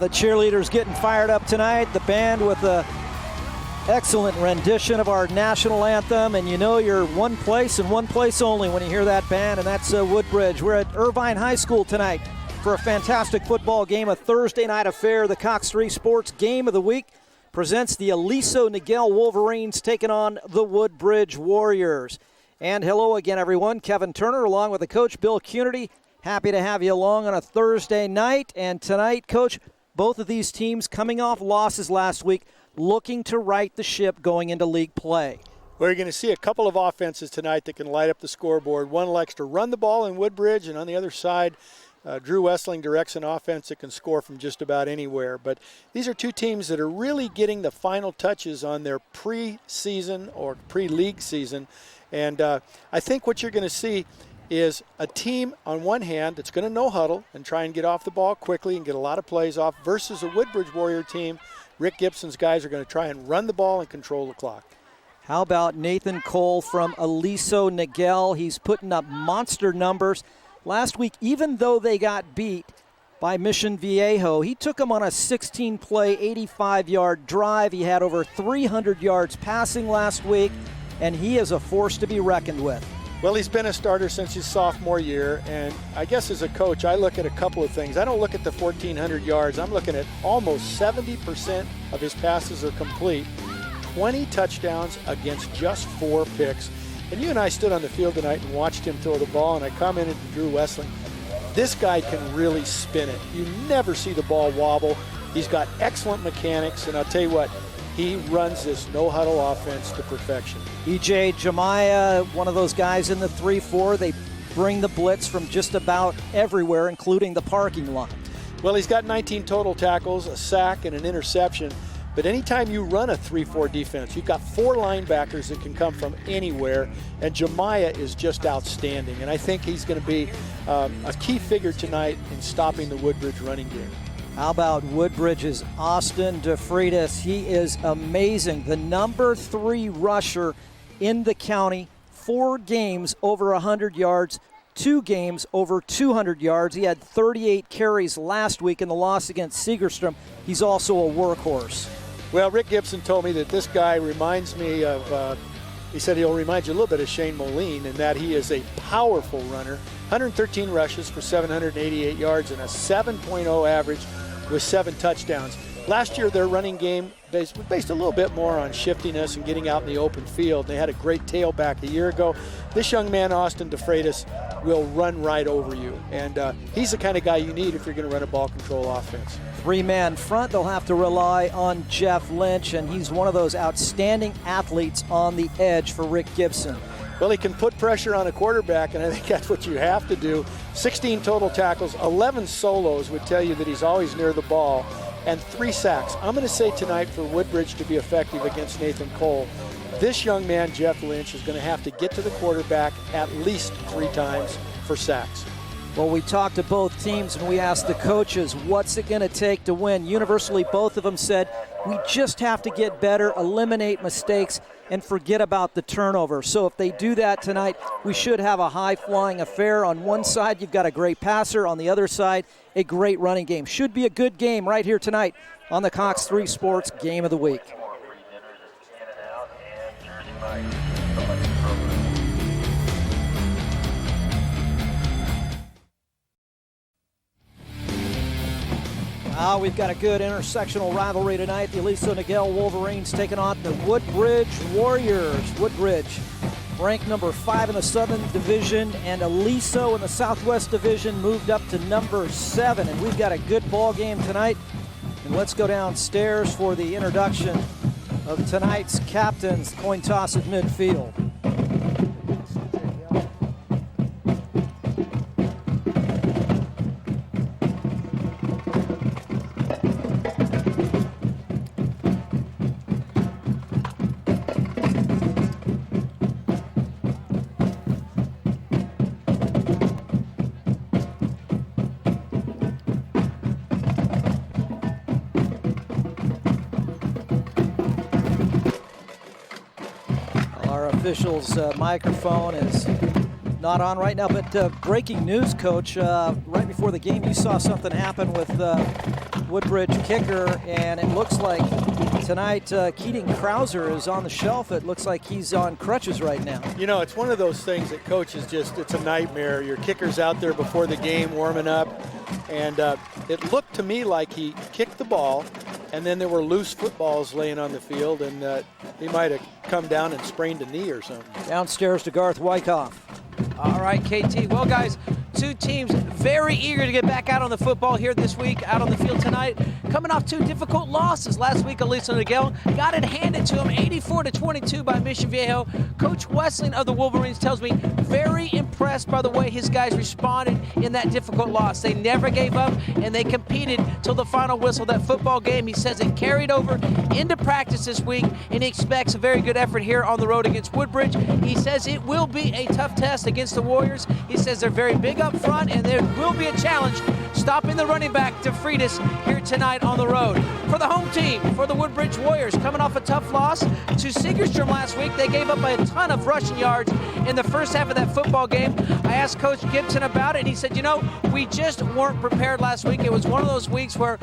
the cheerleaders getting fired up tonight. The band with a excellent rendition of our national anthem, and you know you're one place and one place only when you hear that band, and that's Woodbridge. We're at Irvine High School tonight for a fantastic football game, a Thursday night affair. The Cox 3 Sports Game of the Week presents the Aliso Niguel Wolverines taking on the Woodbridge Warriors. And hello again, everyone. Kevin Turner along with the coach, Bill Cunity. Happy to have you along on a Thursday night. And tonight, Coach, both of these teams coming off losses last week, looking to right the ship going into league play. Well, you're going to see a couple of offenses tonight that can light up the scoreboard. One likes to run the ball in Woodbridge, and on the other side, Drew Wessling directs an offense that can score from just about anywhere. But these are two teams that are really getting the final touches on their pre-season or pre-league season. And I think what you're going to see is a team on one hand that's going to no huddle and try and get off the ball quickly and get a lot of plays off versus a Woodbridge Warrior team. Rick Gibson's guys are going to try and run the ball and control the clock. How about Nathan Cole from Aliso Niguel? He's putting up monster numbers. Last week, even though they got beat by Mission Viejo, he took them on a 16-play, 85-yard drive. He had over 300 yards passing last week, and he is a force to be reckoned with. Well, he's been a starter since his sophomore year, and I guess as a coach, I look at a couple of things. I don't look at the 1,400 yards. I'm looking at almost 70% of his passes are complete, 20 touchdowns against just 4 picks. And you and I stood on the field tonight and watched him throw the ball, and I commented to Drew Wessling, this guy can really spin it. You never see the ball wobble. He's got excellent mechanics, and I'll tell you what, he runs this no-huddle offense to perfection. E.J. Jemiah, one of those guys in the 3-4. They bring the blitz from just about everywhere, including the parking lot. Well, he's got 19 total tackles, a sack, and an interception. But anytime you run a 3-4 defense, you've got 4 linebackers that can come from anywhere, and Jemiah is just outstanding. And I think he's going to be a key figure tonight in stopping the Woodbridge running game. How about Woodbridge's Austin DeFreitas? He is amazing. The number 3 rusher in the county, 4 games over 100 yards, 2 games over 200 yards. He had 38 carries last week in the loss against Segerstrom. He's also a workhorse. Well, Rick Gibson told me that this guy reminds me of, he said he'll remind you a little bit of Shane Moline in that he is a powerful runner. 113 rushes for 788 yards and a 7.0 average with 7 touchdowns. Last year, their running game based a little bit more on shiftiness and getting out in the open field. They had a great tailback a year ago. This young man, Austin DeFreitas, will run right over you. And he's the kind of guy you need if you're going to run a ball control offense. 3-man front, they'll have to rely on Jeff Lynch, and he's one of those outstanding athletes on the edge for Rick Gibson. Well, he can put pressure on a quarterback, and I think that's what you have to do. 16 total tackles, 11 solos would tell you that he's always near the ball, and 3 sacks. I'm going to say tonight for Woodbridge to be effective against Nathan Cole, this young man, Jeff Lynch, is going to have to get to the quarterback at least 3 times for sacks. Well, we talked to both teams and we asked the coaches, what's it going to take to win? Universally, both of them said, we just have to get better, eliminate mistakes, and forget about the turnover. So if they do that tonight, we should have a high-flying affair. On one side, you've got a great passer. On the other side, a great running game. Should be a good game right here tonight on the Cox 3 Sports Game of the Week. We've got a good intersectional rivalry tonight. The Aliso Niguel Wolverines taking on the Woodbridge Warriors. Woodbridge ranked number 5 in the Southern Division, and Aliso in the Southwest Division moved up to number 7. And we've got a good ball game tonight. And let's go downstairs for the introduction of tonight's captains. Coin toss at midfield. Official's microphone is not on right now, but breaking news, Coach. Right before the game, you saw something happen with Woodbridge kicker, and it looks like tonight Keating Krauser is on the shelf. It looks like he's on crutches right now. You know, it's one of those things that coaches it's a nightmare. Your kicker's out there before the game warming up, and it looked to me like he kicked the ball, and then there were loose footballs laying on the field, and he might have come down and sprained a knee or something. Downstairs to Garth Wyckoff. All right, KT. Well, guys, two teams very eager to get back out on the football here this week, out on the field tonight. Coming off two difficult losses. Last week, Aliso Niguel got it handed to him 84-22 by Mission Viejo. Coach Wessling of the Wolverines tells me very impressed by the way his guys responded in that difficult loss. They never gave up, and they competed till the final whistle. That football game, he says, it carried over into practice this week, and he expects a very good effort here on the road against Woodbridge. He says it will be a tough test against the Warriors. He says they're very big up front, and there will be a challenge stopping the running back DeFreitas here tonight on the road. For the home team, for the Woodbridge Warriors, coming off a tough loss to Segerstrom last week. They gave up a ton of rushing yards in the first half of that football game. I asked Coach Gibson about it, and he said, you know, we just weren't prepared last week. It was one of those weeks where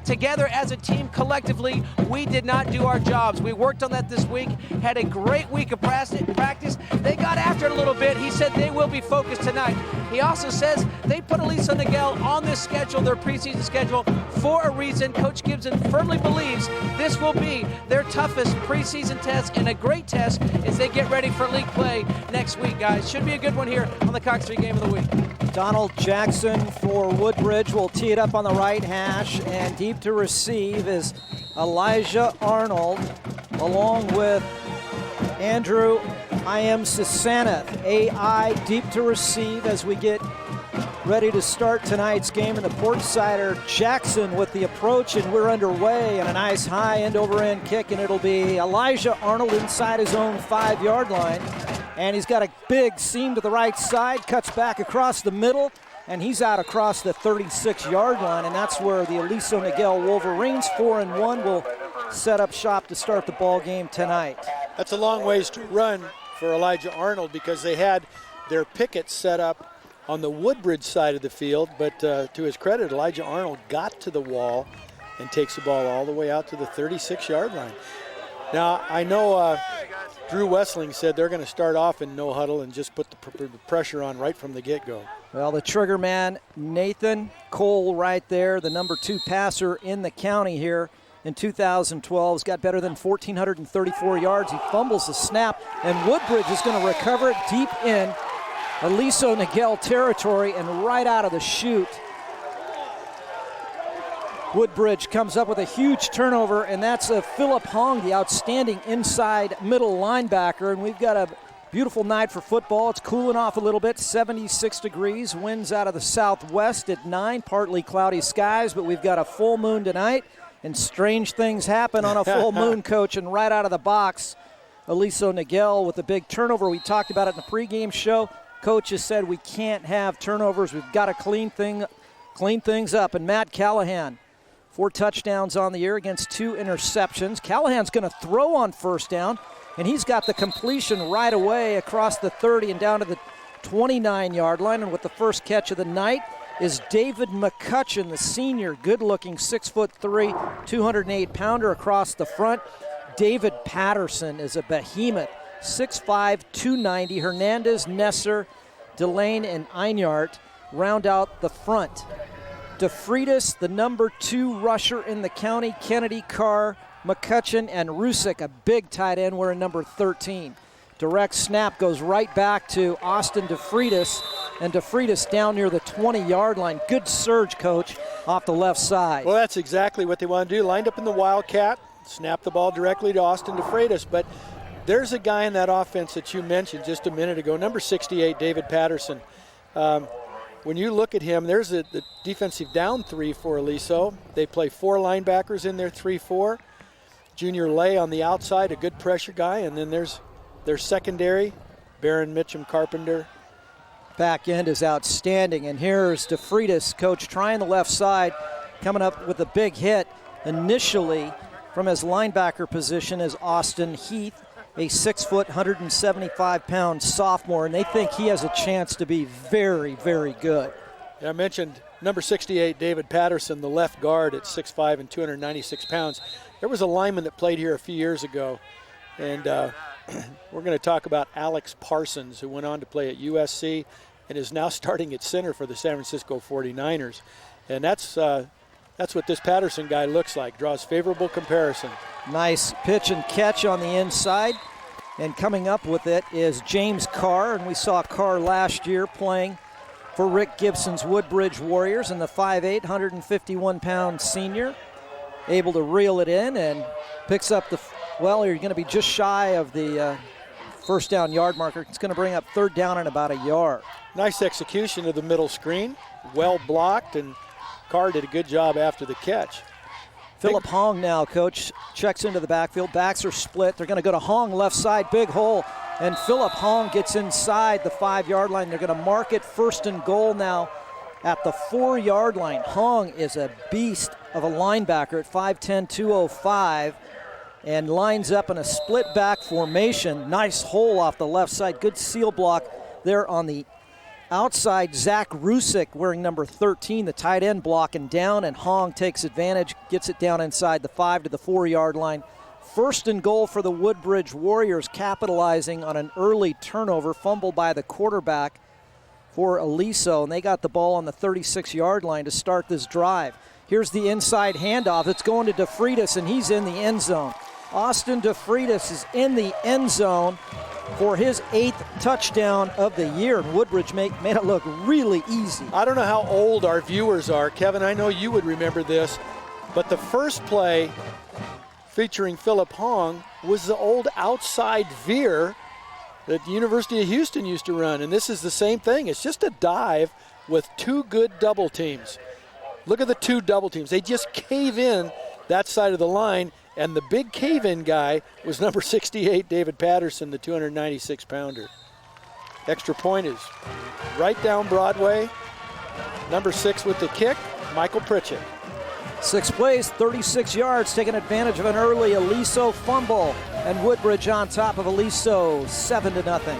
together as a team, collectively, we did not do our jobs. We worked on that this week, had a great week of practice. They got after it a little bit. He said they will be focused tonight. He also says they put Aliso Niguel on this schedule, their preseason schedule, for a reason. Coach Gibson firmly believes this will be their toughest preseason test and a great test as they get ready for league play next week, guys. Should be a good one here on the Cox 3 Game of the Week. Donald Jackson for Woodbridge will tee it up on the right hash, and deep to receive is Elijah Arnold, along with Andrew Sisanath. AI deep to receive as we get ready to start tonight's game in the Portsider. Jackson with the approach, and we're underway, and a nice high end-over-end kick, and it'll be Elijah Arnold inside his own 5-yard line. And he's got a big seam to the right side, cuts back across the middle, and he's out across the 36-yard line, and that's where the Aliso Niguel Wolverines, 4-1, will set up shop to start the ball game tonight. That's a long ways to run for Elijah Arnold because they had their pickets set up on the Woodbridge side of the field, but to his credit, Elijah Arnold got to the wall and takes the ball all the way out to the 36-yard line. Now, I know Drew Wessling said they're going to start off in no huddle and just put the pressure on right from the get-go. Well, the trigger man, Nathan Cole, right there, the number 2 passer in the county here in 2012, has got better than 1,434 yards. He fumbles the snap, and Woodbridge is going to recover it deep in Aliso Niguel territory and right out of the chute. Woodbridge comes up with a huge turnover, and that's Philip Hong, the outstanding inside middle linebacker. And we've got a beautiful night for football. It's cooling off a little bit, 76 degrees, winds out of the southwest at 9, partly cloudy skies, but we've got a full moon tonight, and strange things happen on a full moon, Coach, and right out of the box, Aliso Niguel with a big turnover. We talked about it in the pregame show. Coach has said we can't have turnovers. We've got to clean things up, and Matt Callahan, 4 touchdowns on the year against 2 interceptions. Callahan's going to throw on first down, and he's got the completion right away across the 30 and down to the 29-yard line. And with the first catch of the night is David McCutcheon, the senior, good-looking 6'3", 208-pounder across the front. David Patterson is a behemoth, 6'5", 290. Hernandez, Nesser, Delane, and Einart round out the front. DeFreitas, the number 2 rusher in the county, Kennedy, Carr, McCutcheon, and Rusick, a big tight end, wearing number 13. Direct snap goes right back to Austin DeFreitas, and DeFreitas down near the 20-yard line. Good surge, Coach, off the left side. Well, that's exactly what they want to do. Lined up in the Wildcat, snap the ball directly to Austin DeFreitas, but there's a guy in that offense that you mentioned just a minute ago, number 68, David Patterson. When you look at him, there's the defensive down 3 for Aliso. They play 4 linebackers in their 3-4. Junior Lay on the outside, a good pressure guy, and then there's their secondary, Barron Mitchum Carpenter. Back end is outstanding, and here's DeFreitas, Coach, trying the left side, coming up with a big hit. Initially, from his linebacker position, is Austin Heath, a 6', 175-pound sophomore, and they think he has a chance to be very, very good. Yeah, I mentioned Number 68, David Patterson, the left guard at 6'5" and 296 pounds. There was a lineman that played here a few years ago, and we're going to talk about Alex Parsons, who went on to play at USC and is now starting at center for the San Francisco 49ers. And that's what this Patterson guy looks like, draws favorable comparison. Nice pitch and catch on the inside. And coming up with it is James Carr, and we saw Carr last year playing for Rick Gibson's Woodbridge Warriors, and the 5'8", 151-pound senior, able to reel it in and picks up well, you're going to be just shy of the first down yard marker. It's going to bring up third down and about a yard. Nice execution of the middle screen, well blocked, and Carr did a good job after the catch. Philip Hong now, coach, checks into the backfield. Backs are split. They're going to go to Hong left side, big hole. And Philip Hong gets inside the 5-yard line. They're going to mark it first and goal now at the 4-yard line. Hong is a beast of a linebacker at 5'10", 205, and lines up in a split back formation. Nice hole off the left side. Good seal block there on the outside. Zach Rusick wearing number 13, the tight end, blocking down, and Hong takes advantage, gets it down inside the 5 to the 4-yard line. First and goal for the Woodbridge Warriors, capitalizing on an early turnover, fumble by the quarterback for Aliso, and they got the ball on the 36-yard line to start this drive. Here's the inside handoff. It's going to DeFreitas, and he's in the end zone. Austin DeFreitas is in the end zone for his 8th touchdown of the year. Woodbridge made it look really easy. I don't know how old our viewers are. Kevin, I know you would remember this, but the first play featuring Philip Hong was the old outside veer that the University of Houston used to run, and this is the same thing. It's just a dive with 2 good double teams. Look at the 2 double teams. They just cave in that side of the line, and the big cave-in guy was number 68, David Patterson, the 296-pounder. Extra point is right down Broadway. Number 6 with the kick, Michael Pritchett. 6 plays, 36 yards, taking advantage of an early Aliso fumble. And Woodbridge on top of Aliso, 7-0.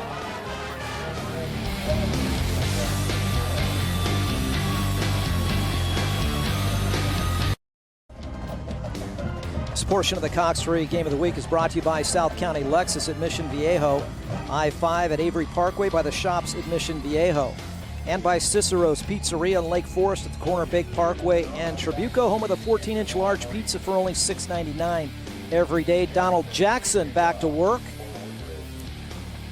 This portion of the Cox 3 Game of the Week is brought to you by South County Lexus at Mission Viejo, I-5 at Avery Parkway by the shops at Mission Viejo, and by Cicero's Pizzeria in Lake Forest at the corner of Big Parkway and Trabuco, home of the 14-inch large pizza for only $6.99 every day. Donald Jackson back to work.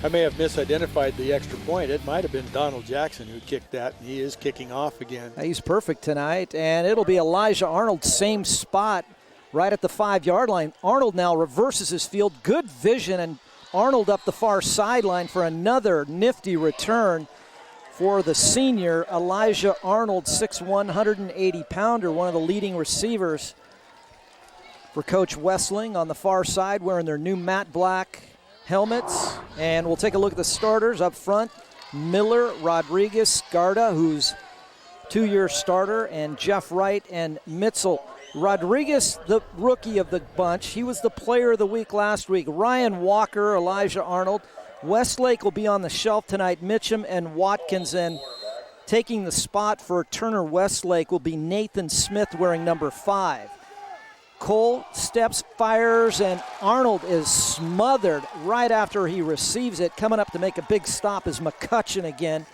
I may have misidentified the extra point. It might have been Donald Jackson who kicked that, and he is kicking off again. He's perfect tonight, and it'll be Elijah Arnold, same spot, right at the 5-yard line. Arnold now reverses his field. Good vision, and Arnold up the far sideline for another nifty return for the senior. Elijah Arnold, 6'1", 180-pounder, one of the leading receivers for Coach Wessling on the far side, wearing their new matte black helmets. And we'll take a look at the starters up front. Miller, Rodriguez, Scarda, who's 2-year starter, and Jeff Wright and Mitzel. Rodriguez, the rookie of the bunch. He was the player of the week last week. Ryan Walker, Elijah Arnold. Westlake will be on the shelf tonight. Mitchum and Watkins, and taking the spot for Turner Westlake will be Nathan Smith wearing number 5. Cole steps, fires, and Arnold is smothered right after he receives it. Coming up to make a big stop is McCutcheon again,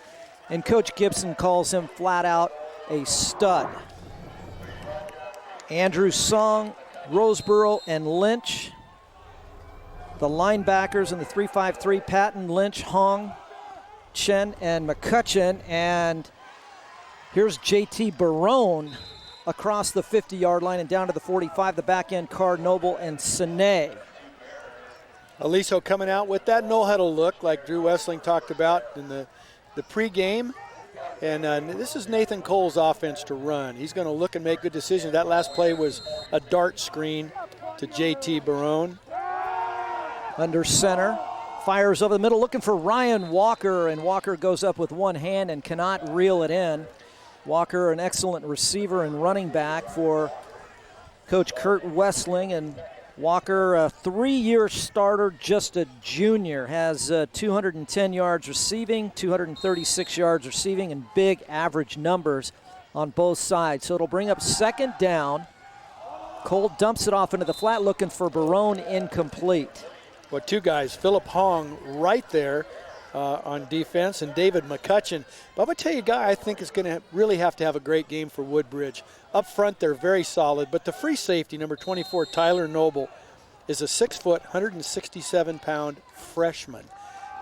and Coach Gibson calls him flat out a stud. Andrew Song, Roseboro, and Lynch. The linebackers in the 3-5-3, Patton, Lynch, Hong, Chen, and McCutcheon. And here's J.T. Barone across the 50-yard line and down to the 45, the back end, Carr, Noble, and Sine. Aliso coming out with that no-huddle look like Drew Wessling talked about in the pregame. And this is Nathan Cole's offense to run. He's going to look and make good decisions. That last play was a dart screen to J.T. Barone. Under center, fires over the middle, looking for Ryan Walker, and Walker goes up with one hand and cannot reel it in. Walker, an excellent receiver and running back for Coach Kurt Wessling, and Walker, a 3-year starter, just a junior, has 210 yards receiving, 236 yards receiving, and big average numbers on both sides. So it'll bring up second down. Cole dumps it off into the flat, looking for Barone, incomplete. Well, two guys, Philip Hong right there on defense, and David McCutcheon. But I'm going to tell you a guy I think is going to really have to have a great game for Woodbridge. Up front, they're very solid, but the free safety, number 24, Tyler Noble, is a 6-foot, 167-pound freshman.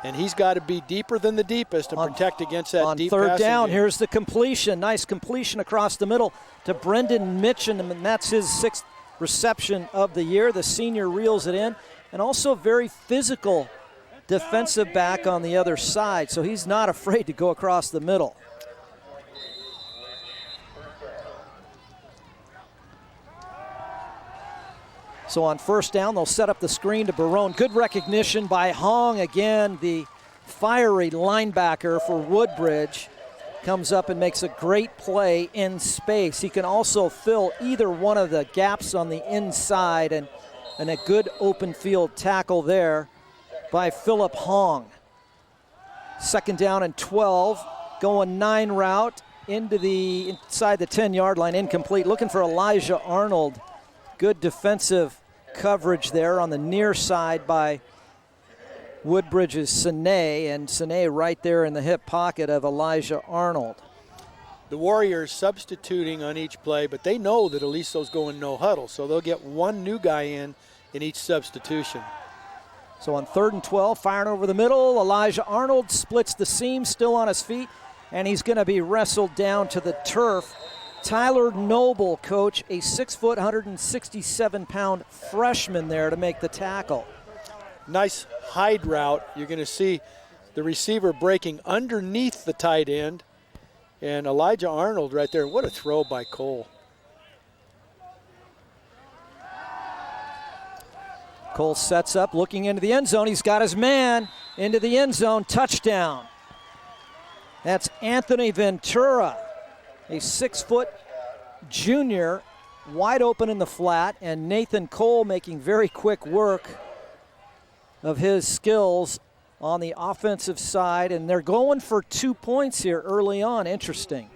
And he's got to be deeper than the deepest to protect against that deep passing On third down, game. here's the completion. Nice completion across the middle to Brendan Mitchum, and that's his 6th reception of the year. The senior reels it in, and also very physical defensive back on the other side, so he's not afraid to go across the middle. So on first down, they'll set up the screen to Barone. Good recognition by Hong again, the fiery linebacker for Woodbridge. Comes up and makes a great play in space. He can also fill either one of the gaps on the inside, and a good open field tackle there by Philip Hong. Second down and 12, going 9 route inside the 10-yard line, incomplete. Looking for Elijah Arnold. Good defensive coverage there on the near side by Woodbridge's Sine, and Sine right there in the hip pocket of Elijah Arnold. The Warriors substituting on each play, but they know that Aliso's going no huddle, so they'll get one new guy in each substitution. So on 3rd and 12, firing over the middle, Elijah Arnold splits the seam, still on his feet, and he's going to be wrestled down to the turf. Tyler Noble, coach, a 6-foot, 167-pound freshman there to make the tackle. Nice hide route. You're going to see the receiver breaking underneath the tight end, and Elijah Arnold right there. What a throw by Cole. Cole sets up, looking into the end zone. He's got his man into the end zone. Touchdown. That's Anthony Ventura, a 6-foot junior, wide open in the flat, and Nathan Cole making very quick work of his skills on the offensive side, and they're going for 2 points here early on. Interesting.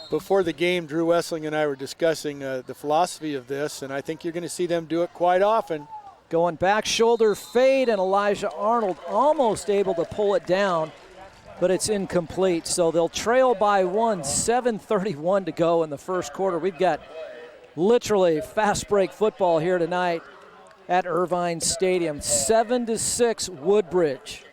Before the game, Drew Wessling and I were discussing the philosophy of this, and I think you're going to see them do it quite often. Going back shoulder fade, and Elijah Arnold almost able to pull it down, but it's incomplete. So they'll trail by 1, 7:31 to go in the first quarter. We've got literally fast break football here tonight at Irvine Stadium. 7-6 Woodbridge.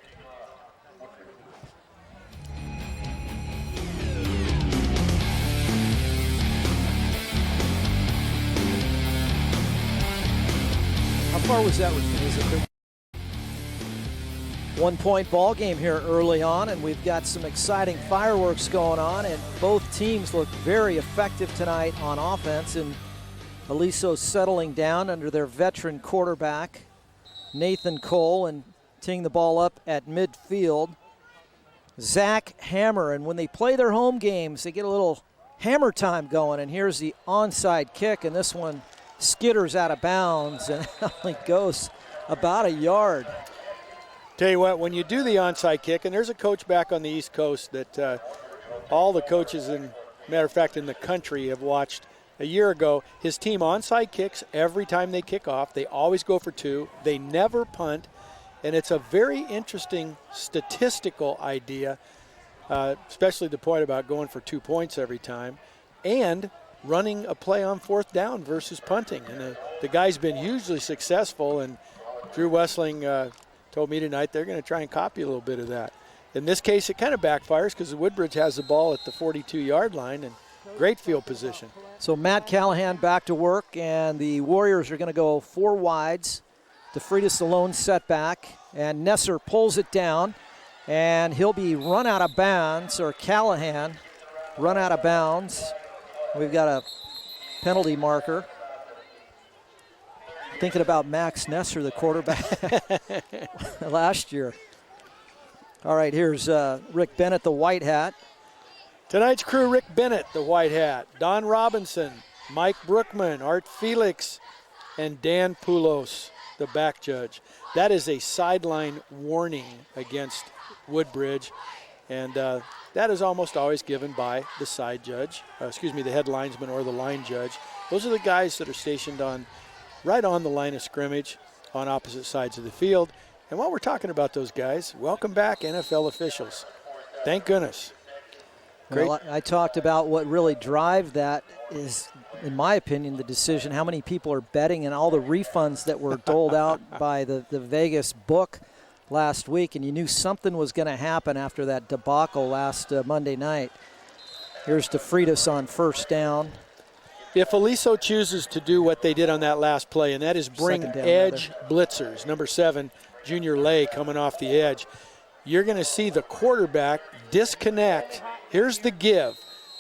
How far was that? Was it 1-point ball game here early on, and we've got some exciting fireworks going on, and both teams look very effective tonight on offense, and Aliso settling down under their veteran quarterback, Nathan Cole, and teeing the ball up at midfield, Zach Hammer. And when they play their home games, they get a little hammer time going, and here's the onside kick, and this one skitters out of bounds and only goes about a yard. Tell you what, when you do the onside kick, and there's a coach back on the East Coast that all the coaches, matter of fact, in the country have watched. A year ago, his team onside kicks every time they kick off. They always go for 2. They never punt, and it's a very interesting statistical idea, especially the point about going for 2 points every time, and running a play on 4th down versus punting. And the guy's been hugely successful, and Drew Wessling told me tonight they're going to try and copy a little bit of that. In this case, it kind of backfires because Woodbridge has the ball at the 42-yard line, and great field position. So Matt Callahan back to work, and the Warriors are going to go 4 wides. DeFreitas alone set back, and Nesser pulls it down, and he'll be run out of bounds, or Callahan run out of bounds. We've got a penalty marker. Thinking about Max Nesser, the quarterback last year. All right, here's Rick Bennett, the white hat. Tonight's crew: Rick Bennett, the white hat, Don Robinson, Mike Brookman, Art Felix, and Dan Poulos, the back judge. That is a sideline warning against Woodbridge. And that is almost always given by the side judge, the head linesman or the line judge. Those are the guys that are stationed right on the line of scrimmage on opposite sides of the field. And while we're talking about those guys, welcome back, NFL officials. Thank goodness. Great. Well, I talked about what really drives that is, in my opinion, the decision, how many people are betting and all the refunds that were doled out by the Vegas book last week, and you knew something was going to happen after that debacle last Monday night. Here's DeFreitas on first down. If Aliso chooses to do what they did on that last play, and that is bring edge blitzers, number 7, Junior Lay coming off the edge, you're going to see the quarterback disconnect. Here's the give.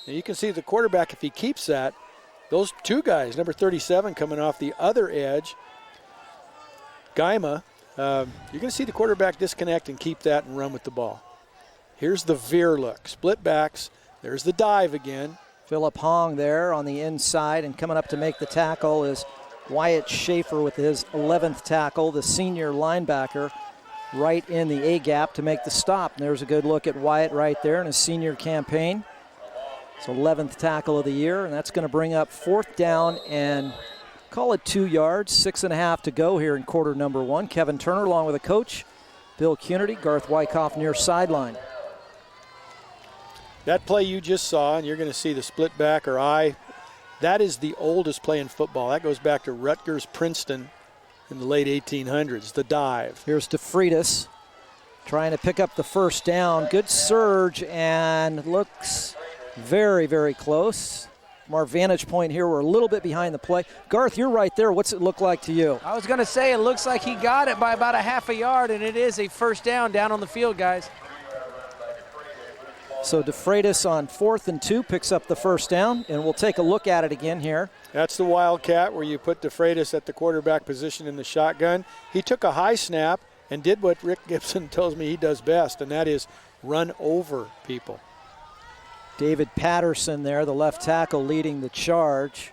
Now you can see the quarterback, if he keeps that, those two guys, number 37 coming off the other edge, Gaima, you're going to see the quarterback disconnect and keep that and run with the ball. Here's the veer look, split backs. There's the dive again. Philip Hong there on the inside, and coming up to make the tackle is Wyatt Schaefer with his 11th tackle, the senior linebacker, right in the A-gap to make the stop. And there's a good look at Wyatt right there in his senior campaign. It's 11th tackle of the year, and that's going to bring up 4th down and call it 2 yards, 6.5 to go here in quarter number 1. Kevin Turner along with a coach, Bill Cunity, Garth Wyckoff near sideline. That play you just saw, and you're going to see the split back or eye, that is the oldest play in football. That goes back to Rutgers-Princeton in the late 1800s, the dive. Here's DeFreitas trying to pick up the first down. Good surge and looks very, very close. From our vantage point here, we're a little bit behind the play. Garth, you're right there. What's it look like to you? I was going to say it looks like he got it by about a half a yard, and it is a first down on the field, guys. So DeFreitas on 4th and 2 picks up the first down, and we'll take a look at it again here. That's the Wildcat where you put DeFreitas at the quarterback position in the shotgun. He took a high snap and did what Rick Gibson tells me he does best, and that is run over people. David Patterson there, the left tackle, leading the charge.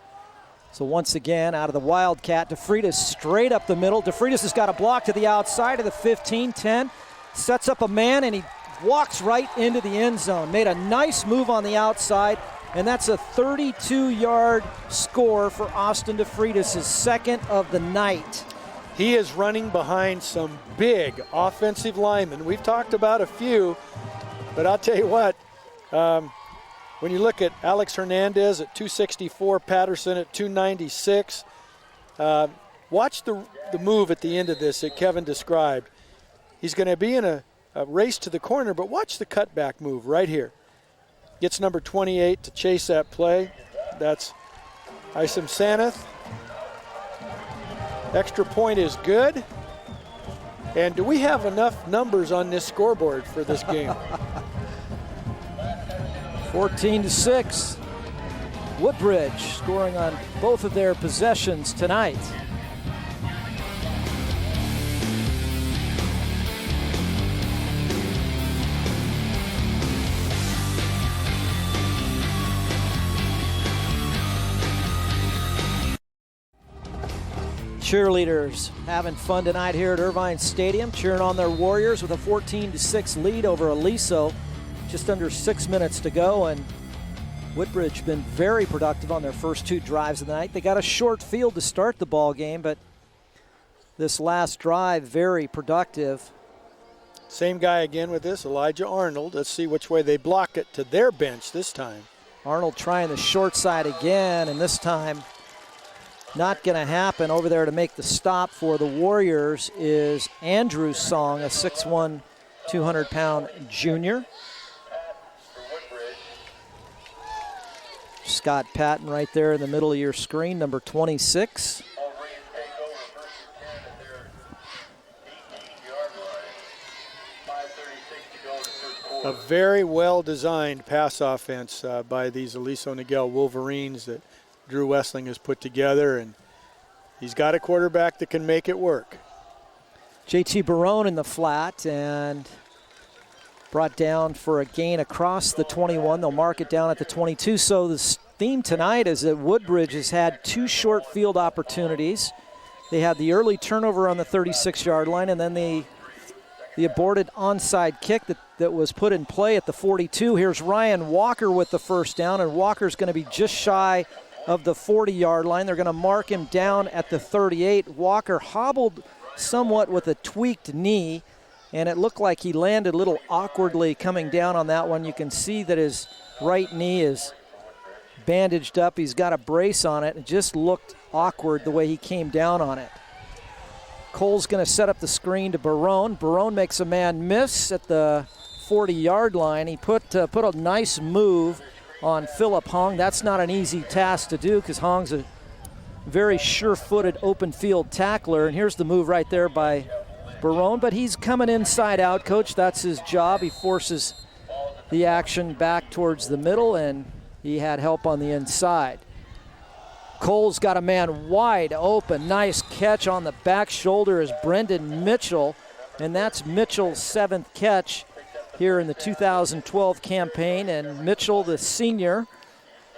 So once again, out of the Wildcat, DeFreitas straight up the middle. DeFreitas has got a block to the outside of the 15-10, sets up a man, and he walks right into the end zone. Made a nice move on the outside, and that's a 32-yard score for Austin DeFreitas, his second of the night. He is running behind some big offensive linemen. We've talked about a few, but I'll tell you what, when you look at Alex Hernandez at 264, Patterson at 296, watch the move at the end of this that Kevin described. He's going to be in a race to the corner, but watch the cutback move right here. Gets number 28 to chase that play. That's Isom Sanath. Extra point is good. And do we have enough numbers on this scoreboard for this game? 14-6. Woodbridge scoring on both of their possessions tonight. Cheerleaders having fun tonight here at Irvine Stadium, cheering on their Warriors with a 14-6 lead over Aliso. Just under 6 minutes to go, and Woodbridge been very productive on their first 2 drives of the night. They got a short field to start the ball game, but this last drive very productive. Same guy again with this, Elijah Arnold. Let's see which way they block it to their bench this time. Arnold trying the short side again, and this time not going to happen. Over there to make the stop for the Warriors is Andrew Song, a 6'1", 200-pound junior. Scott Patton right there in the middle of your screen, number 26. A very well-designed pass offense by these Aliso Niguel Wolverines that Drew Wessling has put together, and he's got a quarterback that can make it work. JT Barone in the flat and brought down for a gain across the 21. They'll mark it down at the 22. So the theme tonight is that Woodbridge has had 2 short field opportunities. They had the early turnover on the 36-yard line, and then they the aborted onside kick that was put in play at the 42. Here's Ryan Walker with the first down, and Walker's going to be just shy of the 40-yard line. They're going to mark him down at the 38. Walker hobbled somewhat with a tweaked knee, and it looked like he landed a little awkwardly coming down on that one. You can see that his right knee is bandaged up. He's got a brace on it. It just looked awkward the way he came down on it. Cole's going to set up the screen to Barone. Barone makes a man miss at the 40-yard line. He put a nice move on Philip Hong. That's not an easy task to do because Hong's a very sure-footed open field tackler. And here's the move right there by Barone, but he's coming inside out, Coach. That's his job. He forces the action back towards the middle, and he had help on the inside. Cole's got a man wide open. Nice catch on the back shoulder is Brendan Mitchell, and that's Mitchell's 7th catch here in the 2012 campaign. And Mitchell, the senior,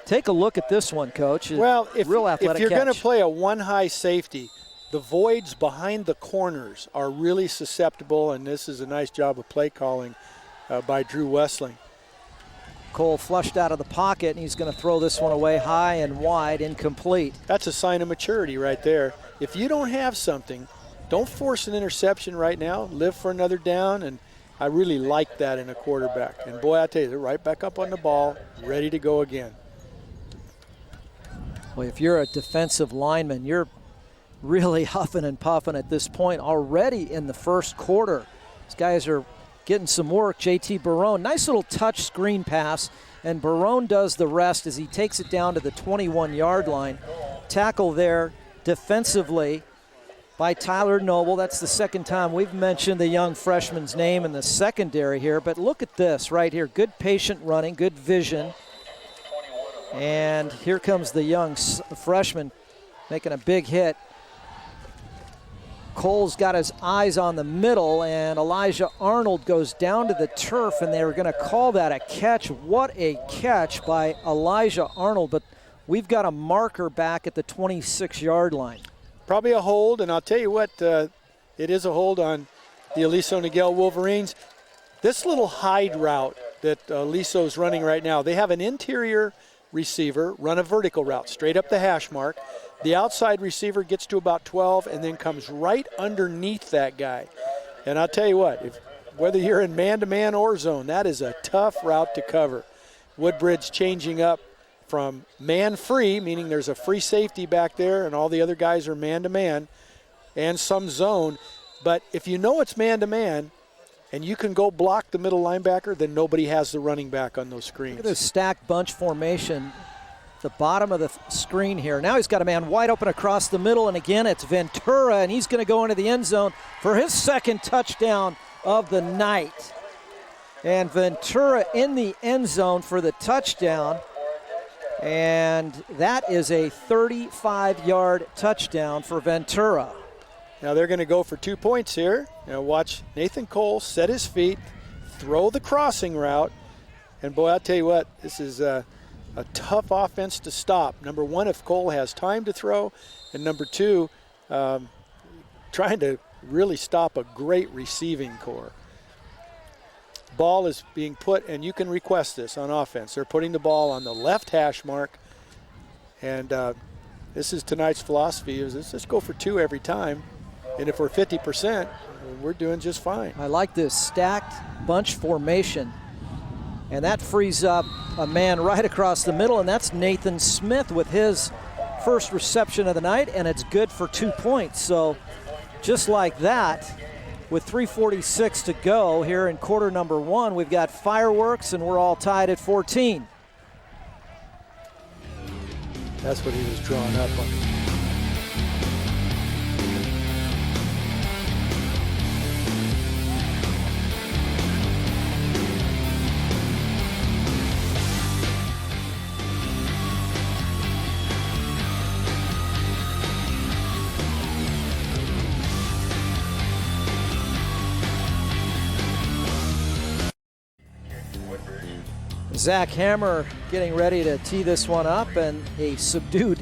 take a look at this one, Coach. Well, if you're going to catch. play a one-high safety, the voids behind the corners are really susceptible, and this is a nice job of play calling by Drew Wessling. Cole flushed out of the pocket, and he's going to throw this one away high and wide, incomplete. That's a sign of maturity right there. If you don't have something, don't force an interception right now. Live for another down, and I really like that in a quarterback. And boy, I tell you, they're right back up on the ball, ready to go again. Well, if you're a defensive lineman, you're really huffing and puffing at this point already in the first quarter. These guys are getting some work. JT Barone, nice little touch screen pass, and Barone does the rest as he takes it down to the 21-yard line. Tackle there defensively by Tyler Noble. That's the second time we've mentioned the young freshman's name in the secondary here, but look at this right here. Good patient running, good vision. And here comes the young freshman making a big hit. Cole's got his eyes on the middle, and Elijah Arnold goes down to the turf, and they were going to call that a catch. What a catch by Elijah Arnold, but we've got a marker back at the 26-yard line. Probably a hold, and I'll tell you what, it is a hold on the Aliso Niguel Wolverines. This little hide route that Aliso's running right now, they have an interior receiver run a vertical route straight up the hash mark. The outside receiver gets to about 12 and then comes right underneath that guy. And I'll tell you what, whether you're in man-to-man or zone, that is a tough route to cover. Woodbridge changing up from man-free, meaning there's a free safety back there and all the other guys are man-to-man, and some zone. But if you know it's man-to-man and you can go block the middle linebacker, then nobody has the running back on those screens. Look at this stacked bunch formation. The bottom of the screen here. Now he's got a man wide open across the middle, and again it's Ventura, and he's going to go into the end zone for his second touchdown of the night. And Ventura in the end zone for the touchdown, and that is a 35-yard touchdown for Ventura. Now they're going to go for 2 points here. Now watch Nathan Cole set his feet, throw the crossing route, and boy, I'll tell you what, this is a tough offense to stop. Number one, if Cole has time to throw, and number two, trying to really stop a great receiving core. Ball is being put, and you can request this on offense. They're putting the ball on the left hash mark, and this is tonight's philosophy, is let's just go for 2 every time, and if we're 50%, we're doing just fine. I like this stacked bunch formation. And that frees up a man right across the middle, and that's Nathan Smith with his first reception of the night, and it's good for 2 points. So just like that, with 3:46 to go here in quarter number 1, we've got fireworks, and we're all tied at 14. That's what he was drawing up on. Zach Hammer getting ready to tee this one up, and a subdued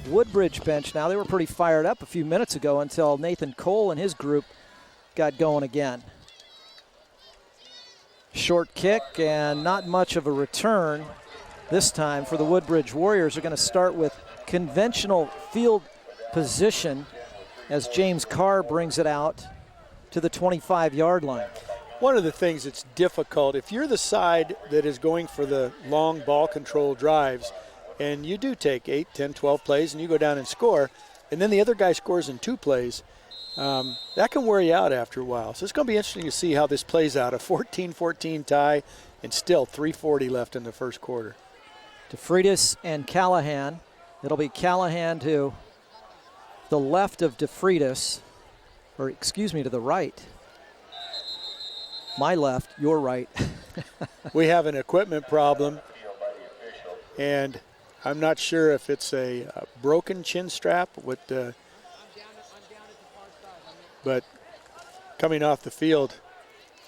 Woodbridge bench. Now, they were pretty fired up a few minutes ago until Nathan Cole and his group got going again. Short kick and not much of a return this time for the Woodbridge Warriors. Are going to start with conventional field position as James Carr brings it out to the 25-yard line. One of the things that's difficult, if you're the side that is going for the long ball control drives, and you do take 8, 10, 12 plays and you go down and score, and then the other guy scores in 2 plays, that can wear you out after a while. So it's going to be interesting to see how this plays out. A 14-14 tie and still 3:40 left in the first quarter. DeFreitas and Callahan. It'll be Callahan to the left of DeFreitas, or excuse me, to the right. My left, your right. We have an equipment problem, and I'm not sure if it's a broken chin strap with but coming off the field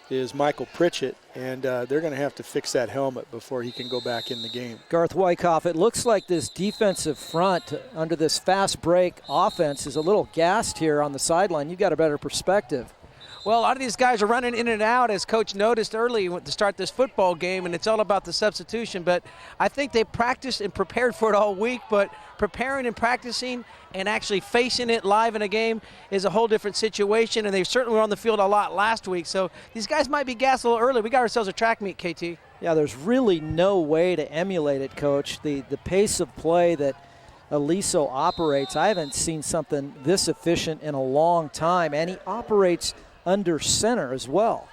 is Michael Pritchett, and they're going to have to fix that helmet before he can go back in the game. Garth Wyckoff, it looks like this defensive front under this fast break offense is a little gassed here on the sideline. You've got a better perspective. Well, a lot of these guys are running in and out, as Coach noticed early to start this football game, and it's all about the substitution. But I think they practiced and prepared for it all week, but preparing and practicing and actually facing it live in a game is a whole different situation, and they certainly were on the field a lot last week. So these guys might be gassed a little early. We got ourselves a track meet, KT. Yeah, there's really no way to emulate it, Coach. The pace of play that Aliso operates, I haven't seen something this efficient in a long time, and he operates under center as well.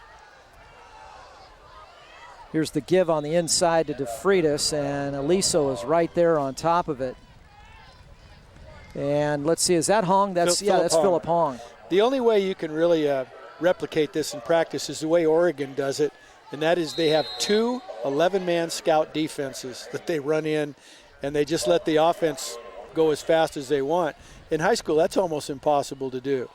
Here's the give on the inside to DeFreitas, and Aliso is right there on top of it. And let's see, is that Hong? That's Philip Hong. The only way you can really replicate this in practice is the way Oregon does it, and that is they have 2 11-man scout defenses that they run in, and they just let the offense go as fast as they want. In high school, that's almost impossible to do.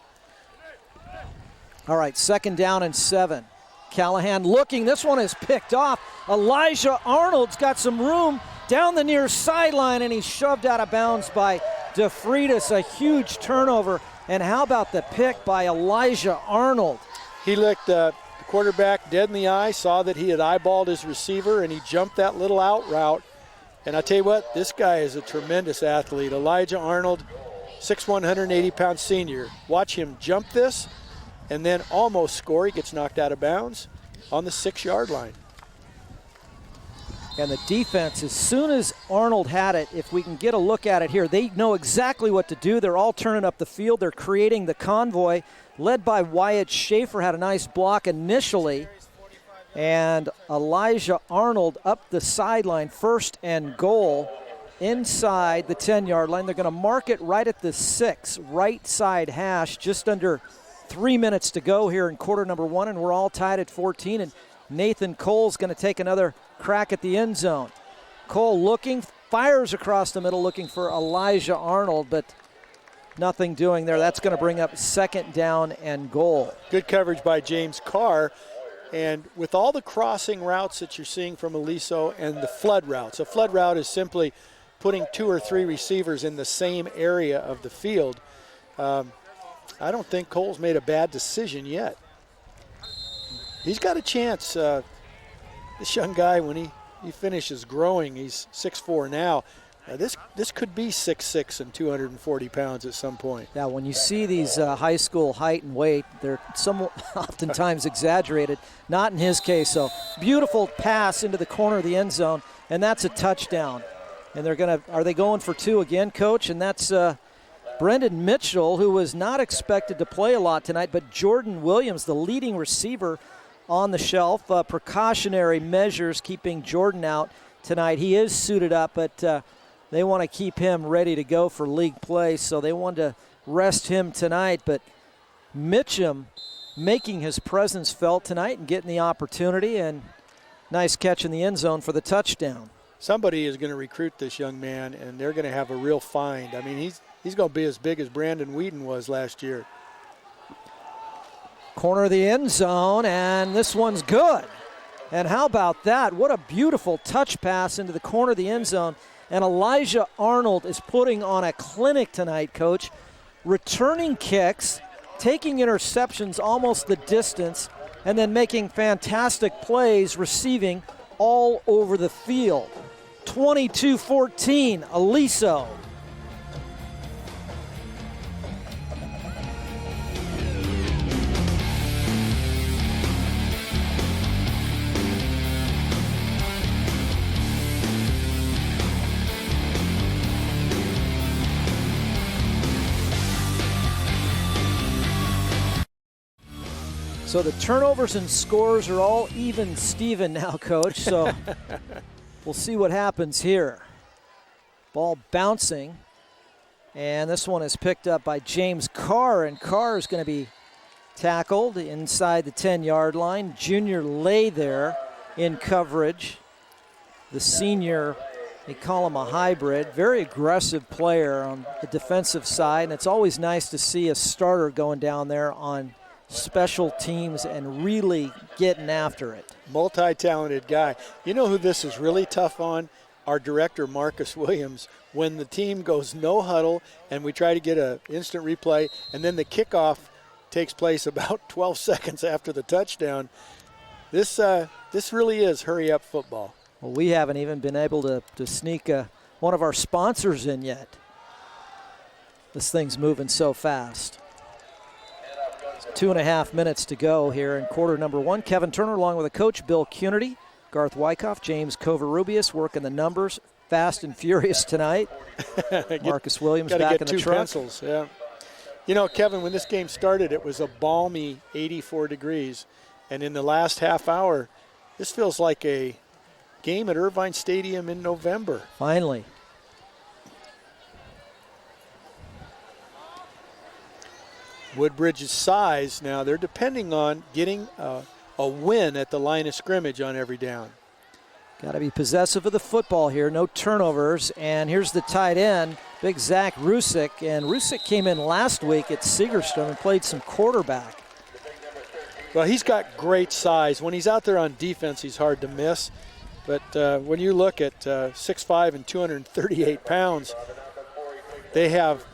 All right, 2nd down and 7. Callahan looking. This one is picked off. Elijah Arnold's got some room down the near sideline, and he's shoved out of bounds by DeFreitas. A huge turnover. And how about the pick by Elijah Arnold? He looked the quarterback dead in the eye, saw that he had eyeballed his receiver, and he jumped that little out route. And I tell you what, this guy is a tremendous athlete. Elijah Arnold, 6'1", 180-pound senior. Watch him jump this and then almost score. He gets knocked out of bounds on the 6-yard line. And the defense, as soon as Arnold had it, if we can get a look at it here, they know exactly what to do. They're all turning up the field. They're creating the convoy, led by Wyatt Schaefer, had a nice block initially. And Elijah Arnold up the sideline, 1st and goal, inside the 10-yard line. They're going to mark it right at the 6, right side hash, just under 3 minutes to go here in quarter number 1, and we're all tied at 14, and Nathan Cole's going to take another crack at the end zone. Cole looking, fires across the middle looking for Elijah Arnold, but nothing doing there. That's going to bring up 2nd down and goal. Good coverage by James Carr, and with all the crossing routes that you're seeing from Aliso and the flood routes, a flood route is simply putting 2 or 3 receivers in the same area of the field. I don't think Cole's made a bad decision yet. He's got a chance. This young guy, when he finishes growing, he's 6'4" now. This could be 6'6" and 240 pounds at some point. Yeah, when you see these high school height and weight, they're somewhat oftentimes exaggerated. Not in his case, so beautiful pass into the corner of the end zone, and that's a touchdown. And are they going for 2 again, Coach? And that's Brendan Mitchell, who was not expected to play a lot tonight, but Jordan Williams, the leading receiver on the shelf. Precautionary measures keeping Jordan out tonight. He is suited up, but they want to keep him ready to go for league play, so they wanted to rest him tonight. But Mitchum making his presence felt tonight and getting the opportunity, and nice catch in the end zone for the touchdown. Somebody is going to recruit this young man, and they're going to have a real find. I mean, he's going to be as big as Brandon Wheaton was last year. Corner of the end zone, and this one's good. And how about that? What a beautiful touch pass into the corner of the end zone. And Elijah Arnold is putting on a clinic tonight, Coach. Returning kicks, taking interceptions almost the distance, and then making fantastic plays receiving all over the field. 22-14, Aliso. So the turnovers and scores are all even Steven now, Coach. So we'll see what happens here. Ball bouncing. And this one is picked up by James Carr. And Carr is going to be tackled inside the 10-yard line. Junior lay there in coverage. The senior, they call him a hybrid. Very aggressive player on the defensive side. And it's always nice to see a starter going down there on special teams and really getting after it. Multi-talented guy. You know who this is really tough on? Our director, Marcus Williams. When the team goes no huddle and we try to get an instant replay, and then the kickoff takes place about 12 seconds after the touchdown, this really is hurry-up football. Well, we haven't even been able to sneak one of our sponsors in yet. This thing's moving so fast. 2.5 minutes to go here in quarter number one. Kevin Turner along with a coach, Bill Cunity, Garth Wyckoff, James Covarrubias working the numbers. Fast and furious tonight. Marcus Williams back in the truck. Pencils, yeah. You know, Kevin, when this game started, it was a balmy 84 degrees. And in the last half hour, this feels like a game at Irvine Stadium in November. Finally. Woodbridge's size now, they're depending on getting a win at the line of scrimmage on every down. Got to be possessive of the football here, no turnovers. And here's the tight end, big Zach Rusick. And Rusick came in last week at Segerstrom and played some quarterback. Well, he's got great size. When he's out there on defense, he's hard to miss. But when you look at 6'5" and 238 pounds, they have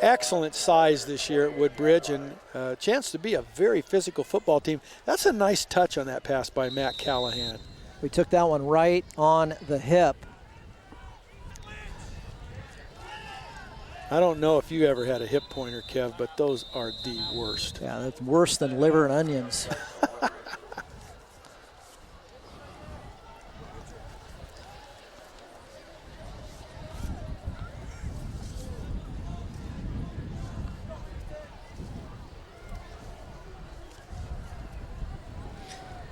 excellent size this year at Woodbridge and a chance to be a very physical football team. That's a nice touch on that pass by Matt Callahan. We took that one right on the hip. I don't know if you ever had a hip pointer, Kev, but those are the worst. Yeah, that's worse than liver and onions.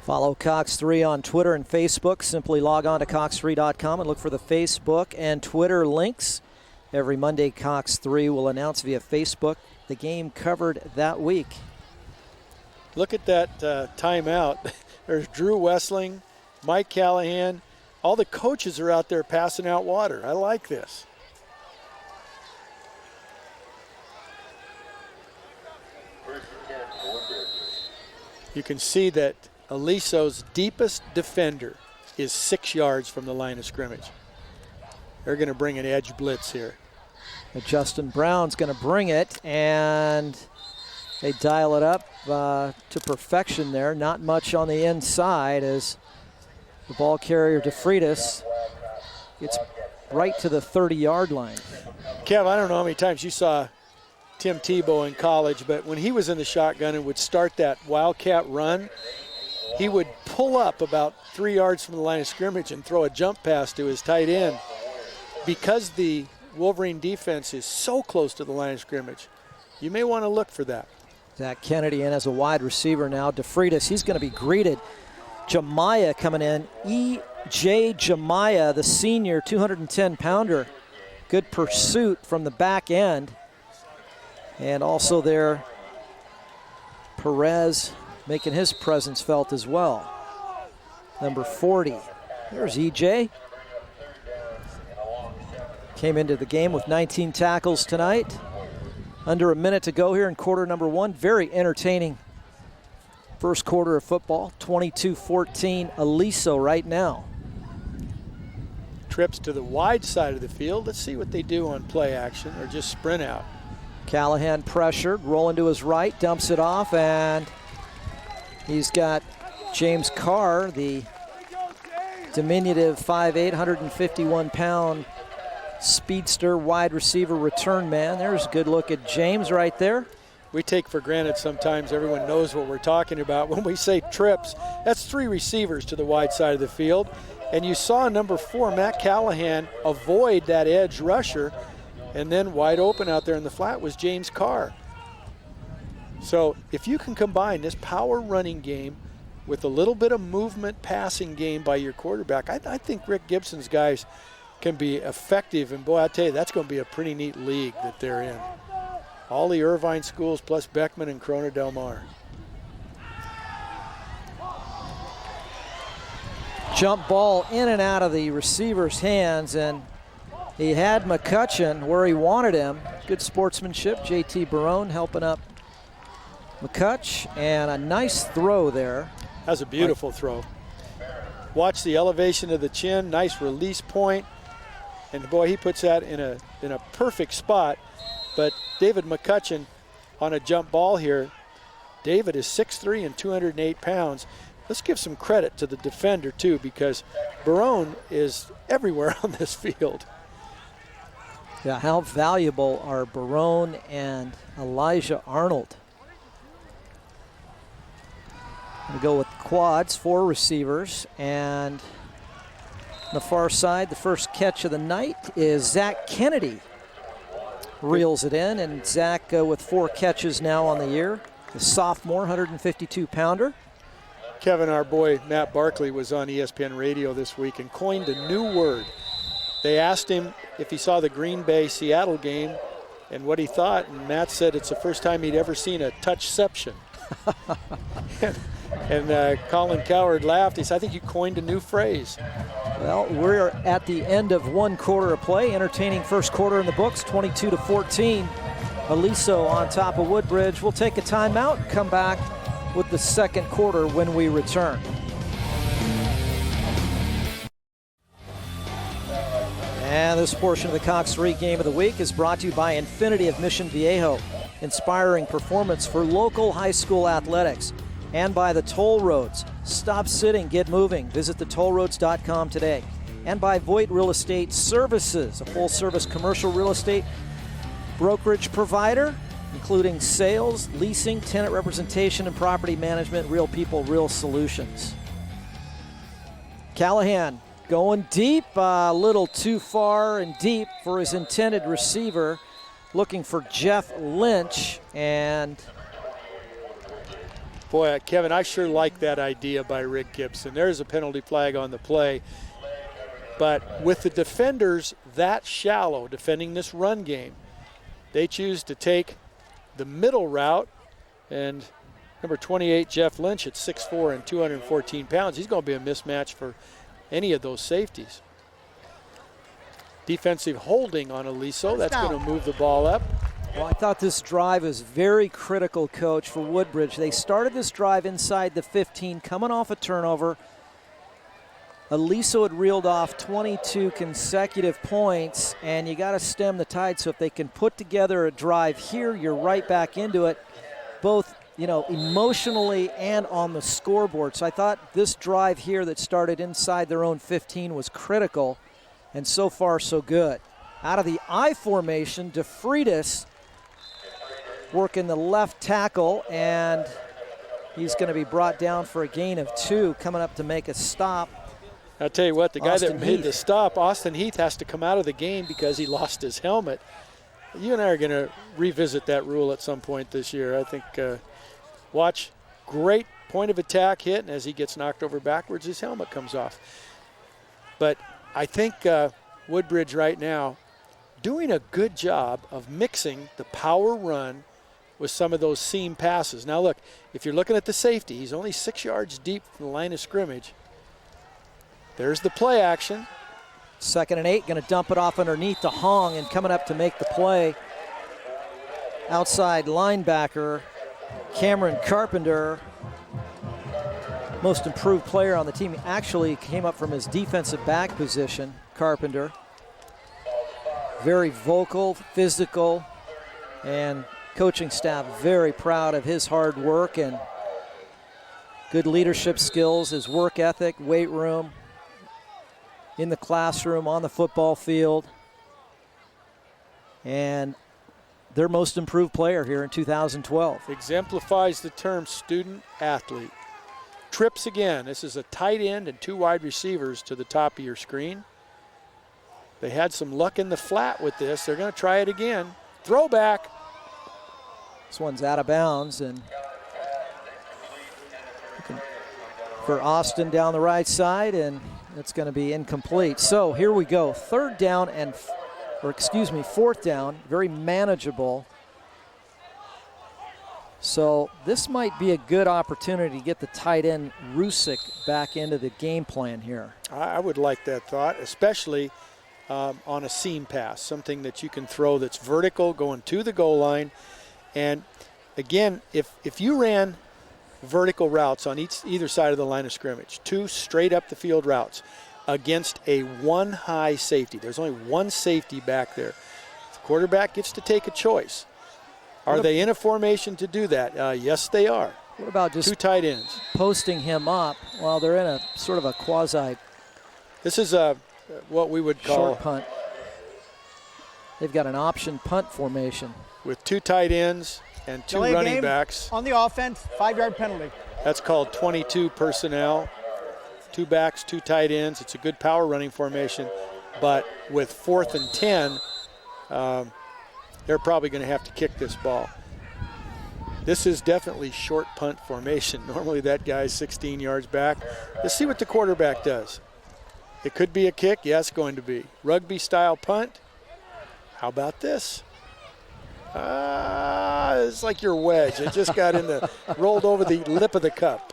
Follow Cox 3 on Twitter and Facebook. Simply log on to cox3.com and look for the Facebook and Twitter links. Every Monday, Cox 3 will announce via Facebook the game covered that week. Look at that timeout. There's Drew Wessling, Mike Callahan. All the coaches are out there passing out water. I like this. You can see that Aliso's deepest defender is 6 yards from the line of scrimmage. They're going to bring an edge blitz here. Justin Brown's going to bring it, and they dial it up to perfection there. Not much on the inside as the ball carrier DeFreitas gets right to the 30-yard line. Kev, I don't know how many times you saw Tim Tebow in college, but when he was in the shotgun and would start that wildcat run, he would pull up about 3 yards from the line of scrimmage and throw a jump pass to his tight end. Because the Wolverine defense is so close to the line of scrimmage, you may want to look for that. Zach Kennedy in as a wide receiver now. DeFreitas, he's going to be greeted. Jemiah coming in. E.J. Jemiah, the senior 210-pounder. Good pursuit from the back end. And also there, Perez making his presence felt as well. Number 40. There's E.J. Came into the game with 19 tackles tonight. Under a minute to go here in quarter number one. Very entertaining first quarter of football. 22-14 Aliso right now. Trips to the wide side of the field. Let's see what they do on play action or just sprint out. Callahan pressured, rolling to his right, dumps it off, and He's got James Carr, the diminutive 5'8", 151-pound speedster wide receiver return man. There's a good look at James right there. We take for granted sometimes everyone knows what we're talking about. When we say trips, that's 3 receivers to the wide side of the field. And you saw number 4, Matt Callahan, avoid that edge rusher, and then wide open out there in the flat was James Carr. So if you can combine this power running game with a little bit of movement passing game by your quarterback, I think Rick Gibson's guys can be effective. And boy, I tell you, that's going to be a pretty neat league that they're in. All the Irvine schools plus Beckman and Corona Del Mar. Jump ball in and out of the receiver's hands, and he had McCutcheon where he wanted him. Good sportsmanship. J.T. Barone helping up McCutch, and a nice throw there. That's a beautiful throw. Watch the elevation of the chin, nice release point, and boy, he puts that in a perfect spot. But David McCutcheon on a jump ball here. David is 6'3" and 208 pounds. Let's give some credit to the defender too, because Barone is everywhere on this field. Yeah, how valuable are Barone and Elijah Arnold? We go with quads, 4 receivers, and on the far side, the first catch of the night is Zach Kennedy. Reels it in, and Zach with 4 catches now on the year. The sophomore, 152-pounder. Kevin, our boy Matt Barkley was on ESPN radio this week and coined a new word. They asked him if he saw the Green Bay-Seattle game and what he thought, and Matt said it's the first time he'd ever seen a touchception. and Colin Coward laughed. He said, I think you coined a new phrase. Well, we're at the end of 1 quarter of play. Entertaining first quarter in the books, 22-14. Aliso on top of Woodbridge. We'll take a timeout and come back with the second quarter when we return. And this portion of the Cox 3 Game of the Week is brought to you by Infinity of Mission Viejo, inspiring performance for local high school athletics. And by the toll roads. Stop sitting, get moving. Visit thetollroads.com today. And by Voigt Real Estate Services, a full-service commercial real estate brokerage provider, including sales, leasing, tenant representation, and property management. Real people, real solutions. Callahan going deep, a little too far and deep for his intended receiver. Looking for Jeff Lynch, and boy, Kevin, I sure like that idea by Rick Gibson. There's a penalty flag on the play. But with the defenders that shallow, defending this run game, they choose to take the middle route. And number 28, Jeff Lynch, at 6'4" and 214 pounds, he's going to be a mismatch for any of those safeties. Defensive holding on Aliso. That's going to move the ball up. Well, I thought this drive was very critical, Coach, for Woodbridge. They started this drive inside the 15, coming off a turnover. Aliso had reeled off 22 consecutive points, and you got to stem the tide. So if they can put together a drive here, you're right back into it, both emotionally and on the scoreboard. So I thought this drive here that started inside their own 15 was critical, and so far so good. Out of the I formation, DeFreitas working the left tackle, and he's going to be brought down for a gain of 2, coming up to make a stop. I'll tell you what, the guy Austin that made Heath. the stop, Austin Heath, has to come out of the game because he lost his helmet. You and I are going to revisit that rule at some point this year. I think watch, great point of attack hit, and as he gets knocked over backwards, his helmet comes off. But I think Woodbridge right now doing a good job of mixing the power run with some of those seam passes. Now look, if you're looking at the safety, he's only 6 yards deep from the line of scrimmage. There's the play action. 2nd and 8, going to dump it off underneath to Hong, and coming up to make the play, outside linebacker Cameron Carpenter, most improved player on the team. He actually came up from his defensive back position, Carpenter. Very vocal, physical, and coaching staff very proud of his hard work, and Good leadership skills, his work ethic, weight room, in the classroom, on the football field. And their most improved player here in 2012. Exemplifies the term student athlete. Trips again. This is a tight end and 2 wide receivers to the top of your screen. They had some luck in the flat with this. They're going to try it again. Throwback. This one's out of bounds, and for Austin down the right side, and it's going to be incomplete. So here we go. 4th down, very manageable. So this might be a good opportunity to get the tight end Rusick back into the game plan here. I would like that thought, especially on a seam pass, something that you can throw that's vertical, going to the goal line. And again, if you ran vertical routes on either side of the line of scrimmage, 2 straight up the field routes against a 1 high safety, there's only 1 safety back there. The quarterback gets to take a choice. Are they in a formation to do that? Yes, they are. What about just 2 tight ends posting him up while they're in a sort of a quasi? This is what we would call short punt. They've got an option punt formation with 2 tight ends and 2 Delay running game backs. On the offense, 5-yard penalty. That's called 22 personnel. 2 backs, 2 tight ends. It's a good power running formation, but with 4th and 10, they're probably going to have to kick this ball. This is definitely short punt formation. Normally that guy's 16 yards back. Let's see what the quarterback does. It could be a kick. Yes, going to be. Rugby style punt. How about this? It's like your wedge. It just got rolled over the lip of the cup.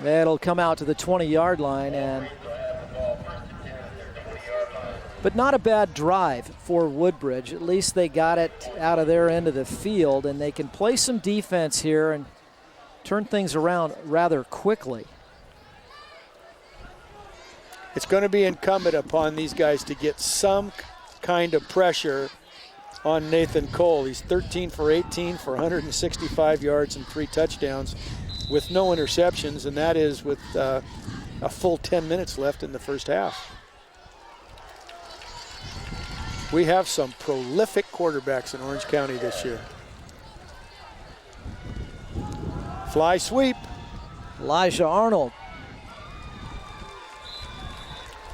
It'll come out to the 20-yard line, but not a bad drive for Woodbridge. At least they got it out of their end of the field, and they can play some defense here and turn things around rather quickly. It's going to be incumbent upon these guys to get some kind of pressure on Nathan Cole. He's 13 for 18 for 165 yards and 3 touchdowns with no interceptions, and that is with a full 10 minutes left in the first half. We have some prolific quarterbacks in Orange County this year. Fly sweep. Elijah Arnold.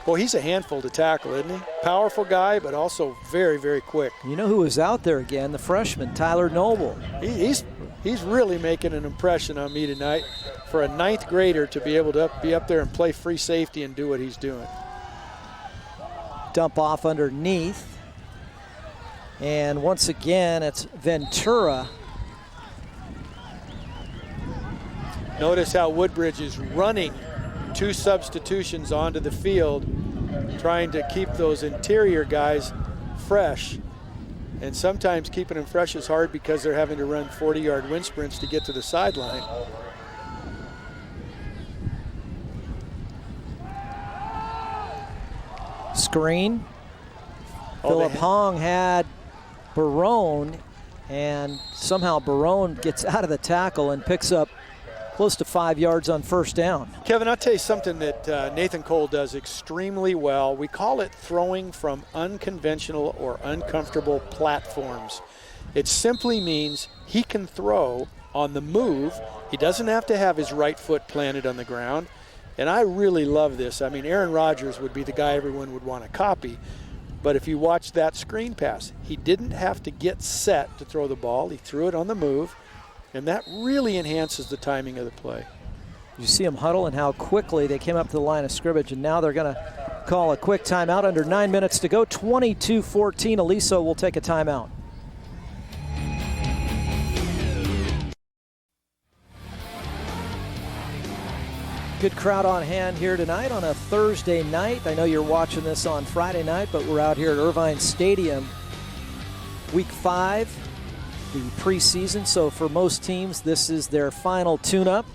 Well, he's a handful to tackle, isn't he? Powerful guy, but also very, very quick. You know who was out there again? The freshman, Tyler Noble. He's really making an impression on me tonight for a 9th grader to be able to be up there and play free safety and do what he's doing. Dump off underneath. And once again, it's Ventura. Notice how Woodbridge is running 2 substitutions onto the field, trying to keep those interior guys fresh. And sometimes keeping them fresh is hard because they're having to run 40-yard wind sprints to get to the sideline. Screen. Philip Hong had Barone, and somehow Barone gets out of the tackle and picks up close to 5 yards on first down. Kevin, I'll tell you something that Nathan Cole does extremely well. We call it throwing from unconventional or uncomfortable platforms. It simply means he can throw on the move. He doesn't have to have his right foot planted on the ground. And I really love this. I mean, Aaron Rodgers would be the guy everyone would want to copy. But if you watch that screen pass, he didn't have to get set to throw the ball. He threw it on the move. And that really enhances the timing of the play. You see them huddle and how quickly they came up to the line of scrimmage, and now they're going to call a quick timeout. Under 9 minutes to go, 22-14. Aliso will take a timeout. Good crowd on hand here tonight on a Thursday night. I know you're watching this on Friday night, but we're out here at Irvine Stadium. Week 5. The preseason, so for most teams, this is their final tune-up.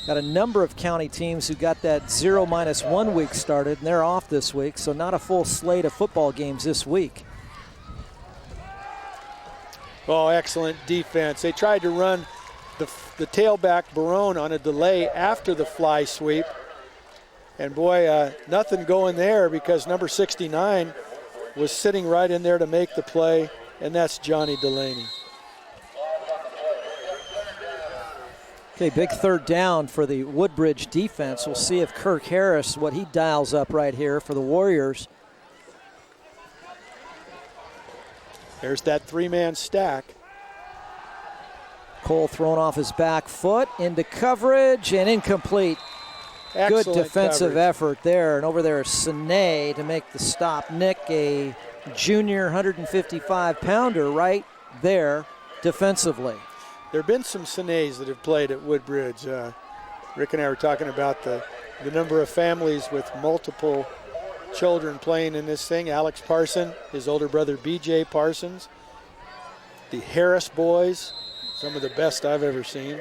Got a number of county teams who got that 0-1 week started, and they're off this week, so not a full slate of football games this week. Oh, excellent defense. They tried to run the tailback Barone on a delay after the fly sweep. And boy, nothing going there because number 69 was sitting right in there to make the play, and that's Johnny Delaney. Okay, big third down for the Woodbridge defense. We'll see if Kirk Harris, what he dials up right here for the Warriors. There's that three-man stack. Cole thrown off his back foot into coverage and incomplete. Excellent Good defensive coverage. effort there. And over there is Sine to make the stop. Nick, a junior 155-pounder right there defensively. There have been some Sines that have played at Woodbridge. Rick and I were talking about the number of families with multiple children playing in this thing. Alex Parson, his older brother BJ Parsons. The Harris boys, some of the best I've ever seen.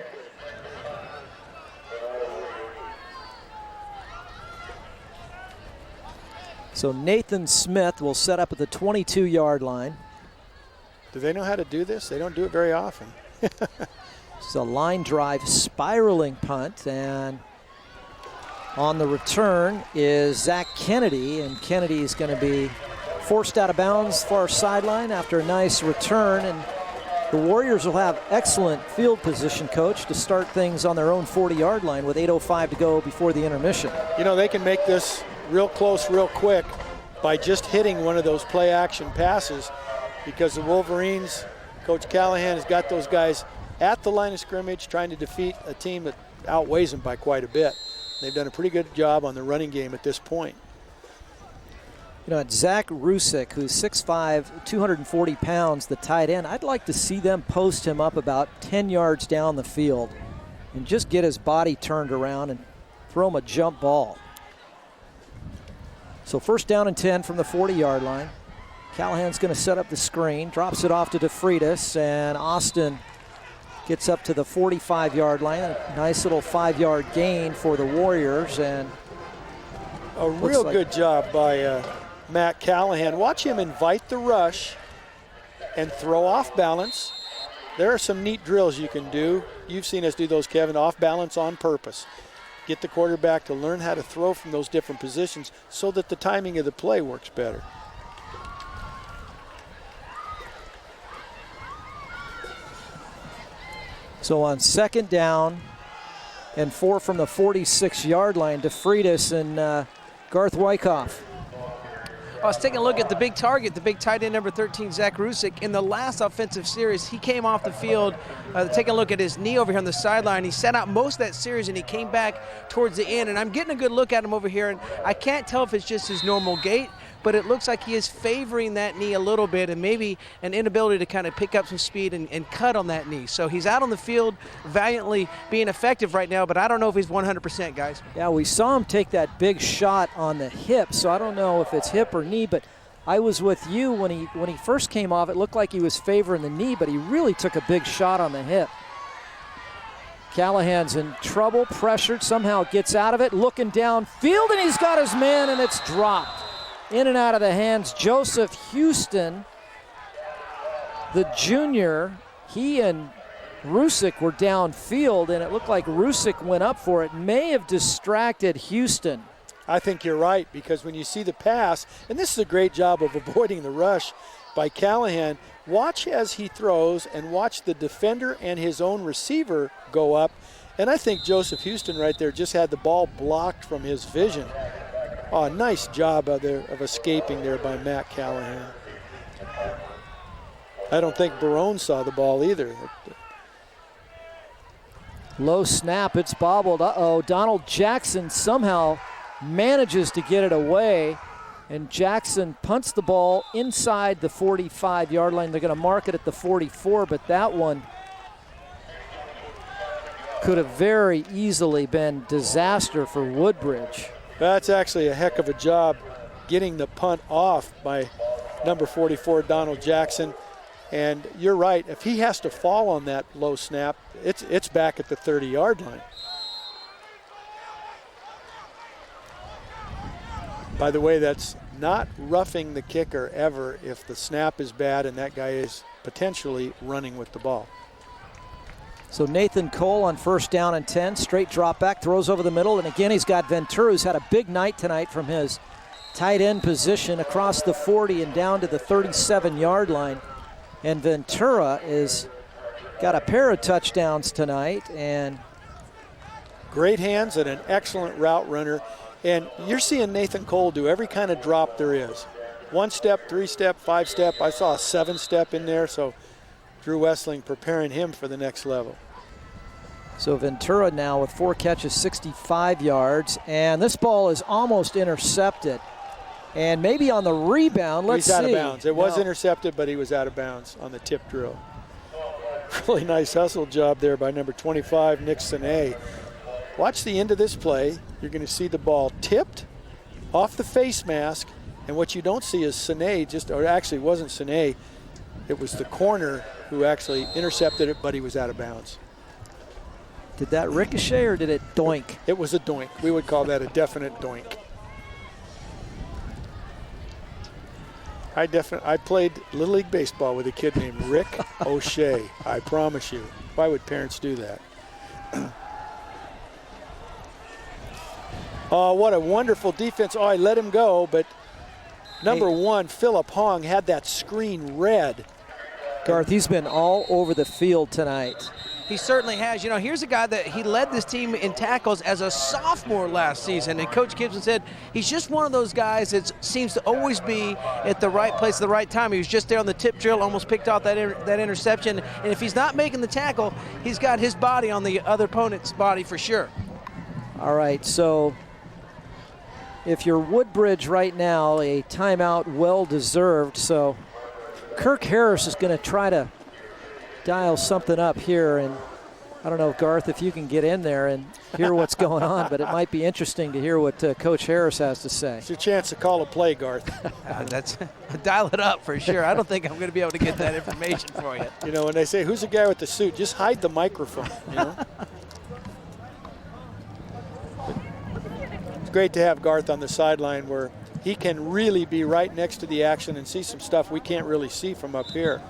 So Nathan Smith will set up at the 22-yard line. Do they know how to do this? They don't do it very often. It's a line drive spiraling punt, and on the return is Zach Kennedy, and Kennedy is going to be forced out of bounds far sideline after a nice return, and the Warriors will have excellent field position, coach, to start things on their own 40-yard line with 8:05 to go before the intermission. You know, they can make this real close real quick by just hitting one of those play action passes, because the Wolverines, Coach Callahan has got those guys at the line of scrimmage trying to defeat a team that outweighs them by quite a bit. They've done a pretty good job on the running game at this point. You know, Zach Rusick, who's 6'5", 240 pounds, the tight end, I'd like to see them post him up about 10 yards down the field and just get his body turned around and throw him a jump ball. So first down and 10 from the 40-yard line. Callahan's going to set up the screen, drops it off to DeFreitas, and Austin gets up to the 45-yard line. A nice little 5-yard gain for the Warriors, and a real good job by Matt Callahan. Watch him invite the rush and throw off balance. There are some neat drills you can do. You've seen us do those, Kevin, off balance on purpose. Get the quarterback to learn how to throw from those different positions so that the timing of the play works better. So on second down and 4 from the 46-yard line, DeFreitas and Garth Wyckoff. I was taking a look at the big target, the big tight end number 13, Zach Rusick. In the last offensive series, he came off the field, taking a look at his knee over here on the sideline. He sat out most of that series, and he came back towards the end. And I'm getting a good look at him over here, and I can't tell if it's just his normal gait, but it looks like he is favoring that knee a little bit, and maybe an inability to kind of pick up some speed and cut on that knee. So he's out on the field valiantly being effective right now, but I don't know if he's 100%, guys. Yeah, we saw him take that big shot on the hip, so I don't know if it's hip or knee, but I was with you when he first came off. It looked like he was favoring the knee, but he really took a big shot on the hip. Callahan's in trouble, pressured, somehow gets out of it, looking downfield, and he's got his man, and it's dropped. In and out of the hands, Joseph Houston, the junior. He and Rusick were downfield, and it looked like Rusick went up for it. May have distracted Houston. I think you're right, because when you see the pass, and this is a great job of avoiding the rush by Callahan, watch as he throws and watch the defender and his own receiver go up. And I think Joseph Houston right there just had the ball blocked from his vision. Oh, nice job of escaping there by Matt Callahan. I don't think Barone saw the ball either. Low snap, it's bobbled. Uh-oh, Donald Jackson somehow manages to get it away, and Jackson punts the ball inside the 45-yard line. They're going to mark it at the 44, but that one could have very easily been disaster for Woodbridge. That's actually a heck of a job getting the punt off by number 44, Donald Jackson. And you're right, if he has to fall on that low snap, it's back at the 30-yard line. By the way, that's not roughing the kicker ever if the snap is bad and that guy is potentially running with the ball. So Nathan Cole on 1st down and 10, straight drop back, throws over the middle, and again he's got Ventura, who's had a big night tonight from his tight end position across the 40 and down to the 37-yard line. And Ventura is got a pair of touchdowns tonight, and great hands and an excellent route runner. And you're seeing Nathan Cole do every kind of drop there is. 1-step, 3-step, 5-step. I saw a 7-step in there, so Drew Wessling preparing him for the next level. So Ventura now with 4 catches, 65 yards, and this ball is almost intercepted. And maybe on the rebound, let's see. He's out of bounds. It was intercepted, but he was out of bounds on the tip drill. Really nice hustle job there by number 25, Nick Sine. Watch the end of this play. You're going to see the ball tipped off the face mask, and what you don't see is Sine or actually it wasn't Sine, it was the corner who actually intercepted it, but he was out of bounds. Did that ricochet or did it doink? It was a doink. We would call that a definite doink. I played Little League Baseball with a kid named Rick O'Shea. I promise you. Why would parents do that? Oh, what a wonderful defense. Oh, I let him go, but number 1, Philip Hong, had that screen read. Garth, he's been all over the field tonight. He certainly has. You know, here's a guy that he led this team in tackles as a sophomore last season, and Coach Gibson said he's just one of those guys that seems to always be at the right place at the right time. He was just there on the tip drill, almost picked off that interception, and if he's not making the tackle, he's got his body on the other opponent's body for sure. All right, so if you're Woodbridge right now, a timeout well-deserved, so Kirk Harris is going to try to dial something up here, and I don't know, Garth, if you can get in there and hear what's going on, but it might be interesting to hear what Coach Harris has to say. It's your chance to call a play, Garth. That's dial it up for sure. I don't think I'm going to be able to get that information for you. You know, when they say, who's the guy with the suit, just hide the microphone, you know? It's great to have Garth on the sideline where he can really be right next to the action and see some stuff we can't really see from up here.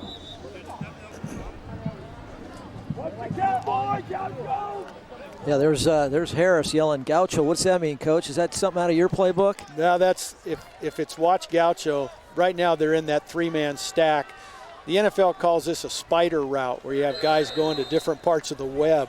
Yeah, there's Harris yelling Gaucho. What's that mean, Coach? Is that something out of your playbook? No, that's if it's watch Gaucho. Right now they're in that 3-man stack. The NFL calls this a spider route where you have guys going to different parts of the web.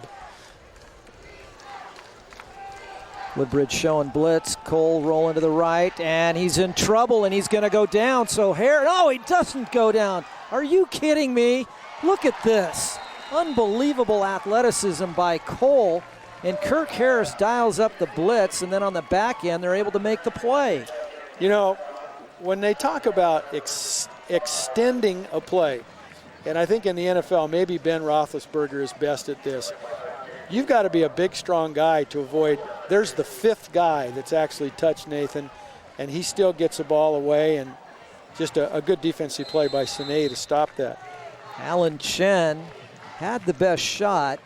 Woodbridge showing blitz. Cole rolling to the right, and he's in trouble, and he's going to go down. So Harris, no, he doesn't go down. Are you kidding me? Look at this. Unbelievable athleticism by Cole, and Kirk Harris dials up the blitz, and then on the back end, they're able to make the play. You know, when they talk about extending a play, and I think in the NFL, maybe Ben Roethlisberger is best at this, you've got to be a big, strong guy to avoid. There's the 5th guy that's actually touched Nathan, and he still gets the ball away, and just a good defensive play by Sine to stop that. Alan Chen had the best shot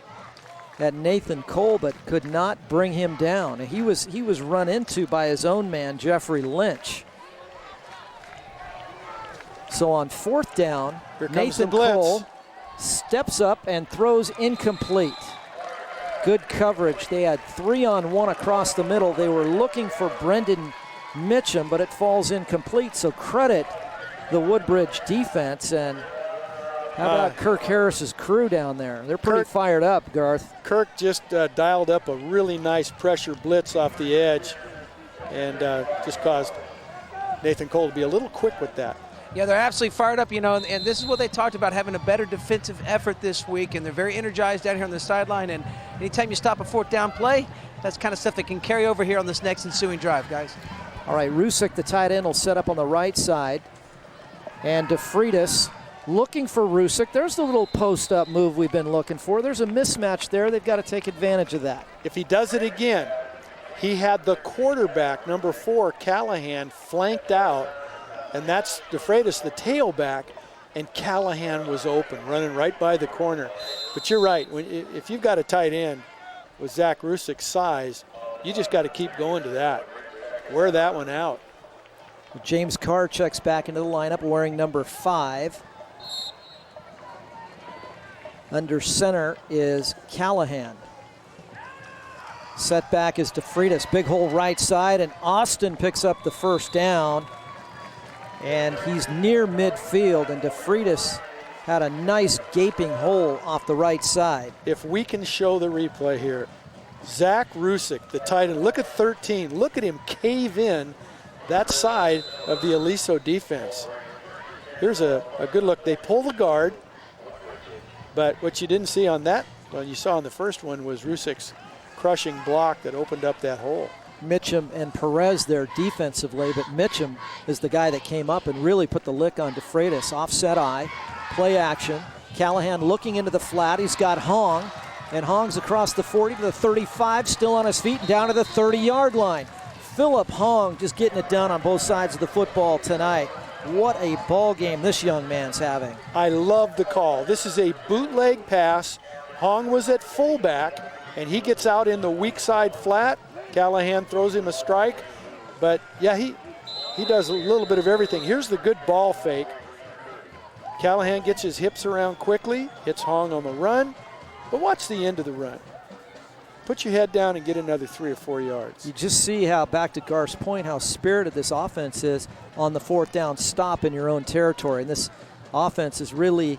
at Nathan Cole, but could not bring him down. He was run into by his own man, Jeffrey Lynch. So on 4th down, Nathan Cole steps up and throws incomplete. Good coverage. They had 3-on-1 across the middle. They were looking for Brendan Mitchum, but it falls incomplete. So credit the Woodbridge defense. And how about Kirk Harris's crew down there? They're pretty fired up, Garth. Kirk just dialed up a really nice pressure blitz off the edge and just caused Nathan Cole to be a little quick with that. Yeah, they're absolutely fired up, you know, and this is what they talked about, having a better defensive effort this week, and they're very energized down here on the sideline, and anytime you stop a 4th down play, that's kind of stuff that can carry over here on this next ensuing drive, guys. All right, Rusick, the tight end, will set up on the right side, and DeFreitas looking for Rusick. There's the little post-up move we've been looking for. There's a mismatch there. They've got to take advantage of that. If he does it again, he had the quarterback, number 4, Callahan, flanked out, and that's DeFreitas, the tailback, and Callahan was open, running right by the corner. But you're right. If you've got a tight end with Zach Rusick's size, you just got to keep going to that. Wear that one out. James Carr checks back into the lineup wearing number 5. Under center is Callahan. Setback is DeFreitas. Big hole right side, and Austin picks up the first down. And he's near midfield, and DeFreitas had a nice gaping hole off the right side. If we can show the replay here, Zach Rusick, the tight end, look at 13. Look at him cave in that side of the Aliso defense. Here's a good look. They pull the guard, but what you didn't see on that one, you saw on the first one, was Rusick's crushing block that opened up that hole. Mitchum and Perez there defensively, but Mitchum is the guy that came up and really put the lick on DeFreitas. Offset eye, play action. Callahan looking into the flat. He's got Hong, and Hong's across the 40 to the 35, still on his feet and down to the 30-yard line. Philip Hong just getting it done on both sides of the football tonight. What a ball game this young man's having. I love the call. This is a bootleg pass. Hong was at fullback, and he gets out in the weak side flat. Callahan throws him a strike. But, yeah, he does a little bit of everything. Here's the good ball fake. Callahan gets his hips around quickly, hits Hong on the run. But watch the end of the run. Put your head down and get another 3 or 4 yards. You just see how, back to Garth's point, how spirited this offense is on the fourth down stop in your own territory. And this offense is really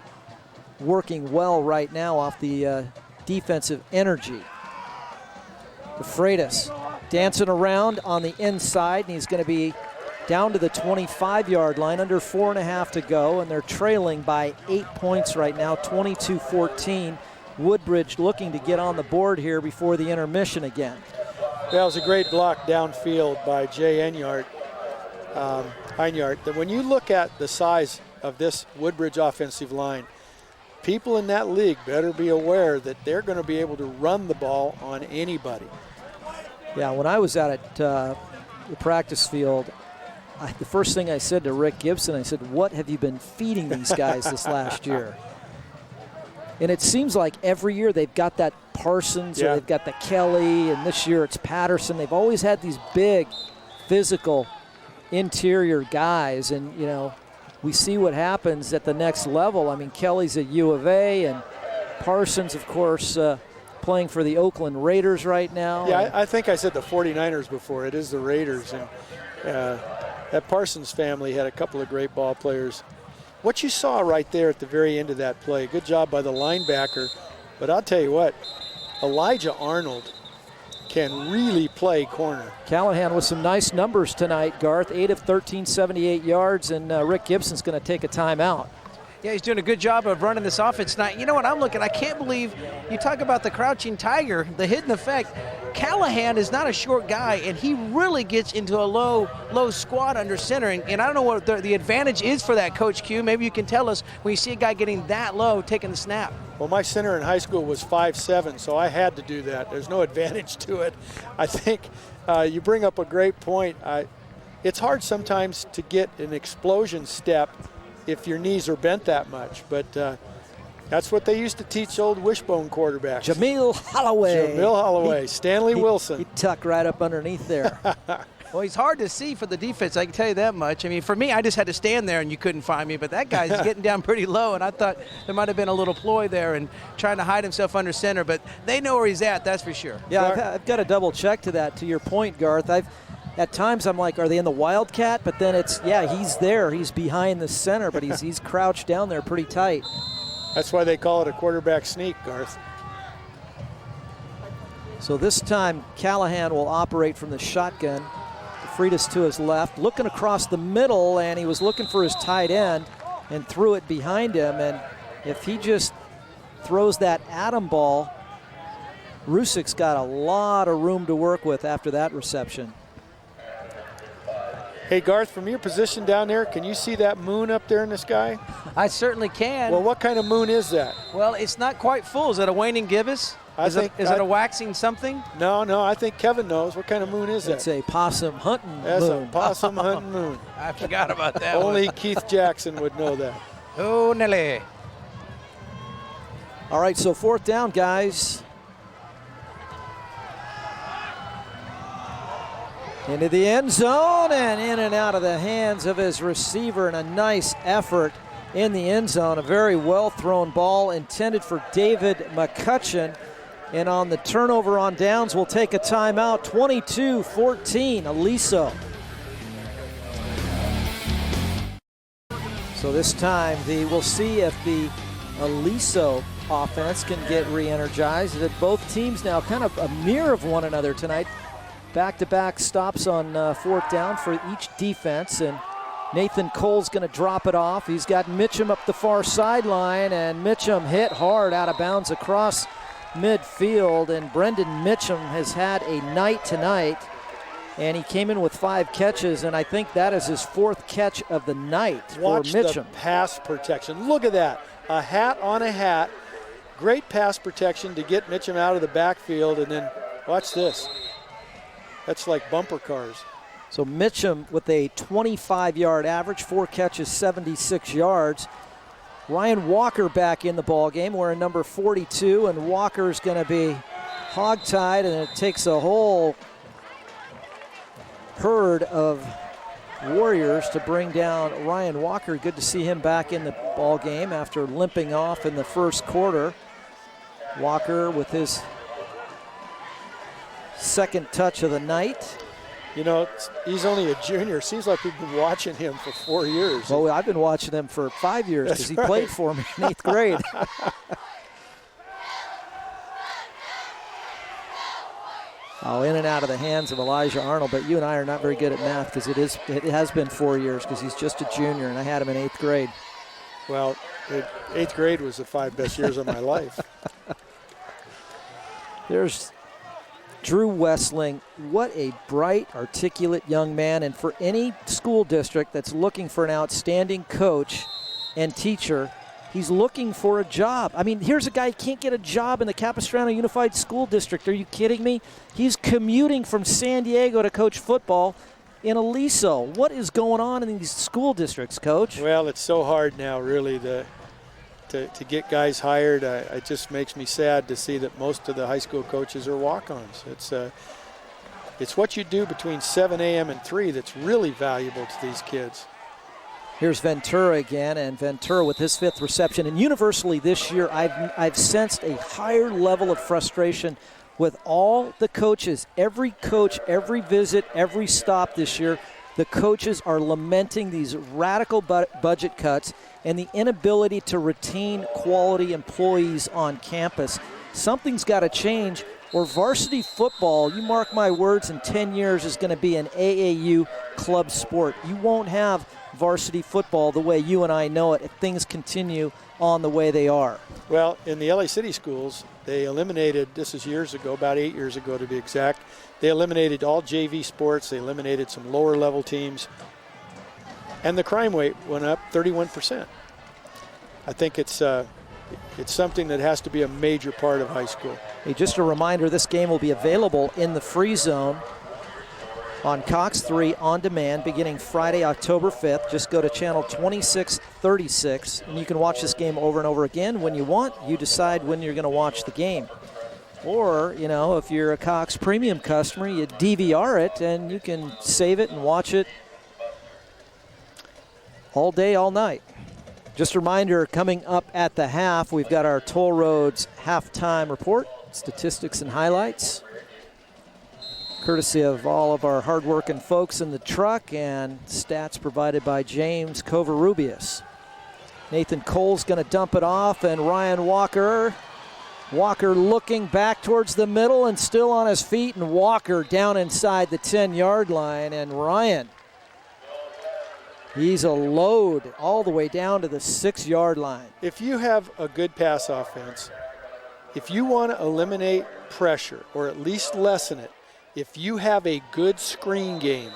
working well right now off the defensive energy. DeFreitas dancing around on the inside, and he's going to be down to the 25-yard line, under 4.5 to go, and they're trailing by 8 points right now, 22-14. Woodbridge looking to get on the board here before the intermission again. That was a great block downfield by Jay Enyart. That when you look at the size of this Woodbridge offensive line, people in that league better be aware that they're going to be able to run the ball on anybody. Yeah, when I was out at the practice field, the first thing I said to Rick Gibson, I said, what have you been feeding these guys this last year? And it seems like every year they've got that Parsons, or they've got the Kelly, and this year it's Patterson. They've always had these big, physical, interior guys, and, you know, we see what happens at the next level. I mean, Kelly's at U of A, and Parsons, of course, playing for the Oakland Raiders right now. Yeah, I think I said the 49ers before. It is the Raiders, and that Parsons family had a couple of great ball players. What you saw right there at the very end of that play, good job by the linebacker, but I'll tell you what, Elijah Arnold can really play corner. Callahan with some nice numbers tonight, Garth. 8 of 13, 78 yards, and Rick Gibson's going to take a timeout. Yeah, he's doing a good job of running this offense tonight. You know what I'm looking, I can't believe, you talk about the crouching tiger, the hidden effect. Callahan is not a short guy, and he really gets into a low squat under center. And I don't know what the advantage is for that, Coach Q. Maybe you can tell us when you see a guy getting that low, taking the snap. Well, my center in high school was 5'7", so I had to do that. There's no advantage to it. I think you bring up a great point. It's hard sometimes to get an explosion step if your knees are bent that much, but that's what they used to teach old wishbone quarterbacks. Jamil Holloway. Stanley Wilson. He tucked right up underneath there. Well, he's hard to see for the defense, I can tell you that much. I mean, for me, I just had to stand there and you couldn't find me, but that guy's getting down pretty low, and I thought there might have been a little ploy there and trying to hide himself under center, but they know where he's at, that's for sure. Yeah, I've got to double check to that, to your point, Garth. At times I'm like, are they in the Wildcat? But then it's, he's there. He's behind the center, but he's crouched down there pretty tight. That's why they call it a quarterback sneak, Garth. So this time Callahan will operate from the shotgun. DeFreitas to his left, looking across the middle, and he was looking for his tight end and threw it behind him. And if he just throws that atom ball, Rusick's got a lot of room to work with after that reception. Hey, Garth, from your position down there, can you see that moon up there in the sky? I certainly can. Well, what kind of moon is that? Well, it's not quite full. Is it a waning gibbous? Is it a waxing something? No, I think Kevin knows. What kind of moon is that? It's a possum hunting moon. That's a possum hunting moon. I forgot about that. Only Keith Jackson would know that. Oh, Nelly. All right, so fourth down, guys. Into the end zone and in and out of the hands of his receiver, and a nice effort in the end zone. A very well thrown ball intended for David McCutcheon. And on the turnover on downs, we'll take a timeout. 22-14, Aliso. So this time, we'll see if the Aliso offense can get re-energized. That both teams now kind of a mirror of one another tonight. Back-to-back stops on fourth down for each defense, and Nathan Cole's going to drop it off. He's got Mitchum up the far sideline, and Mitchum hit hard out of bounds across midfield, and Brendan Mitchum has had a night tonight, and he came in with 5 catches, and I think that is his 4th catch of the night for Mitchum. Watch the pass protection. Look at that. A hat on a hat. Great pass protection to get Mitchum out of the backfield, and then watch this. That's like bumper cars. So Mitchum with a 25-yard average, 4 catches, 76 yards. Ryan Walker back in the ball game. We're in number 42, and Walker's going to be hogtied, and it takes a whole herd of Warriors to bring down Ryan Walker. Good to see him back in the ball game after limping off in the first quarter. Walker with his 2nd touch of the night. You know, he's only a junior. Seems like we've been watching him for 4 years. Well, I've been watching him for 5 years because he played for me in 8th grade. In and out of the hands of Elijah Arnold, but you and I are not very good at math because it has been 4 years because he's just a junior, and I had him in 8th grade. Well, 8th grade was the 5 best years of my life. There's Drew Wessling. What a bright, articulate young man, and for any school district that's looking for an outstanding coach and teacher, he's looking for a job. I mean, here's a guy who can't get a job in the Capistrano Unified School District. Are you kidding me? He's commuting from San Diego to coach football in Aliso. What is going on in these school districts, Coach? Well, it's so hard now, really, to get guys hired. It just makes me sad to see that most of the high school coaches are walk-ons. It's what you do between 7 a.m. and 3 that's really valuable to these kids. Here's Ventura again, and Ventura with his 5th reception. And universally this year, I've sensed a higher level of frustration with all the coaches. Every coach, every visit, every stop this year, the coaches are lamenting these radical budget cuts and the inability to retain quality employees on campus. Something's got to change, or varsity football, you mark my words, in 10 years is going to be an AAU club sport. You won't have varsity football the way you and I know it if things continue on the way they are. Well, in the LA City schools, they eliminated, this is years ago, about 8 years ago to be exact, they eliminated all JV sports, they eliminated some lower level teams, and the crime rate went up 31%. I think it's something that has to be a major part of high school. Hey, just a reminder, this game will be available in the free zone on Cox 3 on demand beginning Friday, October 5th. Just go to channel 2636, and you can watch this game over and over again when you want. You decide when you're going to watch the game. Or, you know, if you're a Cox Premium customer, you DVR it, and you can save it and watch it all day, all night. Just a reminder, coming up at the half, we've got our Toll Roads halftime report, statistics and highlights, courtesy of all of our hardworking folks in the truck, and stats provided by James Covarrubias. Nathan Cole's going to dump it off, and Ryan Walker looking back towards the middle and still on his feet, and Walker down inside the 10-yard line, and Ryan, he's a load all the way down to the 6-yard line. If you have a good pass offense, if you want to eliminate pressure or at least lessen it, if you have a good screen game,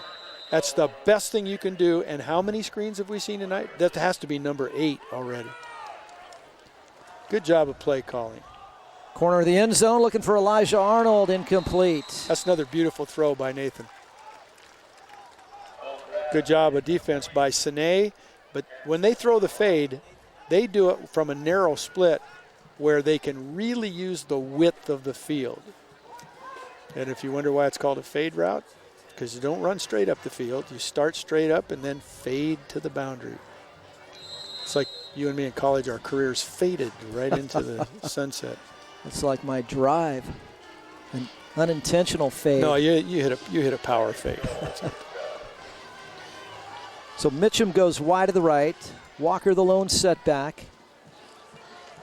that's the best thing you can do. And how many screens have we seen tonight? That has to be number 8 already. Good job of play calling. Corner of the end zone, looking for Elijah Arnold, incomplete. That's another beautiful throw by Nathan. Good job of defense by Sine, but when they throw the fade, they do it from a narrow split where they can really use the width of the field. And if you wonder why it's called a fade route, because you don't run straight up the field. You start straight up and then fade to the boundary. It's like you and me in college, our careers faded right into the sunset. It's like my drive, an unintentional fade. No, you hit a power fade. So Mitchum goes wide to the right. Walker the lone setback.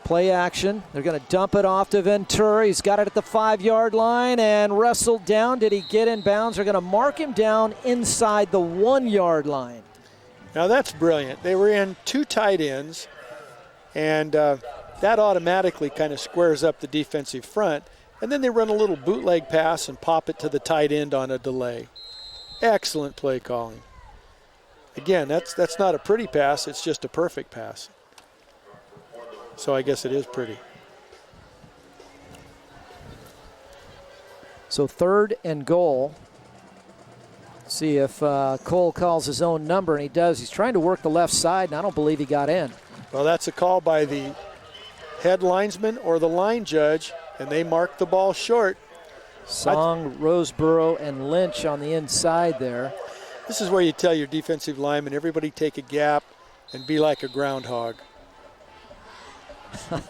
Play action. They're going to dump it off to Ventura. He's got it at the 5-yard line and wrestled down. Did he get in bounds? They're going to mark him down inside the 1-yard line. Now that's brilliant. They were in 2 tight ends, and that automatically kind of squares up the defensive front. And then they run a little bootleg pass and pop it to the tight end on a delay. Excellent play calling. Again, that's not a pretty pass. It's just a perfect pass. So I guess it is pretty. So 3rd and goal. See if Cole calls his own number, and he does. He's trying to work the left side, and I don't believe he got in. Well, that's a call by the head linesman or the line judge, and they mark the ball short. Song, Roseboro, and Lynch on the inside there. This is where you tell your defensive lineman, everybody take a gap and be like a groundhog.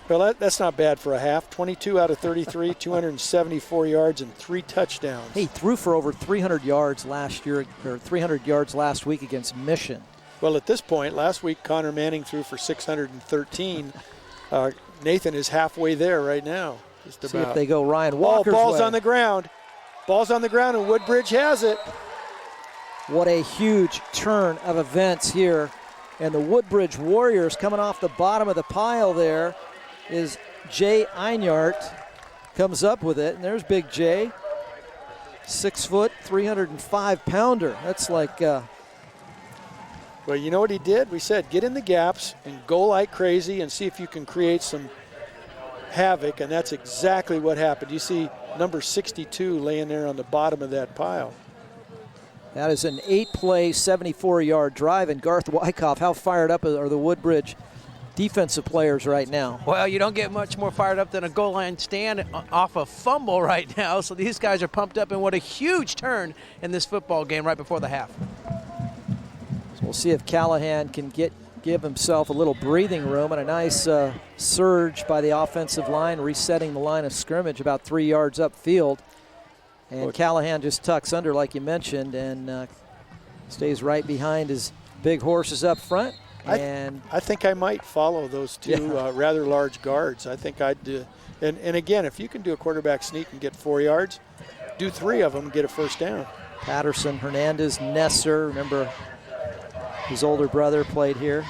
Well, that's not bad for a half. 22 out of 33, 274 yards and 3 touchdowns. He threw for over 300 yards last year, or 300 yards last week against Mission. Well, at this point, last week Connor Manning threw for 613. Nathan is halfway there right now. Just about. See if they go Ryan Walker's ball's way. on the ground. Ball's on the ground, and Woodbridge has it. What a huge turn of events here. And the Woodbridge Warriors coming off the bottom of the pile there is Jay Einart. Comes up with it, and there's Big Jay. 6 foot, 305-pounder. That's like... Well, you know what he did? We said get in the gaps and go like crazy and see if you can create some havoc, and that's exactly what happened. You see number 62 laying there on the bottom of that pile. That is an 8-play, 74-yard drive. And Garth Wyckoff, how fired up are the Woodbridge defensive players right now? Well, you don't get much more fired up than a goal line stand off a fumble right now. So these guys are pumped up, and what a huge turn in this football game right before the half. So we'll see if Callahan can give himself a little breathing room, and a nice surge by the offensive line, resetting the line of scrimmage about 3 yards upfield. And Callahan just tucks under, like you mentioned, and stays right behind his big horses up front. And I think I might follow those 2 rather large guards. I think I'd do. And again, if you can do a quarterback sneak and get 4 yards, do 3 of them and get a first down. Patterson, Hernandez, Nesser. Remember, his older brother played here.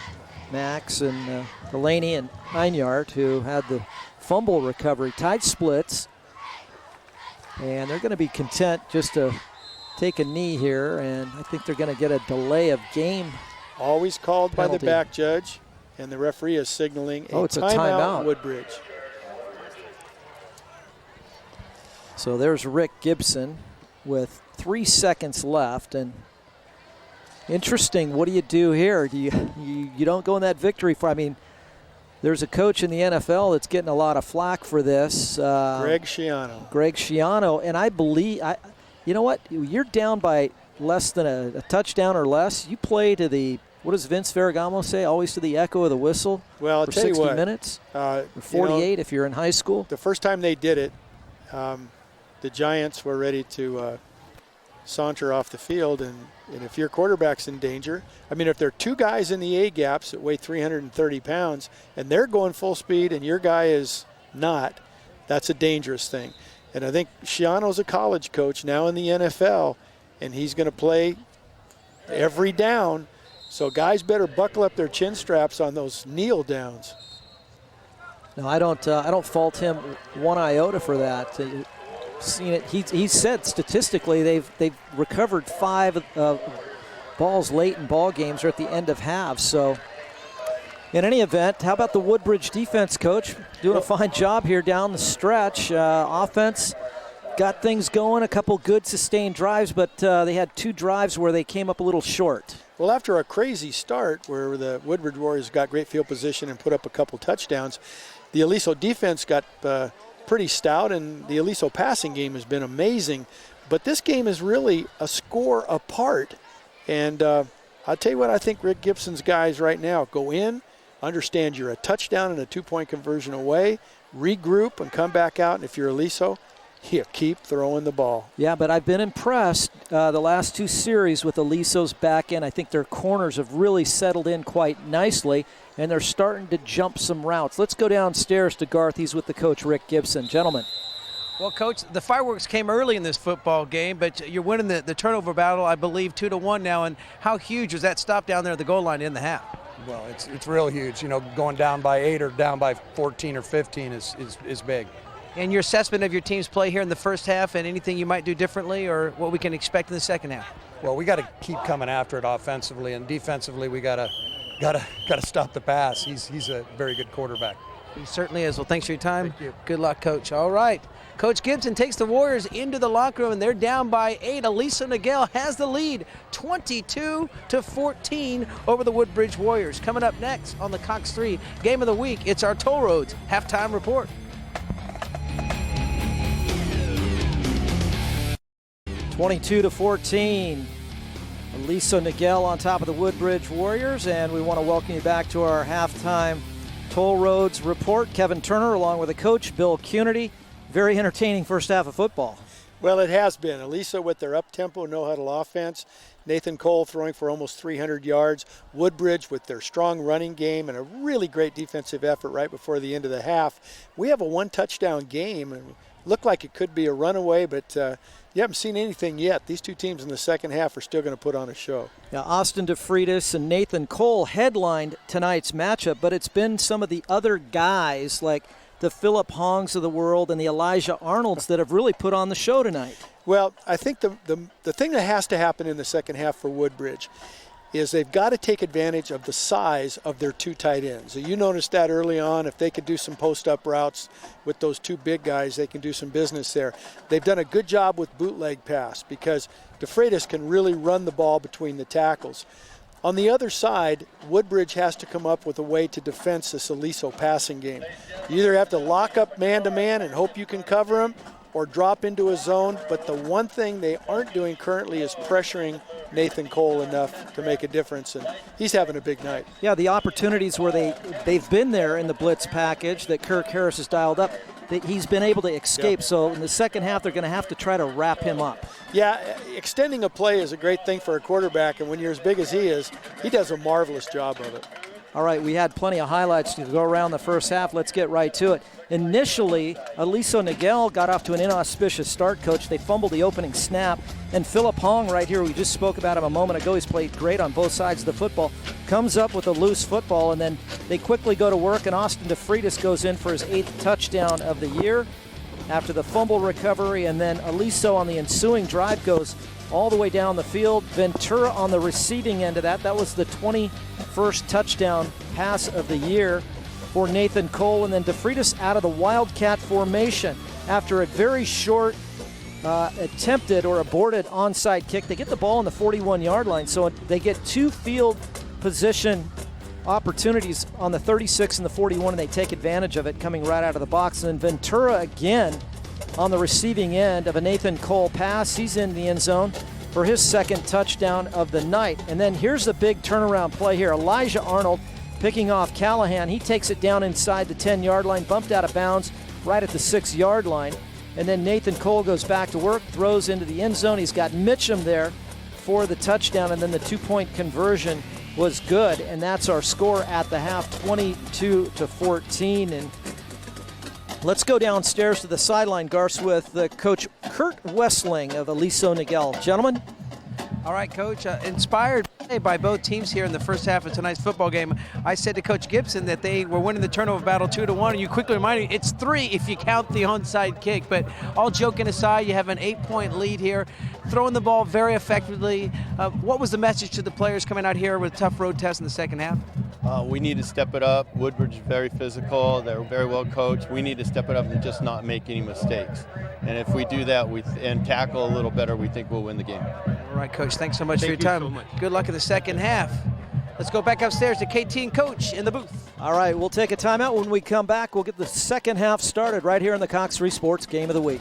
Max and Delaney and Einart, who had the fumble recovery. Tight splits. And they're going to be content just to take a knee here, and I think they're going to get a delay of game. Always called penalty by the back judge, and the referee is signaling it's a timeout. timeout. Woodbridge. So there's Rick Gibson with 3 seconds left, and interesting. What do you do here? Do you don't go in that victory for? I mean, there's a coach in the NFL that's getting a lot of flack for this. Greg Schiano. Greg Schiano, and I believe, you know what? You're down by less than a touchdown or less. You play to the, what does Vince Ferragamo say? Always to the echo of the whistle. Well, I'll for tell 60 you what, minutes. Or 48 if you're in high school. The first time they did it, the Giants were ready to saunter off the field, and if your quarterback's in danger, I mean, if there are 2 guys in the A gaps that weigh 330 pounds and they're going full speed and your guy is not, that's a dangerous thing. And I think Schiano's a college coach now in the NFL, and he's going to play every down. So guys better buckle up their chin straps on those kneel downs. No, I don't fault him one iota for that. Seen it. He said statistically they've recovered 5 balls late in ball games or at the end of halves. So in any event, how about the Woodbridge defense, Coach? Doing a fine job here down the stretch. Offense got things going, a couple good sustained drives, but they had 2 drives where they came up a little short. Well, after a crazy start where the Woodbridge Warriors got great field position and put up a couple touchdowns, the Aliso defense got pretty stout, and the Aliso passing game has been amazing. But this game is really a score apart. And I'll tell you what, I think Rick Gibson's guys right now go in, understand you're a touchdown and a 2-point conversion away, regroup and come back out. And if you're Aliso, you keep throwing the ball. Yeah, but I've been impressed the last 2 series with Aliso's back end. I think their corners have really settled in quite nicely, and they're starting to jump some routes. Let's go downstairs to Garth. He's with the coach, Rick Gibson. Gentlemen. Well, Coach, the fireworks came early in this football game, but you're winning the turnover battle, I believe, 2-1 now. And how huge was that stop down there at the goal line in the half? Well, it's real huge. You know, going down by 8 or down by 14 or 15 is big. And your assessment of your team's play here in the first half, and anything you might do differently, or what we can expect in the second half? Well, we got to keep coming after it offensively, and defensively we got to stop the pass. He's a very good quarterback. He certainly is. Well, thanks for your time. Thank you. Good luck, Coach. All right. Coach Gibson takes the Warriors into the locker room, and they're down by 8. Aliso Niguel has the lead, 22-14 over the Woodbridge Warriors. Coming up next on the Cox 3 Game of the Week, it's our Toll Roads halftime report. 22-14. Aliso Niguel on top of the Woodbridge Warriors, and we want to welcome you back to our halftime Toll Roads report. Kevin Turner along with the coach, Bill Cunity. Very entertaining first half of football. Well, it has been. Aliso with their up-tempo, no-huddle offense. Nathan Cole throwing for almost 300 yards. Woodbridge with their strong running game and a really great defensive effort right before the end of the half. We have a 1-touchdown game, and looked like it could be a runaway, but you haven't seen anything yet. These 2 teams in the second half are still going to put on a show. Now, Austin DeFreitas and Nathan Cole headlined tonight's matchup, but it's been some of the other guys like the Philip Hongs of the world and the Elijah Arnolds that have really put on the show tonight. Well, I think the thing that has to happen in the second half for Woodbridge is they've got to take advantage of the size of their 2 tight ends. So you noticed that early on. If they could do some post-up routes with those 2 big guys, they can do some business there. They've done a good job with bootleg pass because DeFreitas can really run the ball between the tackles. On the other side, Woodbridge has to come up with a way to defense this Aliso passing game. You either have to lock up man-to-man and hope you can cover him or drop into a zone, but the one thing they aren't doing currently is pressuring Nathan Cole enough to make a difference, and he's having a big night. Yeah, the opportunities where they've been there in the blitz package that Kirk Harris has dialed up, that he's been able to escape. Yep. So in the second half, they're going to have to try to wrap him up. Yeah, extending a play is a great thing for a quarterback, and when you're as big as he is, he does a marvelous job of it. All right, we had plenty of highlights to go around the first half. Let's get right to it. Initially, Aliso Niguel got off to an inauspicious start, Coach. They fumbled the opening snap, and Philip Hong right here, we just spoke about him a moment ago. He's played great on both sides of the football. Comes up with a loose football, and then they quickly go to work, and Austin DeFreitas goes in for his 8th touchdown of the year after the fumble recovery, and then Aliso on the ensuing drive goes all the way down the field. Ventura on the receiving end of that. That was the 21st touchdown pass of the year for Nathan Cole. And then DeFreitas out of the Wildcat formation after a very short attempted or aborted onside kick. They get the ball on the 41-yard line, so they get 2 field position opportunities on the 36 and the 41, and they take advantage of it coming right out of the box. And then Ventura again on the receiving end of a Nathan Cole pass. He's in the end zone for his 2nd touchdown of the night. And then here's the big turnaround play here. Elijah Arnold picking off Callahan. He takes it down inside the 10-yard line, bumped out of bounds right at the 6-yard line. And then Nathan Cole goes back to work, throws into the end zone. He's got Mitchum there for the touchdown, and then the 2-point conversion was good. And that's our score at the half, 22-14. And let's go downstairs to the sideline, Garth, with Coach Kurt Wessling of Aliso Niguel. Gentlemen. All right, Coach, inspired by both teams here in the first half of tonight's football game. I said to Coach Gibson that they were winning the turnover battle 2-1, and you quickly reminded me it's 3 if you count the onside kick. But all joking aside, you have an 8-point lead here, throwing the ball very effectively. What was the message to the players coming out here with a tough road test in the second half? We need to step it up. Woodbridge is very physical. They're very well coached. We need to step it up and just not make any mistakes. And if we do that and tackle a little better, we think we'll win the game. All right, Coach, thanks so much for your time. So much. Good luck in the second half. Let's go back upstairs to KT and Coach in the booth. All right, we'll take a timeout. When we come back, we'll get the second half started right here in the Cox 3 Sports Game of the Week.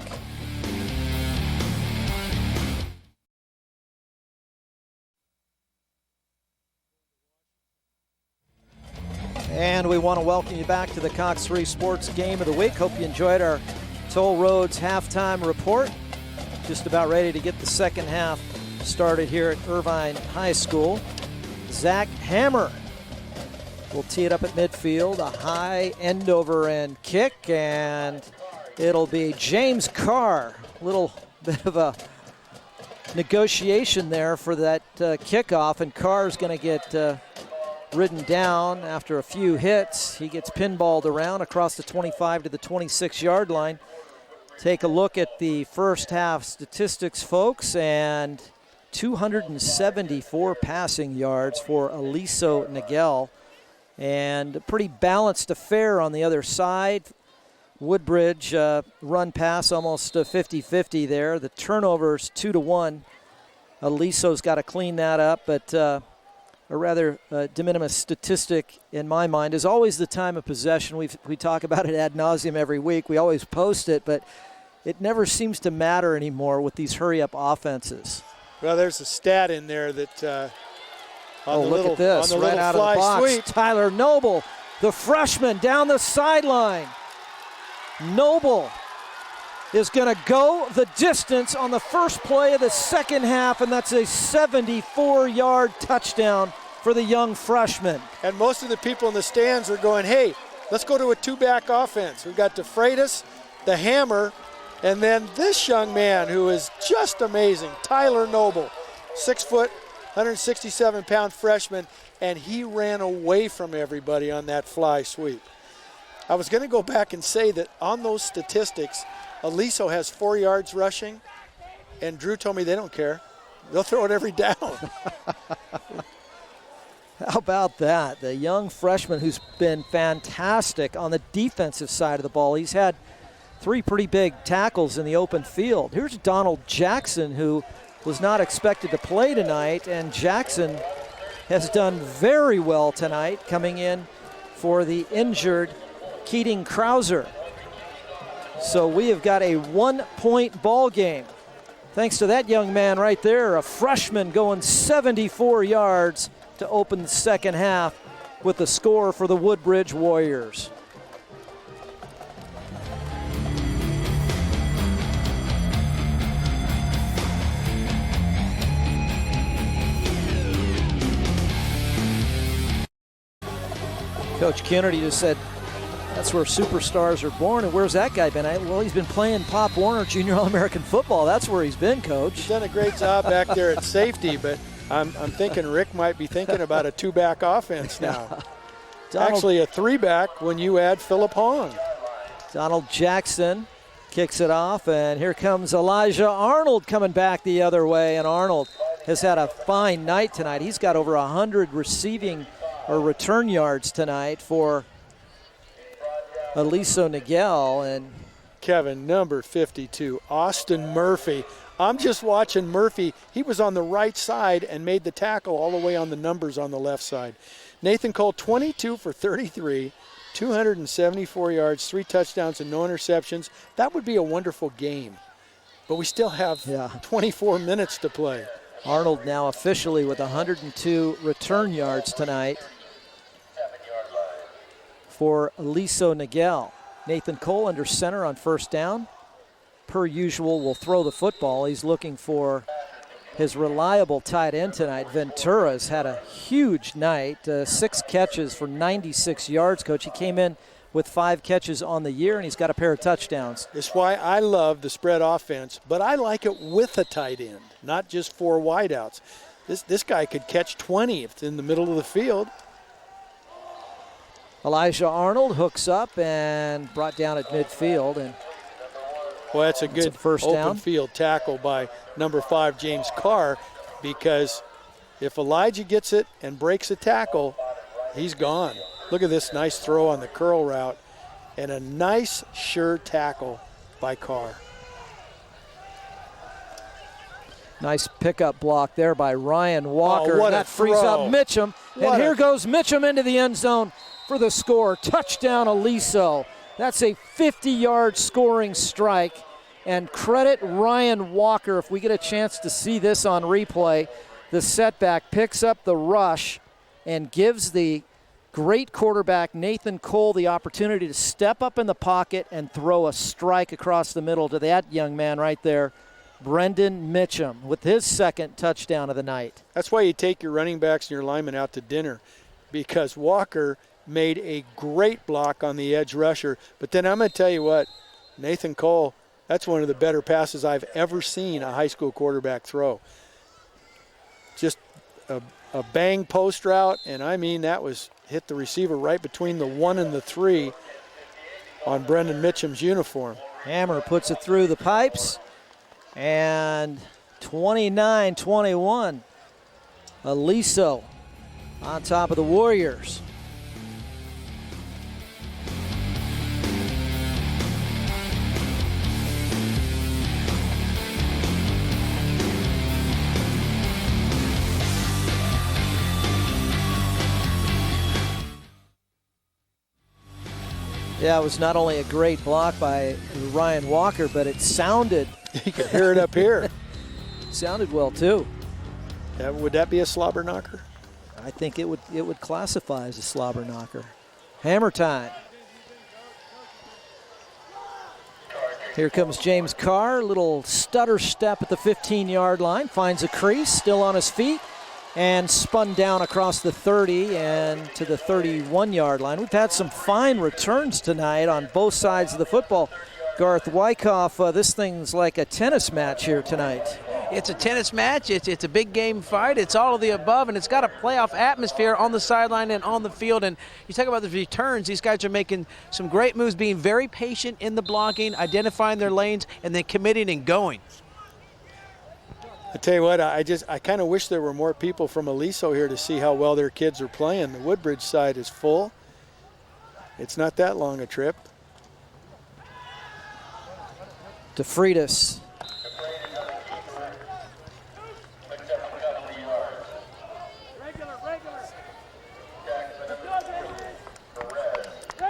to welcome you back to the Cox 3 Sports Game of the Week. Hope you enjoyed our Toll Roads halftime report. Just about ready to get the second half started here at Irvine High School. Zach Hammer will tee it up at midfield, a high end-over-end kick, and it'll be James Carr. A little bit of a negotiation there for that kickoff, and Carr's going to get ridden down after a few hits. He gets pinballed around across the 25 to the 26-yard line. Take a look at the first half statistics, folks, and 274 passing yards for Aliso Niguel, and a pretty balanced affair on the other side. Woodbridge run pass almost 50-50 there. The turnovers 2-1. Aliso's got to clean that up, but a rather de minimis statistic in my mind is always the time of possession. We talk about it ad nauseum every week. We always post it, but it never seems to matter anymore with these hurry-up offenses. Well, there's a stat in there that look at this, right out of the box. Sweep. Tyler Noble, the freshman, down the sideline. Noble is going to go the distance on the first play of the second half, and that's a 74-yard touchdown for the young freshman. And most of the people in the stands are going, hey, let's go to a two-back offense. We've got DeFreitas, the Hammer, and then this young man who is just amazing, Tyler Noble, 6 foot, 167-pound freshman, and he ran away from everybody on that fly sweep. I was going to go back and say that on those statistics, Aliso has 4 yards rushing, and Drew told me they don't care. They'll throw it every down. How about that? The young freshman who's been fantastic on the defensive side of the ball. He's had 3 pretty big tackles in the open field. Here's Donald Jackson, who was not expected to play tonight, and Jackson has done very well tonight, coming in for the injured Keating Krauser. So we have got a 1-point ball game. Thanks to that young man right there, a freshman going 74 yards to open the second half with the score for the Woodbridge Warriors. Coach Kennedy just said, that's where superstars are born, and where's that guy been? Well, he's been playing Pop Warner Junior All-American football. That's where he's been, Coach. He's done a great job back there at safety, but I'm thinking Rick might be thinking about a 2-back offense now. Actually, a 3-back when you add Phillip Hong. Donald Jackson kicks it off, and here comes Elijah Arnold coming back the other way, and Arnold has had a fine night tonight. He's got over 100 receiving or return yards tonight for Aliso Niguel. And Kevin, number 52, Austin Murphy. I'm just watching Murphy. He was on the right side and made the tackle all the way on the numbers on the left side. Nathan Cole, 22 for 33, 274 yards, 3 touchdowns and no interceptions. That would be a wonderful game. But we still have 24 minutes to play. Arnold now officially with 102 return yards tonight for Aliso Niguel. Nathan Cole under center on first down. Per usual, will throw the football. He's looking for his reliable tight end tonight. Ventura's had a huge night. 6 catches for 96 yards, Coach. He came in with 5 catches on the year, and he's got a pair of touchdowns. It's why I love the spread offense, but I like it with a tight end, not just 4 wideouts. This guy could catch 20 if it's in the middle of the field. Elijah Arnold hooks up and brought down at midfield. And well, that's a good first open down field tackle by number 5, James Carr, because if Elijah gets it and breaks a tackle, he's gone. Look at this nice throw on the curl route and a nice, sure tackle by Carr. Nice pickup block there by Ryan Walker. Oh, what that a frees throw. up Mitchum. And here goes Mitchum into the end zone for the score. Touchdown, Aliso. That's a 50-yard scoring strike. And credit Ryan Walker, if we get a chance to see this on replay. The setback picks up the rush and gives the great quarterback Nathan Cole the opportunity to step up in the pocket and throw a strike across the middle to that young man right there, Brendan Mitchum, with his second touchdown of the night. That's why you take your running backs and your linemen out to dinner, because Walker made a great block on the edge rusher. But then I'm going to tell you what, Nathan Cole, that's one of the better passes I've ever seen a high school quarterback throw. Just a bang post route, and I mean that was hit the receiver right between the 1 and the 3 on Brendan Mitchum's uniform. Hammer puts it through the pipes, and 29-21. Aliso on top of the Warriors. Yeah, it was not only a great block by Ryan Walker, but it sounded. You could hear it up here. Sounded well, too. Would that be a slobber knocker? I think it would classify as a slobber knocker. Hammer time. Here comes James Carr, little stutter step at the 15-yard line, finds a crease, still on his feet, and spun down across the 30 and to the 31-yard line. We've had some fine returns tonight on both sides of the football. Garth Wyckoff, this thing's like a tennis match here tonight. It's a tennis match. It's a big game fight. It's all of the above, and it's got a playoff atmosphere on the sideline and on the field. And you talk about the returns. These guys are making some great moves, being very patient in the blocking, identifying their lanes, and then committing and going. I tell you what, I kind of wish there were more people from Aliso here to see how well their kids are playing. The Woodbridge side is full. It's not that long a trip. DeFreitas.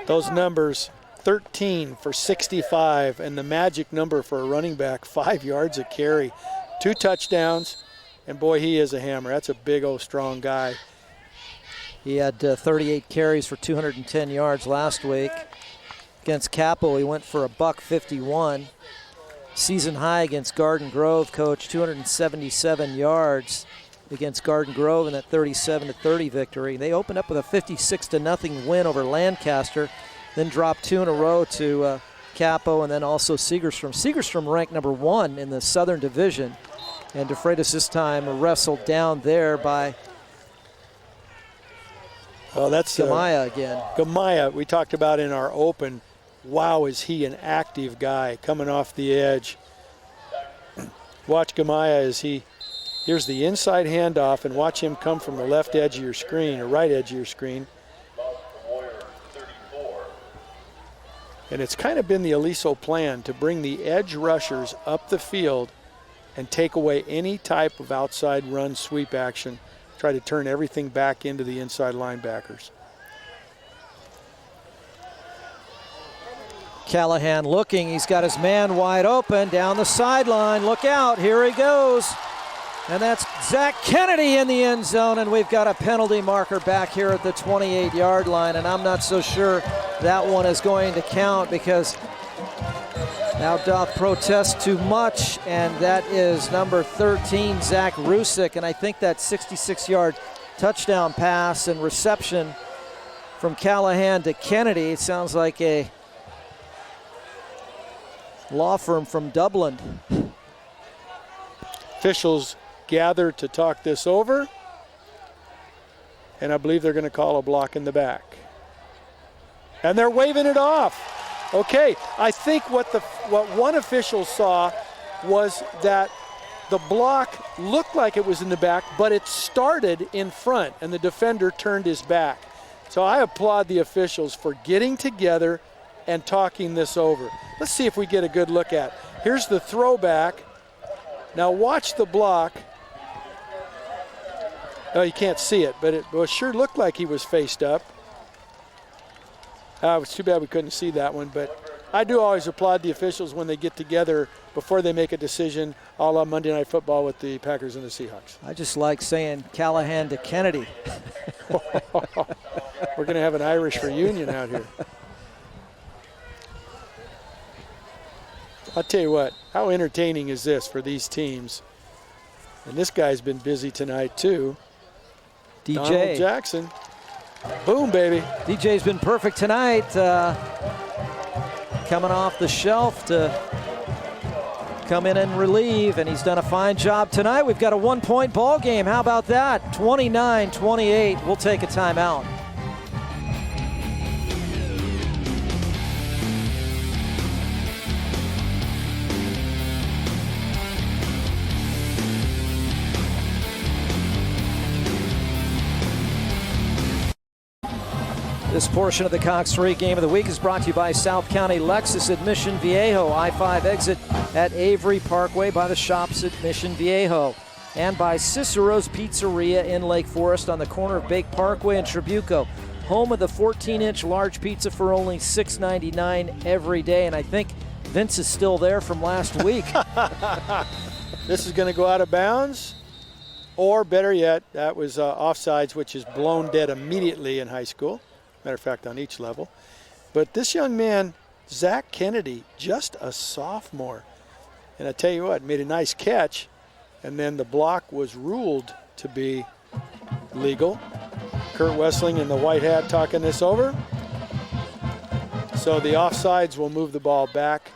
Those numbers, 13 for 65, and the magic number for a running back, 5 yards a carry. 2 touchdowns, and boy, he is a hammer. That's a big old strong guy. He had 38 carries for 210 yards last week. Against Capo, he went for $151. Season high against Garden Grove, coach, 277 yards against Garden Grove in that 37-30 victory. They opened up with a 56-0 win over Lancaster, then dropped 2 in a row to Capo and then also Segerstrom. Segerstrom ranked number 1 in the Southern Division, and DeFreitas this time wrestled down there by that's Gamaya again. Gamaya, we talked about in our open. Wow, is he an active guy coming off the edge. Watch Gamaya as here's the inside handoff, and watch him come from the left edge of your screen, or right edge of your screen. And it's kind of been the Aliso plan to bring the edge rushers up the field and take away any type of outside run sweep action, try to turn everything back into the inside linebackers. Callahan looking, he's got his man wide open down the sideline. Look out, here he goes. And that's Zach Kennedy in the end zone, and we've got a penalty marker back here at the 28-yard line, and I'm not so sure that one is going to count because now doth protest too much, and that is number 13, Zach Rusick, and I think that 66-yard touchdown pass and reception from Callahan to Kennedy, it sounds like a law firm from Dublin. Officials gather to talk this over, and I believe they're going to call a block in the back. And they're waving it off. Okay, I think what one official saw was that the block looked like it was in the back, but it started in front, and the defender turned his back. So I applaud the officials for getting together and talking this over. Let's see if we get a good look at it. Here's the throwback. Now watch the block. Oh, you can't see it, but it sure looked like he was faced up. It was too bad we couldn't see that one, but I do always applaud the officials when they get together before they make a decision, a la Monday Night Football with the Packers and the Seahawks. I just like saying Callahan to Kennedy. We're going to have an Irish reunion out here. I'll tell you what, how entertaining is this for these teams? And this guy's been busy tonight too. DJ Donald Jackson. Boom, baby. DJ's been perfect tonight. Coming off the shelf to come in and relieve, and he's done a fine job tonight. We've got a 1-point ball game. How about that? 29-28. We'll take a timeout. This portion of the Cox 3 Game of the Week is brought to you by South County Lexus at Mission Viejo, I-5 exit at Avery Parkway by the shops at Mission Viejo, and by Cicero's Pizzeria in Lake Forest on the corner of Bake Parkway and Trabuco, home of the 14-inch large pizza for only $6.99 every day. And I think Vince is still there from last week. This is going to go out of bounds, or better yet, that was offsides, which is blown dead immediately in high school. Matter of fact, on each level. But this young man, Zach Kennedy, just a sophomore. And I tell you what, made a nice catch, and then the block was ruled to be legal. Kurt Wessling in the white hat talking this over. So the offsides will move the ball back.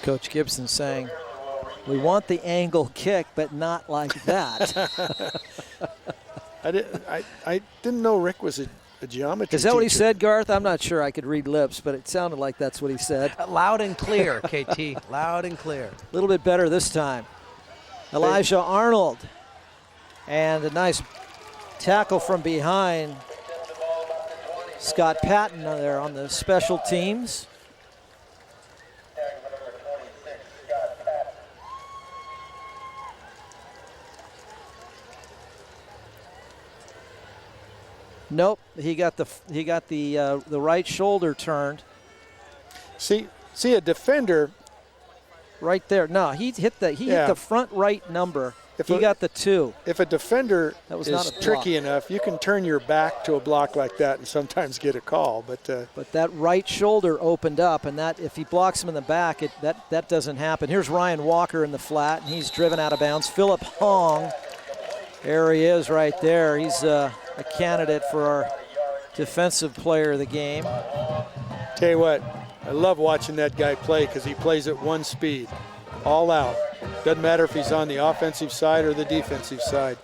Coach Gibson saying, we want the angle kick, but not like that. I didn't know Rick was a geometry Is that what he teacher. said, Garth? I'm not sure. I could read lips, but it sounded like that's what he said. Loud and clear, KT. Loud and clear. A little bit better this time. Elijah Arnold. And a nice tackle from behind. Scott Patton there on the special teams. Nope, he got the right shoulder turned. See a defender right there. No, he hit the front right number. He got the 2. If a defender is not tricky enough, you can turn your back to a block like that and sometimes get a call. But that right shoulder opened up, and that if he blocks him in the back, that doesn't happen. Here's Ryan Walker in the flat, and he's driven out of bounds. Philip Hong, there he is right there. He's a candidate for our defensive player of the game. Tell you what, I love watching that guy play because he plays at one speed, all out. Doesn't matter if he's on the offensive side or the defensive side.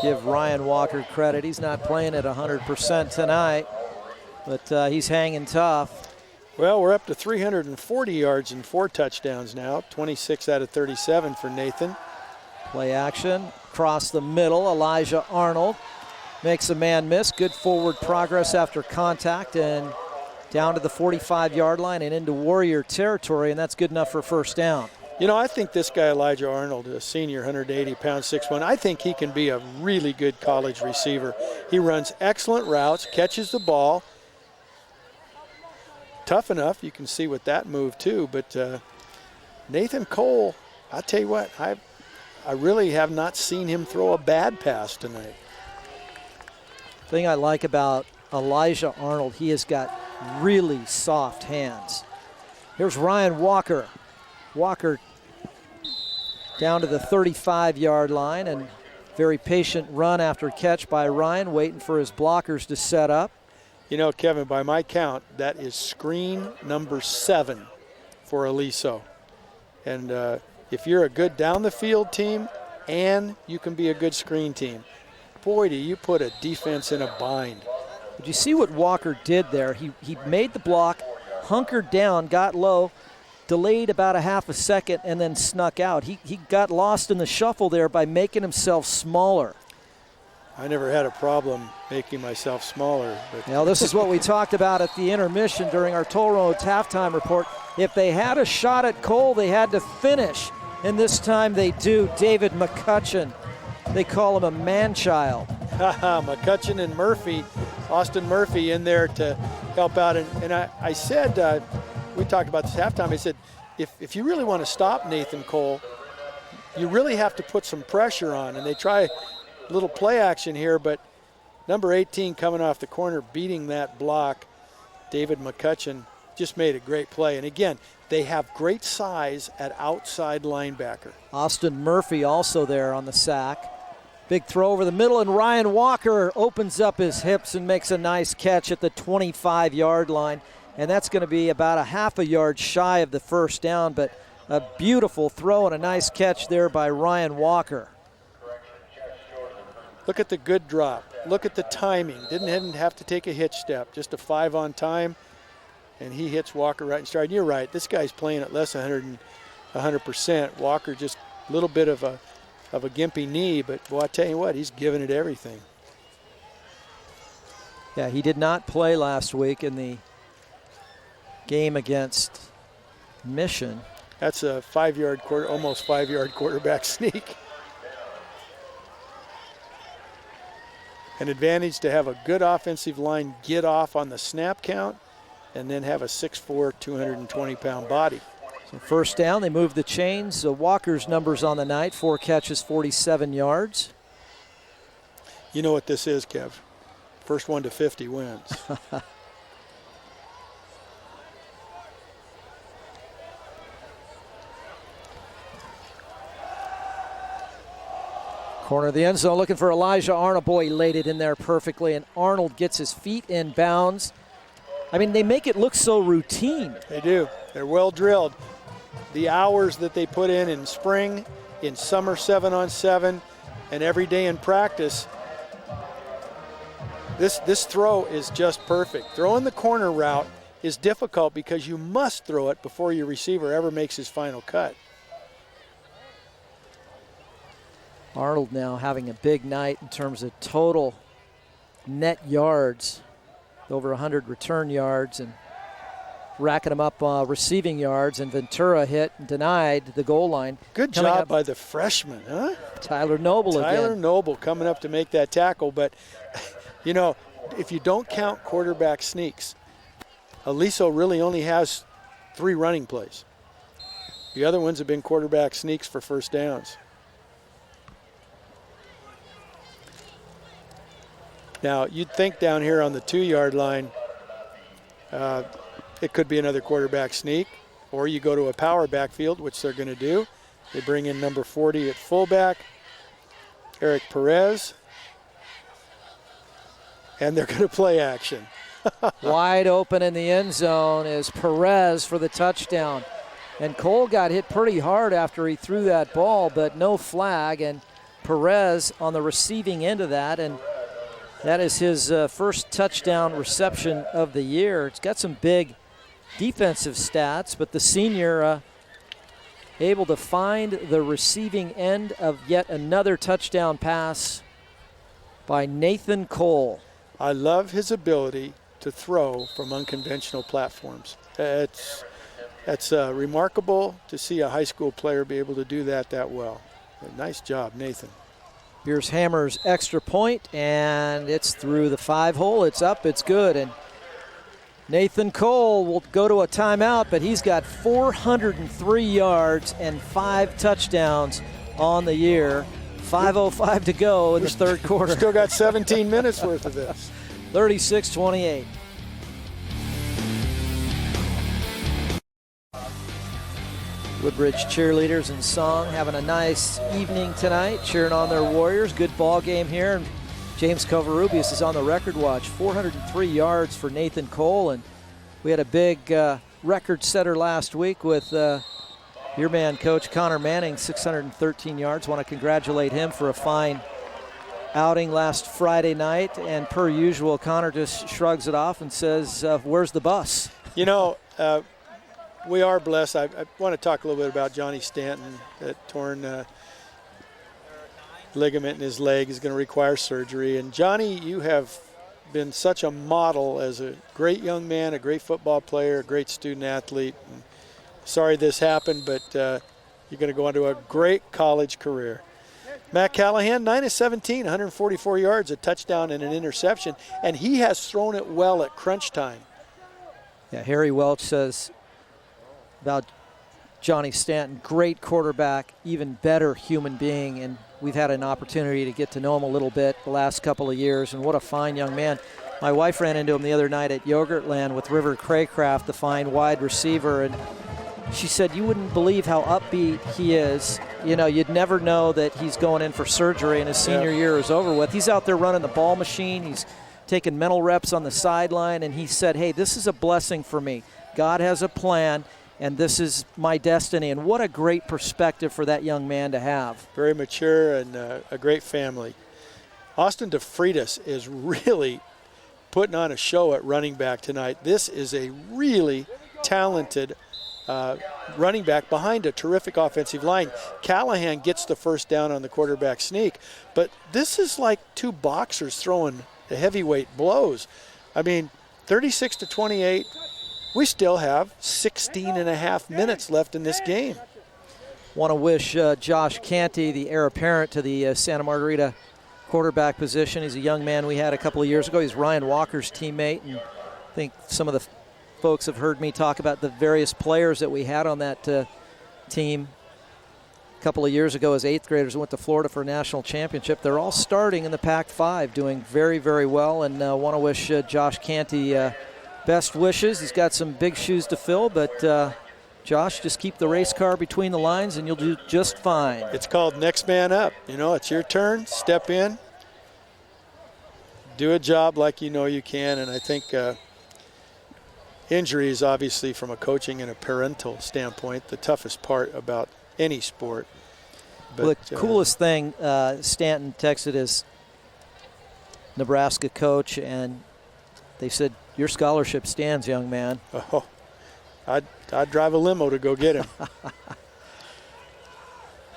Give Ryan Walker credit. He's not playing at 100% tonight, but he's hanging tough. Well, we're up to 340 yards and 4 touchdowns now, 26 out of 37 for Nathan. Play action, across the middle. Elijah Arnold makes a man miss. Good forward progress after contact, and down to the 45-yard line and into Warrior territory, and that's good enough for first down. You know, I think this guy, Elijah Arnold, a senior, 180 pounds, 6'1", I think he can be a really good college receiver. He runs excellent routes, catches the ball. Tough enough, you can see with that move too, but Nathan Cole, I'll tell you what, I really have not seen him throw a bad pass tonight. The thing I like about Elijah Arnold, he has got really soft hands. Here's Ryan Walker. Walker down to the 35-yard line, and very patient run after catch by Ryan, waiting for his blockers to set up. You know, Kevin, by my count, that is screen number 7 for Aliso. And if you're a good down the field team and you can be a good screen team, boy, do you put a defense in a bind. Did you see what Walker did there? He made the block, hunkered down, got low, delayed about a half a second, and then snuck out. He got lost in the shuffle there by making himself smaller. I never had a problem making myself smaller. But now, this is what we talked about at the intermission during our Toll Road halftime report. If they had a shot at Cole, they had to finish. And this time they do. David McCutcheon. They call him a man-child. McCutcheon and Murphy, Austin Murphy in there to help out. And I said, we talked about this halftime, I said, if you really want to stop Nathan Cole, you really have to put some pressure on. And they try a little play action here, but number 18 coming off the corner, beating that block, David McCutcheon, just made a great play. And again, they have great size at outside linebacker. Austin Murphy also there on the sack. Big throw over the middle, and Ryan Walker opens up his hips and makes a nice catch at the 25-yard line. And that's going to be about a half a yard shy of the first down, but a beautiful throw and a nice catch there by Ryan Walker. Look at the good drop. Look at the timing. Didn't have to take a hitch step, just a 5 on time. And he hits Walker right in stride. And you're right, this guy's playing at less than 100%. Walker just a little bit of a gimpy knee, but boy, I tell you what, he's giving it everything. Yeah, he did not play last week in the game against Mission. That's a almost 5-yard quarterback sneak. An advantage to have a good offensive line get off on the snap count and then have a 6'4", 220-pound body. So first down, they move the chains. So Walker's numbers on the night, 4 catches, 47 yards. You know what this is, Kev. First one to 50 wins. Corner of the end zone, looking for Elijah Arnold. Boy, he laid it in there perfectly, and Arnold gets his feet in bounds. I mean, they make it look so routine. They do. They're well drilled. The hours that they put in spring, in summer 7-on-7, and every day in practice, this throw is just perfect. Throwing the corner route is difficult because you must throw it before your receiver ever makes his final cut. Arnold now having a big night in terms of total net yards, over 100 return yards, and racking them up receiving yards. And Ventura hit and denied the goal line. Good job by the freshman, huh? Tyler Noble again. Tyler Noble coming up to make that tackle. But, you know, if you don't count quarterback sneaks, Aliso really only has 3 running plays. The other ones have been quarterback sneaks for first downs. Now, you'd think down here on the 2-yard line, it could be another quarterback sneak, or you go to a power backfield, which they're going to do. They bring in number 40 at fullback, Eric Perez, and they're going to play action. Wide open in the end zone is Perez for the touchdown. And Cole got hit pretty hard after he threw that ball, but no flag, and Perez on the receiving end of that, and that is his first touchdown reception of the year. It's got some big defensive stats, but the senior able to find the receiving end of yet another touchdown pass by Nathan Cole. I love his ability to throw from unconventional platforms. It's remarkable to see a high school player be able to do that well. Nice job, Nathan. Here's Hammer's extra point, and it's through the 5-hole. It's up, it's good. And Nathan Cole will go to a timeout, but he's got 403 yards and 5 touchdowns on the year. 5:05 to go in the third quarter. Still got 17 minutes worth of this. 36-28. Woodbridge cheerleaders and song having a nice evening tonight, cheering on their Warriors. Good ball game here. And James Covarrubias is on the record watch. 403 yards for Nathan Cole. And we had a big record setter last week with your man, Coach Connor Manning, 613 yards. Want to congratulate him for a fine outing last Friday night. And per usual, Connor just shrugs it off and says, where's the bus? You know, we are blessed. I want to talk a little bit about Johnny Stanton. That torn ligament in his leg is going to require surgery. And Johnny, you have been such a model as a great young man, a great football player, a great student athlete. And sorry this happened, but you're going to go on to a great college career. Matt Callahan, 9 of 17, 144 yards, a touchdown and an interception. And he has thrown it well at crunch time. Yeah, Harry Welch says about Johnny Stanton, great quarterback, even better human being, and we've had an opportunity to get to know him a little bit the last couple of years, and what a fine young man. My wife ran into him the other night at Yogurtland with River Craycraft, the fine wide receiver, and she said, you wouldn't believe how upbeat he is. You know, you'd never know that he's going in for surgery and his senior year is over with. He's out there running the ball machine. He's taking mental reps on the sideline, and he said, hey, this is a blessing for me. God has a plan, and this is my destiny. And what a great perspective for that young man to have. Very mature and a great family. Austin DeFreitas is really putting on a show at running back tonight. This is a really talented running back behind a terrific offensive line. Callahan gets the first down on the quarterback sneak, but this is like two boxers throwing the heavyweight blows. I mean, 36-28, we still have 16 and a half minutes left in this game. Want to wish Josh Canty, the heir apparent to the Santa Margarita quarterback position. He's a young man we had a couple of years ago. He's Ryan Walker's teammate, and I think some of the folks have heard me talk about the various players that we had on that team a couple of years ago as 8th graders who went to Florida for a national championship. They're all starting in the Pac-5, doing very, very well, and want to wish Josh Canty best wishes. He's got some big shoes to fill, but Josh, just keep the race car between the lines and you'll do just fine. It's called next man up. You know, it's your turn. Step in. Do a job like you know you can, and I think injury is obviously, from a coaching and a parental standpoint, the toughest part about any sport. But, well, the coolest thing, Stanton texted his Nebraska coach, and they said, your scholarship stands, young man. Oh, I'd drive a limo to go get him.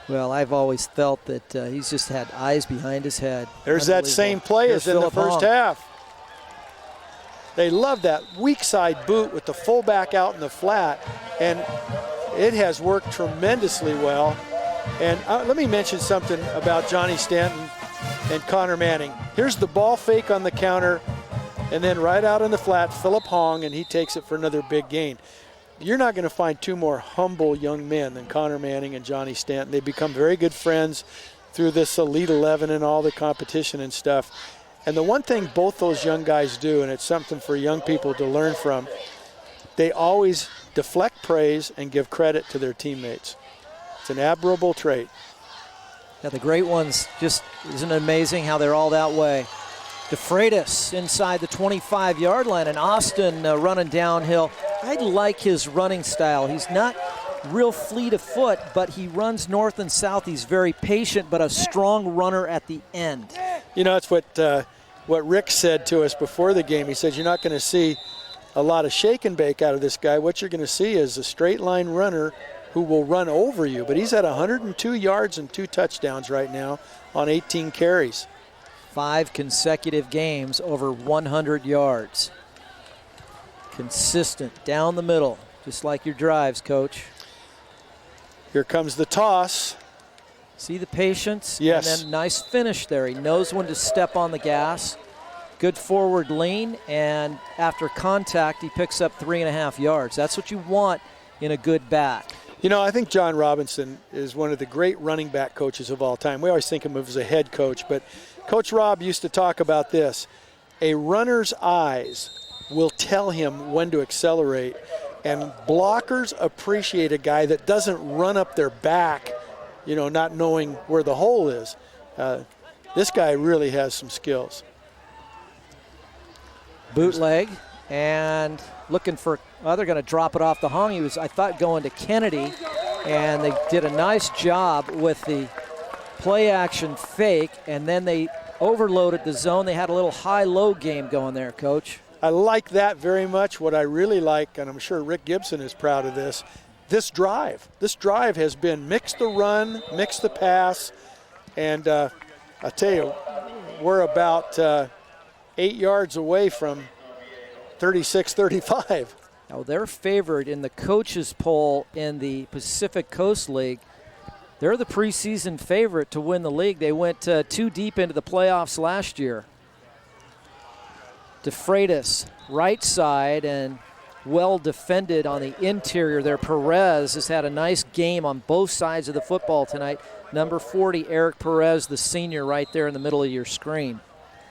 Well, I've always felt that he's just had eyes behind his head. There's that same play as in the first half. They love that weak side boot with the fullback out in the flat, and it has worked tremendously well. And let me mention something about Johnny Stanton and Connor Manning. Here's the ball fake on the counter, and then right out in the flat, Phillip Hong, and he takes it for another big gain. You're not going to find two more humble young men than Connor Manning and Johnny Stanton. They become very good friends through this Elite 11 and all the competition and stuff. And the one thing both those young guys do, and it's something for young people to learn from, they always deflect praise and give credit to their teammates. It's an admirable trait. Yeah, the great ones, just isn't it amazing how they're all that way? DeFreitas inside the 25-yard line, and Austin running downhill. I like his running style. He's not real fleet of foot, but he runs north and south. He's very patient, but a strong runner at the end. You know, it's what Rick said to us before the game. He said, you're not going to see a lot of shake and bake out of this guy. What you're going to see is a straight line runner who will run over you. But he's at 102 yards and 2 touchdowns right now on 18 carries. 5 consecutive games over 100 yards. Consistent, down the middle, just like your drives, Coach. Here comes the toss. See the patience? Yes. And then nice finish there. He knows when to step on the gas. Good forward lean, and after contact, he picks up 3.5 yards. That's what you want in a good back. You know, I think John Robinson is one of the great running back coaches of all time. We always think of him as a head coach, but Coach Rob used to talk about this. A runner's eyes will tell him when to accelerate, and blockers appreciate a guy that doesn't run up their back, you know, not knowing where the hole is. This guy really has some skills. Bootleg, and looking for, well, they're going to drop it off the hung. He was, I thought, going to Kennedy, and they did a nice job with the play action fake, and then they overloaded the zone. They had a little high-low game going there, Coach. I like that very much. What I really like, and I'm sure Rick Gibson is proud of this drive. This drive has been mix the run, mix the pass, and I tell you, we're about 8 yards away from 36-35. Now they're favored in the coaches poll in the Pacific Coast League. They're the preseason favorite to win the league. They went too deep into the playoffs last year. DeFreitas, right side, and well defended on the interior there. Perez has had a nice game on both sides of the football tonight. Number 40, Eric Perez, the senior, right there in the middle of your screen.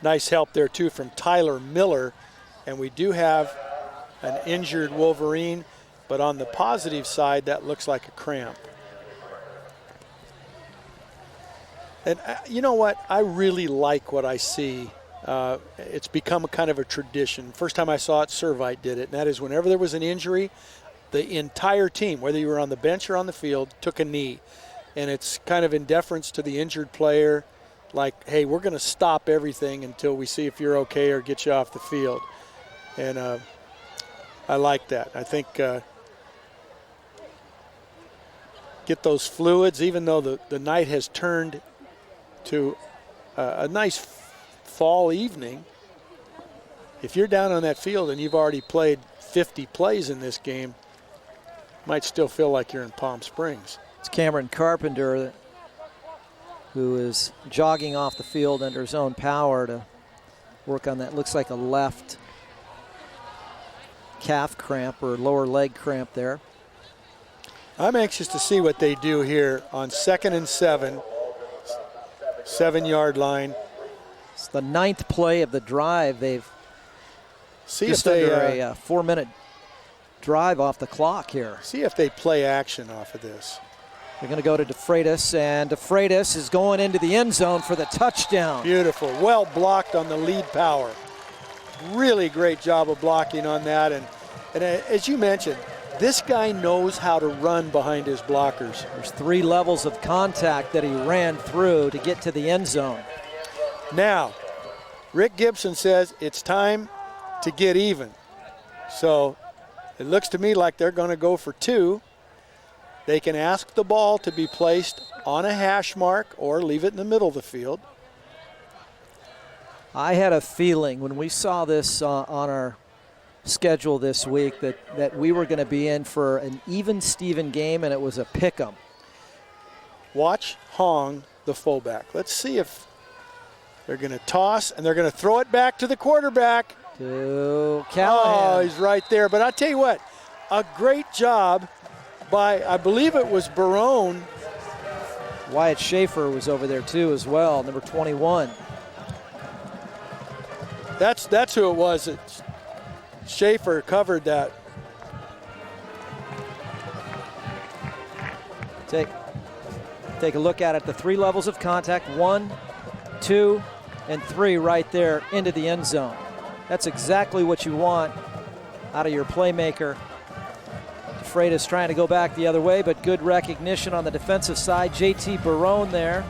Nice help there, too, from Tyler Miller. And we do have an injured Wolverine, but on the positive side, that looks like a cramp. And you know what? I really like what I see. It's become a kind of a tradition. First time I saw it, Servite did it, and that is whenever there was an injury, the entire team, whether you were on the bench or on the field, took a knee. And it's kind of in deference to the injured player, like, hey, we're going to stop everything until we see if you're okay or get you off the field. And I like that. I think get those fluids, even though the night has turned to a nice fall evening. If you're down on that field and you've already played 50 plays in this game, might still feel like you're in Palm Springs. It's Cameron Carpenter who is jogging off the field under his own power to work on that. Looks like a left calf cramp or lower leg cramp there. I'm anxious to see what they do here on 2nd and 7, 7-yard line. It's the 9th play of the drive. They've just under a 4-minute drive off the clock here. See if they play action off of this. They're going to go to DeFreitas, and DeFreitas is going into the end zone for the touchdown. Beautiful. Well blocked on the lead power. Really great job of blocking on that. And as you mentioned, this guy knows how to run behind his blockers. There's 3 levels of contact that he ran through to get to the end zone. Now, Rick Gibson says it's time to get even. So it looks to me like they're going to go for 2. They can ask the ball to be placed on a hash mark or leave it in the middle of the field. I had a feeling when we saw this on our schedule this week that we were going to be in for an even Steven game, and it was a pick 'em. Watch Hong, the fullback. Let's see if they're going to toss, and they're going to throw it back to the quarterback. To Callahan. Oh, he's right there. But I'll tell you what, a great job by, I believe it was Barone. Wyatt Schaefer was over there too as well, number 21. That's who it was. Schaefer covered that. Take a look at it. The 3 levels of contact, 1, 2, and 3 right there into the end zone. That's exactly what you want out of your playmaker. Freitas trying to go back the other way, but good recognition on the defensive side. JT Barone there.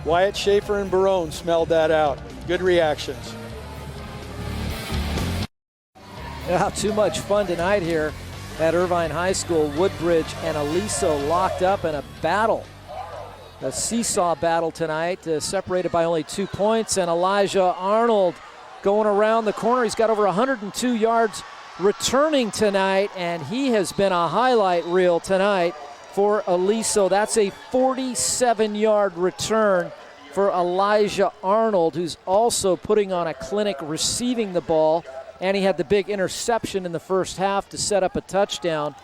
Wyatt Schaefer and Barone smelled that out. Good reactions. Yeah, too much fun tonight here at Irvine High School. Woodbridge and Aliso locked up in a battle. A seesaw battle tonight, separated by only 2 points. And Elijah Arnold going around the corner. He's got over 102 yards returning tonight, and he has been a highlight reel tonight for Aliso. That's a 47-yard return for Elijah Arnold, who's also putting on a clinic receiving the ball. And he had the big interception in the first half to set up a touchdown.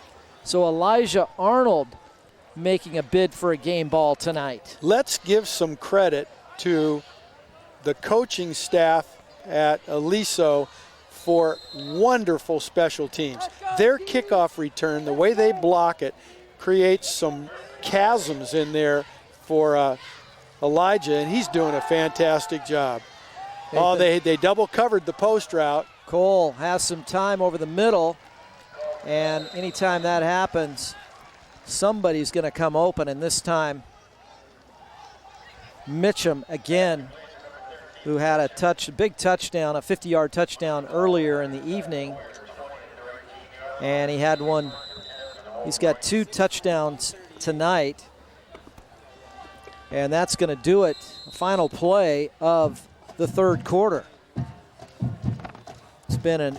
So Elijah Arnold making a bid for a game ball tonight. Let's give some credit to the coaching staff at Aliso for wonderful special teams. Their kickoff return, the way they block it, creates some chasms in there for Elijah, and he's doing a fantastic job. Oh, they double covered the post route. Cole has some time over the middle, and anytime that happens, somebody's going to come open, and this time Mitchum again, who had a big touchdown, a 50-yard touchdown earlier in the evening, and he had one. He's got 2 touchdowns tonight, and that's going to do it. Final play of the 3rd quarter. It's been a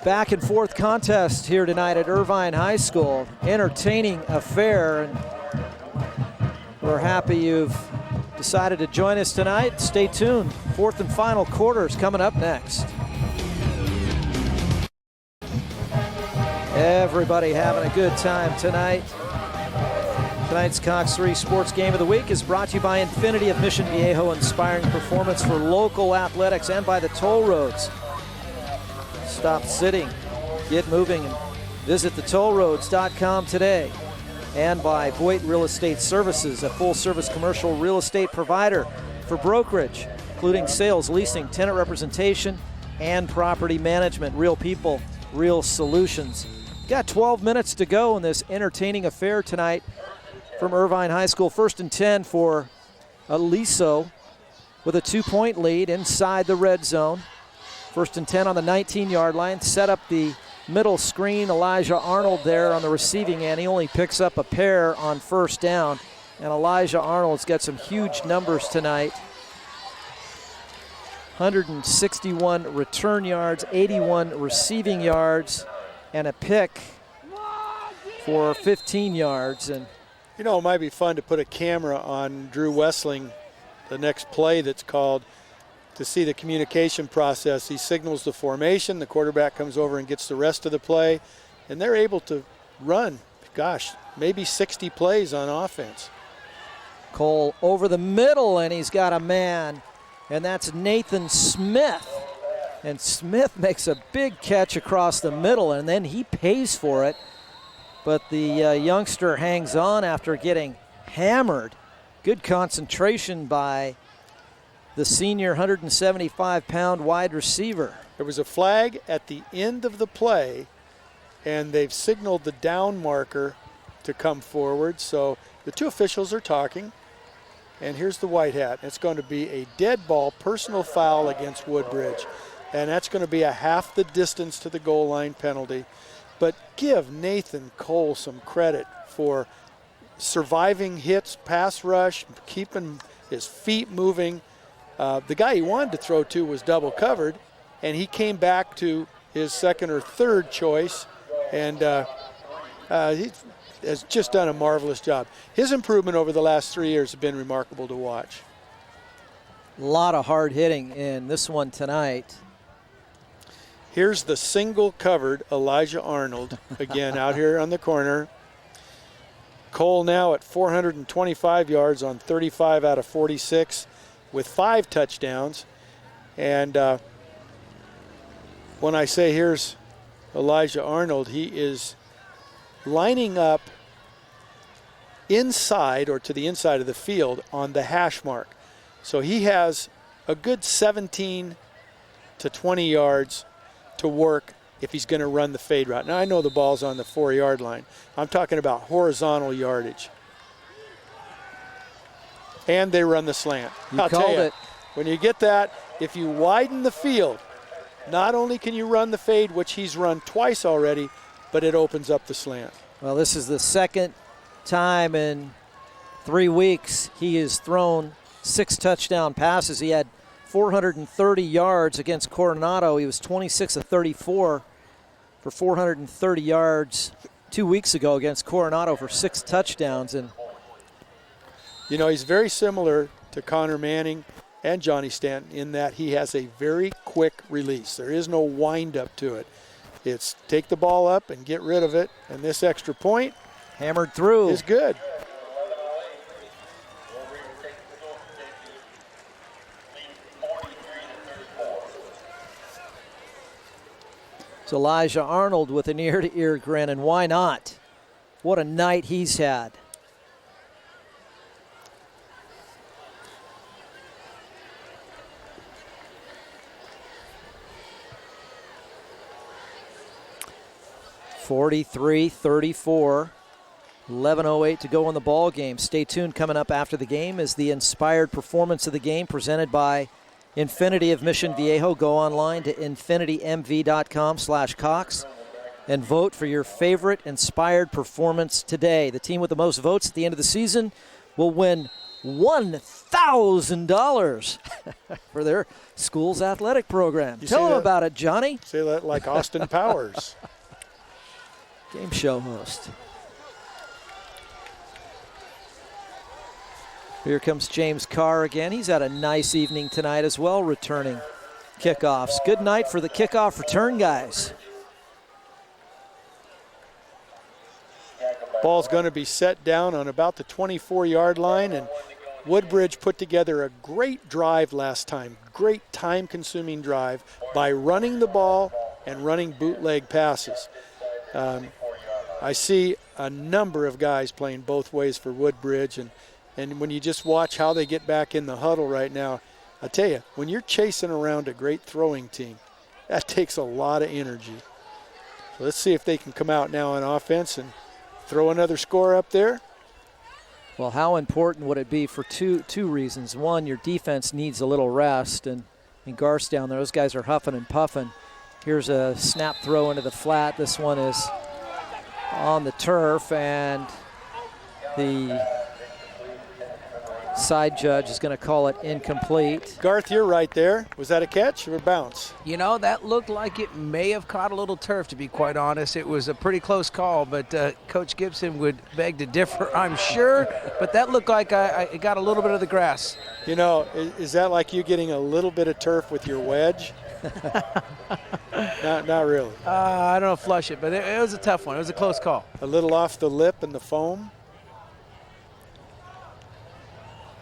back and forth contest here tonight at Irvine High School. Entertaining affair, and we're happy you've decided to join us tonight. Stay tuned. 4th and final quarter is coming up next. Everybody having a good time tonight. Tonight's Cox 3 Sports Game of the Week is brought to you by Infinity of Mission Viejo, inspiring performance for local athletics, and by the toll roads. Stop sitting, get moving, and visit thetollroads.com today. And by Voight Real Estate Services, a full-service commercial real estate provider for brokerage, including sales, leasing, tenant representation, and property management. Real people, real solutions. Got 12 minutes to go in this entertaining affair tonight from Irvine High School. 1st and 10 for Aliso with a 2-point lead inside the red zone. 1st and 10 on the 19-yard line. Set up the middle screen. Elijah Arnold there on the receiving end. He only picks up a pair on 1st down. And Elijah Arnold's got some huge numbers tonight. 161 return yards, 81 receiving yards, and a pick for 15 yards. And you know, it might be fun to put a camera on Drew Wessling, the next play that's called, to see the communication process. He signals the formation, the quarterback comes over and gets the rest of the play, and they're able to run, gosh, maybe 60 plays on offense. Cole over the middle, and he's got a man, and that's Nathan Smith. And Smith makes a big catch across the middle, and then he pays for it. But the youngster hangs on after getting hammered. Good concentration by the senior 175-pound wide receiver. There was a flag at the end of the play, and they've signaled the down marker to come forward. So the two officials are talking, and here's the white hat. It's going to be a dead ball personal foul against Woodbridge, and that's going to be a half the distance to the goal line penalty. But give Nathan Cole some credit for surviving hits, pass rush, keeping his feet moving. The guy he wanted to throw to was double covered, and he came back to his second or third choice, and he has just done a marvelous job. His improvement over the last 3 years has been remarkable to watch. A lot of hard hitting in this one tonight. Here's the single covered Elijah Arnold, again out here on the corner. Cole now at 425 yards on 35 out of 46 with 5 touchdowns. And when I say here's Elijah Arnold, he is lining up inside or to the inside of the field on the hash mark. So he has a good 17 to 20 yards to work if he's going to run the fade route. Now I know the ball's on the 4-yard line. I'm talking about horizontal yardage. And they run the slant. I'll tell you, when you get that, if you widen the field, not only can you run the fade, which he's run twice already, but it opens up the slant. Well, this is the second time in 3 weeks he has thrown 6 touchdown passes. He had 430 yards against Coronado. He was 26 of 34 for 430 yards 2 weeks ago against Coronado for 6 touchdowns. And you know, he's very similar to Connor Manning and Johnny Stanton in that he has a very quick release. There is no wind up to it. It's take the ball up and get rid of it, and this extra point hammered through is good. So Elijah Arnold with an ear-to-ear grin, and why not? What a night he's had. (43-34), 11:08 to go in the ball game. Stay tuned. Coming up after the game is the inspired performance of the game presented by Infinity of Mission Viejo. Go online to infinitymv.com/Cox and vote for your favorite inspired performance today. The team with the most votes at the end of the season will win $1,000 for their school's athletic program. Tell them about it, Johnny. Say that like Austin Powers. Game show host. Here comes James Carr again. He's had a nice evening tonight as well, returning kickoffs. Good night for the kickoff return guys. Ball's going to be set down on about the 24-yard line, and Woodbridge put together a great drive last time, great time-consuming drive by running the ball and running bootleg passes. I see a number of guys playing both ways for Woodbridge, and when you just watch how they get back in the huddle right now, I tell you, when you're chasing around a great throwing team, that takes a lot of energy. So let's see if they can come out now on offense and throw another score up there. Well, how important would it be for two reasons? One, your defense needs a little rest, and Garth's down there. Those guys are huffing and puffing. Here's a snap throw into the flat. This one is on the turf, and the side judge is going to call it incomplete. Garth, you're right there. Was that a catch or a bounce? You know, that looked like it may have caught a little turf, to be quite honest. It was a pretty close call, but Coach Gibson would beg to differ, I'm sure. But that looked like it got a little bit of the grass. You know, is that like you getting a little bit of turf with your wedge? Not really. I don't know, flush it, but it was a tough one. It was a close call. A little off the lip and the foam.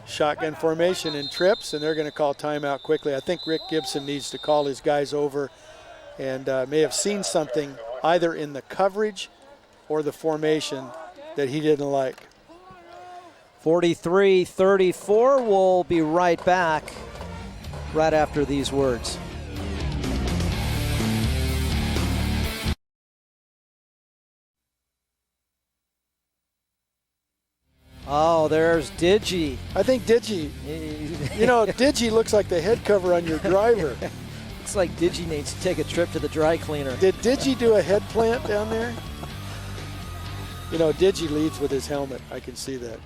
Shotgun formation and trips, and they're going to call timeout quickly. I think Rick Gibson needs to call his guys over and may have seen something either in the coverage or the formation that he didn't like. 43-34. We'll be right back right after these words. Oh, there's Digi. I think Digi, you know, Digi looks like the head cover on your driver. Looks like Digi needs to take a trip to the dry cleaner. Did Digi do a head plant down there? You know, Digi leads with his helmet. I can see that.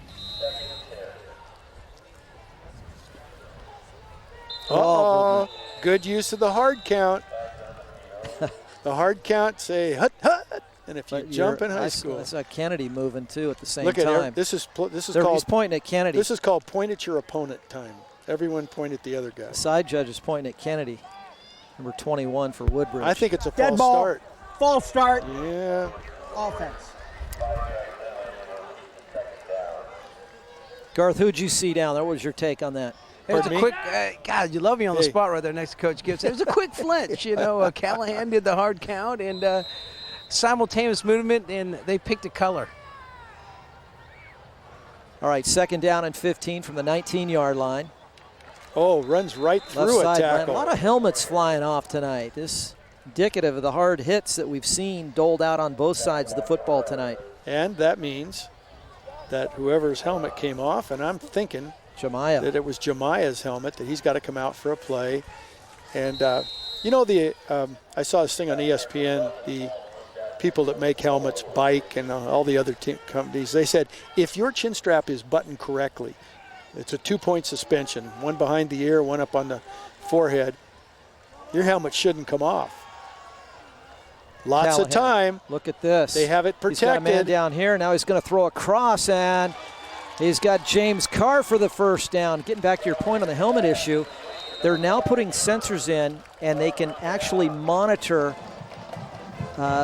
Oh, good use of the hard count. The hard count say hut hut. And if you jump in high school, I saw Kennedy moving too at the same look time. At this is called. He's pointing at Kennedy. This is called point at your opponent time. Everyone point at the other guy. The side judge is pointing at Kennedy, number 21 for Woodbridge. I think it's a Dead false ball. start. False start. Yeah. Offense. Garth, who'd you see down there? What was your take on that? It was Pardon a me? quick, God, you love me on the spot right there next to Coach Gibson. It was a quick flinch, you know. Callahan did the hard count and simultaneous movement, and they picked a color. All right, second down and 15 from the 19-yard line. Oh, runs right through a tackle. A lot of helmets flying off tonight. This indicative of the hard hits that we've seen doled out on both sides of the football tonight. And that means that whoever's helmet came off, and I'm thinking Jemiah. that it was Jemiah's helmet, that he's got to come out for a play. And, you know, I saw this thing on ESPN, the people that make helmets, Bike and all the other companies, they said if your chin strap is buttoned correctly, it's a 2-point suspension, one behind the ear, one up on the forehead, your helmet shouldn't come off. Lots Callahan. of time. Look at this. They have it He's got a man protected. down here. Now he's going to throw across, and he's got James Carr for the first down. Getting back to your point on the helmet issue, they're now putting sensors in, and they can actually monitor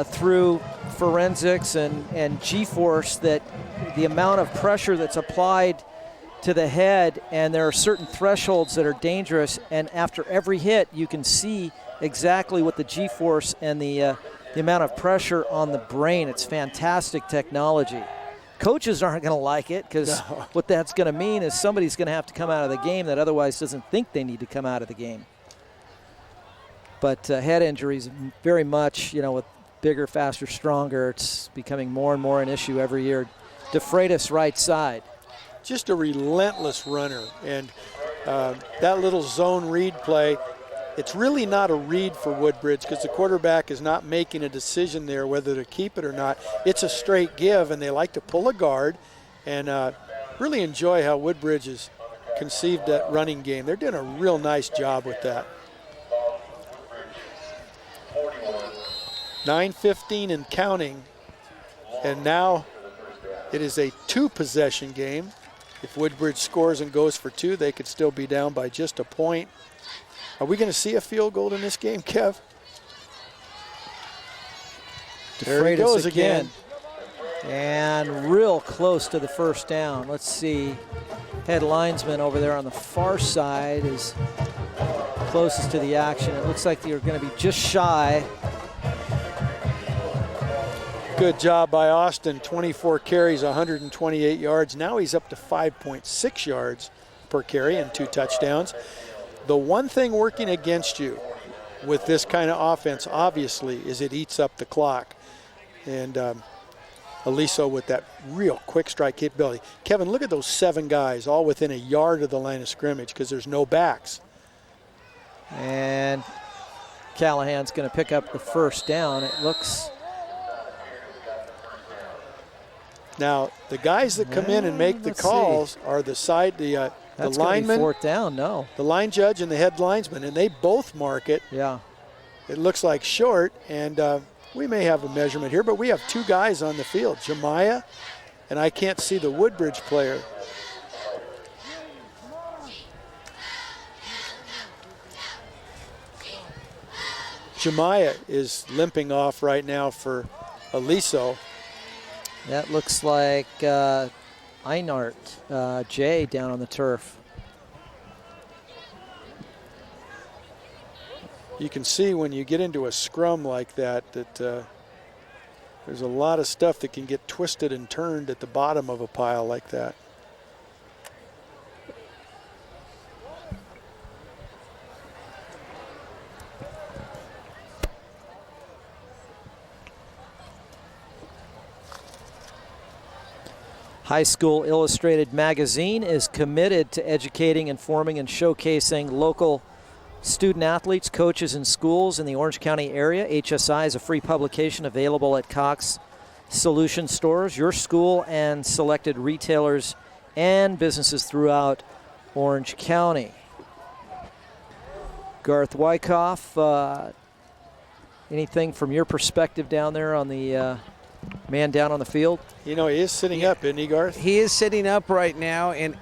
through forensics and G-force that the amount of pressure that's applied to the head, and there are certain thresholds that are dangerous, and after every hit you can see exactly what the G-force and the amount of pressure on the brain. It's fantastic technology. Coaches aren't going to like it because what that's going to mean is somebody's going to have to come out of the game that otherwise doesn't think they need to come out of the game. But head injuries very much, you know, with bigger, faster, stronger, it's becoming more and more an issue every year. DeFreitas right side. Just a relentless runner. And that little zone read play, it's really not a read for Woodbridge because the quarterback is not making a decision there whether to keep it or not. It's a straight give, and they like to pull a guard and really enjoy how Woodbridge has conceived that running game. They're doing a real nice job with that. 9:15 and counting, and now it is a 2-possession game. If Woodbridge scores and goes for 2, they could still be down by just a point. Are we going to see a field goal in this game, Kev? There he goes again. And real close to the first down. Let's see. Head linesman over there on the far side is closest to the action. It looks like you're going to be just shy. Good job by Austin. 24 carries, 128 yards. Now he's up to 5.6 yards per carry and 2 touchdowns. The one thing working against you with this kind of offense, obviously, is it eats up the clock. And Aliso with that real quick strike capability. Kevin, look at those 7 guys all within a yard of the line of scrimmage because there's no backs. And Callahan's going to pick up the first down. It looks. Now, the guys that come in and make the calls are the linemen. That's going to be 4th down, no. The line judge and the head linesman, and they both mark it. Yeah. It looks like short, and we may have a measurement here, but we have 2 guys on the field, Jemiah, and I can't see the Woodbridge player. Jemiah is limping off right now for Aliso. That looks like Einart, Jay down on the turf. You can see when you get into a scrum like that there's a lot of stuff that can get twisted and turned at the bottom of a pile like that. High School Illustrated magazine is committed to educating, informing, and showcasing local student athletes, coaches, and schools in the Orange County area. HSI is a free publication available at Cox Solution Stores, your school, and selected retailers and businesses throughout Orange County. Garth Wyckoff, anything from your perspective down there on the man down on the field? You know, he is sitting up, isn't he, Garth? He is sitting up right now, and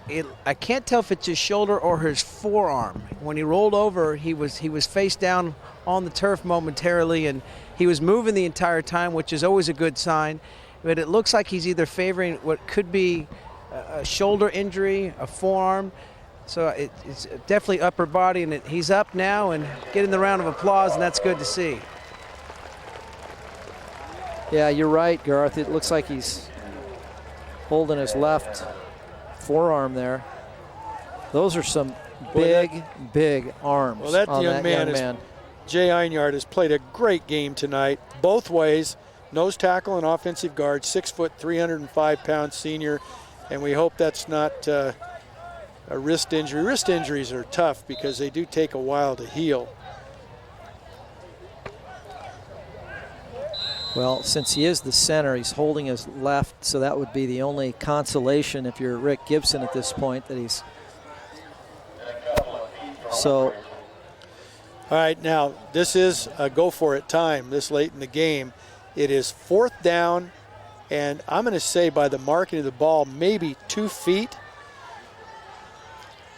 I can't tell if it's his shoulder or his forearm. When he rolled over, he was face down on the turf momentarily, and he was moving the entire time, which is always a good sign. But it looks like he's either favoring what could be a shoulder injury, a forearm. So it's definitely upper body, and he's up now and getting the round of applause, and that's good to see. Yeah, you're right, Garth. It looks like he's holding his left forearm there. Those are some big arms. Well, that on young man. Jay Einard has played a great game tonight, both ways. Nose tackle and offensive guard, 6 foot, 305-pound senior, and we hope that's not a wrist injury. Wrist injuries are tough because they do take a while to heal. Well, since he is the center, he's holding his left, so that would be the only consolation if you're Rick Gibson at this point, that he's so. All right, now this is a go for it time this late in the game. It is 4th down, and I'm going to say by the marking of the ball, maybe 2 feet.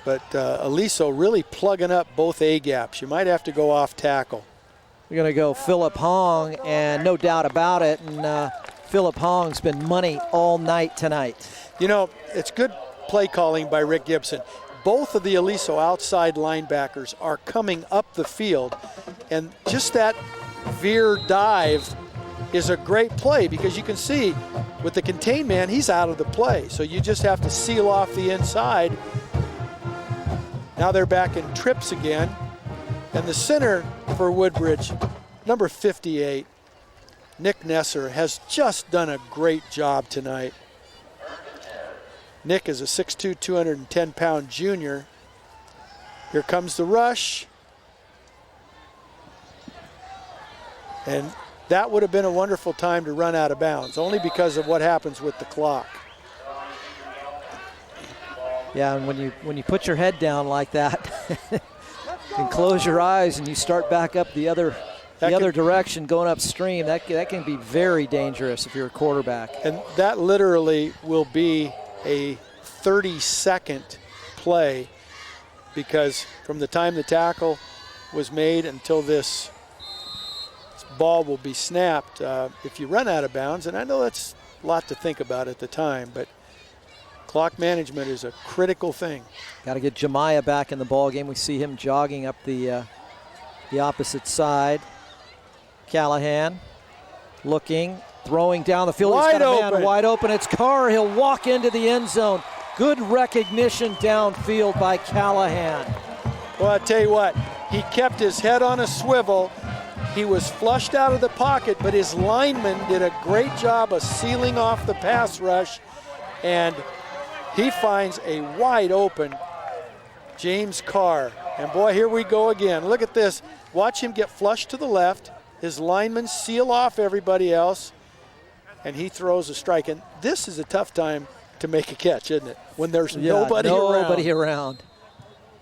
But Aliso really plugging up both A gaps. You might have to go off tackle. We're going to go Philip Hong, and no doubt about it. And Philip Hong's been money all night tonight. You know, it's good play calling by Rick Gibson. Both of the Aliso outside linebackers are coming up the field, and just that veer dive is a great play because you can see with the contained man, he's out of the play. So you just have to seal off the inside. Now they're back in trips again. And the center for Woodbridge, number 58, Nick Nesser, has just done a great job tonight. Nick is a 6'2", 210-pound junior. Here comes the rush. And that would have been a wonderful time to run out of bounds, only because of what happens with the clock. Yeah, and when you put your head down like that and close your eyes and you start back up the other direction going upstream, that can be very dangerous if you're a quarterback. And that literally will be a 30-second play, because from the time the tackle was made until this ball will be snapped, if you run out of bounds, and I know that's a lot to think about at the time, but clock management is a critical thing. Got to get Jemiah back in the ball game. We see him jogging up the opposite side. Callahan looking, throwing down the field. Wide He's got a man open. wide open. It's Carr. He'll walk into the end zone. Good recognition downfield by Callahan. Well, I tell you what, he kept his head on a swivel. He was flushed out of the pocket, but his lineman did a great job of sealing off the pass rush, and he finds a wide open James Carr. And boy, here we go again. Look at this. Watch him get flushed to the left. His linemen seal off everybody else, and he throws a strike. And this is a tough time to make a catch, isn't it? When there's nobody around.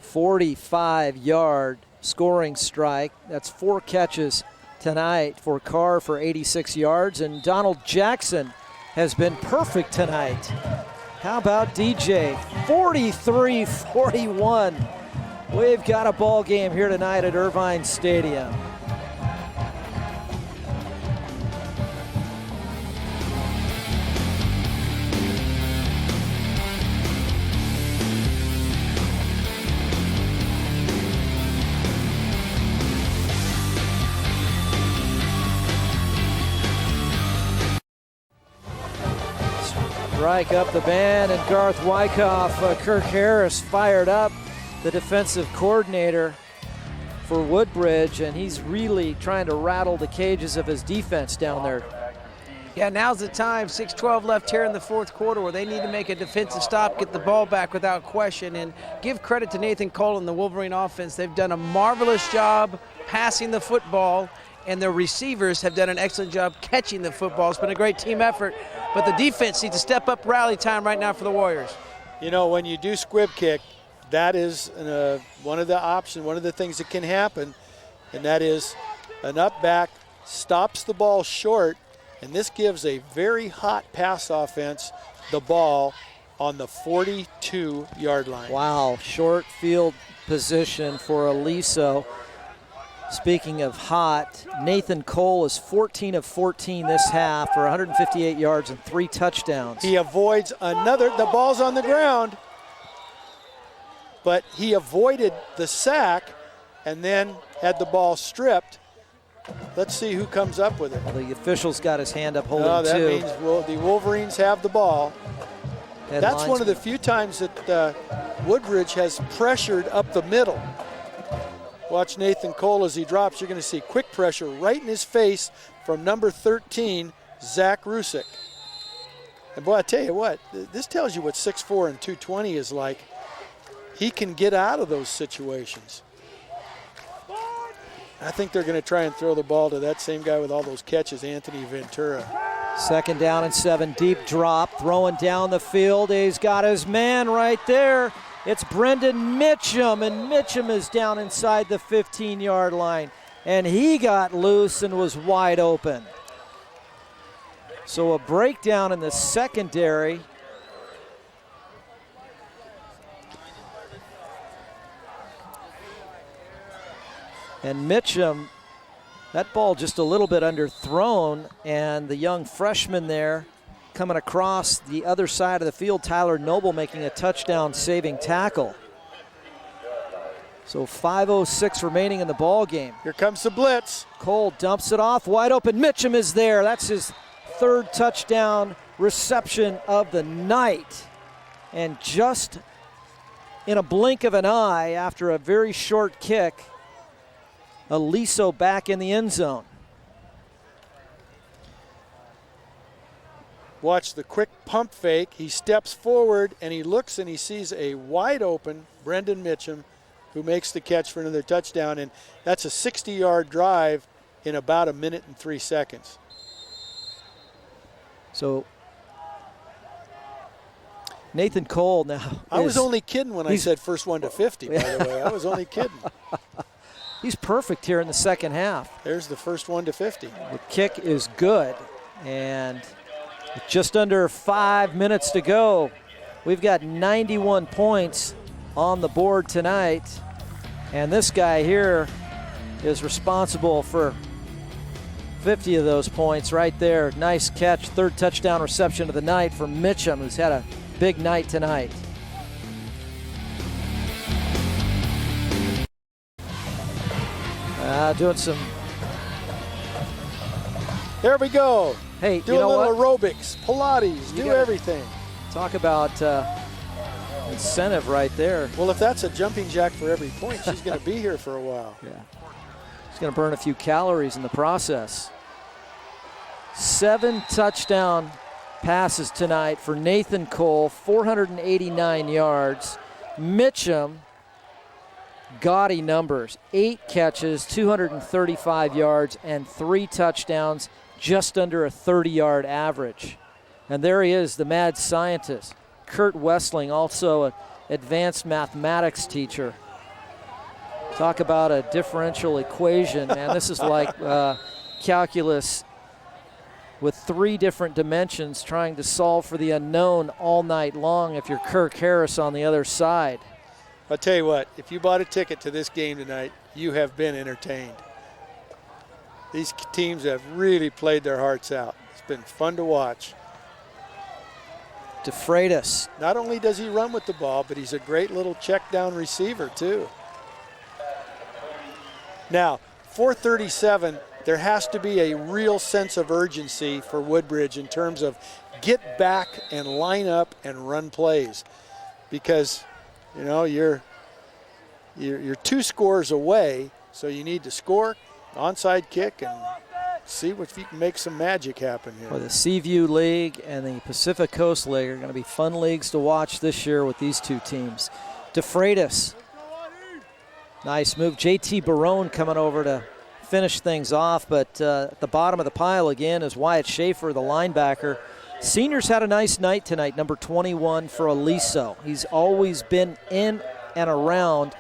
45-yard scoring strike. That's 4 catches tonight for Carr for 86 yards. And Donald Jackson has been perfect tonight. How about DJ? 43-41. We've got a ball game here tonight at Irvine Stadium. Strike up the band, and Garth Wyckoff, Kirk Harris fired up, the defensive coordinator for Woodbridge, and he's really trying to rattle the cages of his defense down there. Yeah, now's the time. 6:12 left here in the fourth quarter where they need to make a defensive stop, get the ball back without question, and give credit to Nathan Cole and the Wolverine offense. They've done a marvelous job passing the football, and their receivers have done an excellent job catching the football. It's been a great team effort, but the defense needs to step up rally time right now for the Warriors. You know, when you do squib kick, that is one of the options, one of the things that can happen, and that is an up back stops the ball short, and this gives a very hot pass offense the ball on the 42-yard line. Wow, short field position for Aliso. Speaking of hot, Nathan Cole is 14 of 14 this half for 158 yards and 3 touchdowns. He avoids another, the ball's on the ground, but he avoided the sack and then had the ball stripped. Let's see who comes up with it. Well, the official's got his hand up holding that two. means the Wolverines have the ball. That's one of the few times that Woodbridge has pressured up the middle. Watch Nathan Cole as he drops. You're going to see quick pressure right in his face from number 13, Zach Rusick. And boy, I tell you what, this tells you what 6'4" and 220 is like. He can get out of those situations. I think they're going to try and throw the ball to that same guy with all those catches, Anthony Ventura. 2nd down and 7, deep drop, throwing down the field. He's got his man right there. It's Brendan Mitchum, and Mitchum is down inside the 15-yard line, and he got loose and was wide open. So a breakdown in the secondary. And Mitchum, that ball just a little bit underthrown, and the young freshman there coming across the other side of the field, Tyler Noble making a touchdown-saving tackle. So 5:06 remaining in the ball game. Here comes the blitz. Cole dumps it off, wide open. Mitchum is there. That's his 3rd touchdown reception of the night. And just in a blink of an eye, after a very short kick, Aliso back in the end zone. Watch the quick pump fake. He steps forward and he looks and he sees a wide open Brendan Mitchum who makes the catch for another touchdown, and that's a 60-yard drive in about 1 minute and 3 seconds. So Nathan Cole now. I was only kidding when I said first one to 50, by the way. I was only kidding. He's perfect here in the second half. There's the first one to 50. The kick is good, and with just under 5 minutes to go, we've got 91 points on the board tonight, and this guy here is responsible for 50 of those points right there. Nice catch, third touchdown reception of the night for Mitchum, who's had a big night tonight. Doing some. There we go. Hey, do you know a little what? aerobics, Pilates, do everything. Talk about incentive right there. Well, if that's a jumping jack for every point, she's going to be here for a while. Yeah. She's going to burn a few calories in the process. 7 touchdown passes tonight for Nathan Cole, 489 yards. Mitchum, gaudy numbers, 8 catches, 235 yards, and 3 touchdowns, just under a 30-yard average. And there he is, the mad scientist, Kurt Wessling, also an advanced mathematics teacher. Talk about a differential equation, man. This is like calculus with 3 different dimensions, trying to solve for the unknown all night long if you're Kirk Harris on the other side. I'll tell you what, if you bought a ticket to this game tonight, you have been entertained. These teams have really played their hearts out. It's been fun to watch. DeFreitas. Not only does he run with the ball, but he's a great little check down receiver too. Now, 437, there has to be a real sense of urgency for Woodbridge in terms of get back and line up and run plays, because you know you're 2 scores away, so you need to score, onside kick, and see if you can make some magic happen here. Well, the Seaview League and the Pacific Coast League are going to be fun leagues to watch this year with these 2 teams. DeFreitas, nice move. JT Barone coming over to finish things off, but at the bottom of the pile again is Wyatt Schaefer, the linebacker. Seniors had a nice night tonight, number 21 for Aliso. He's always been in and around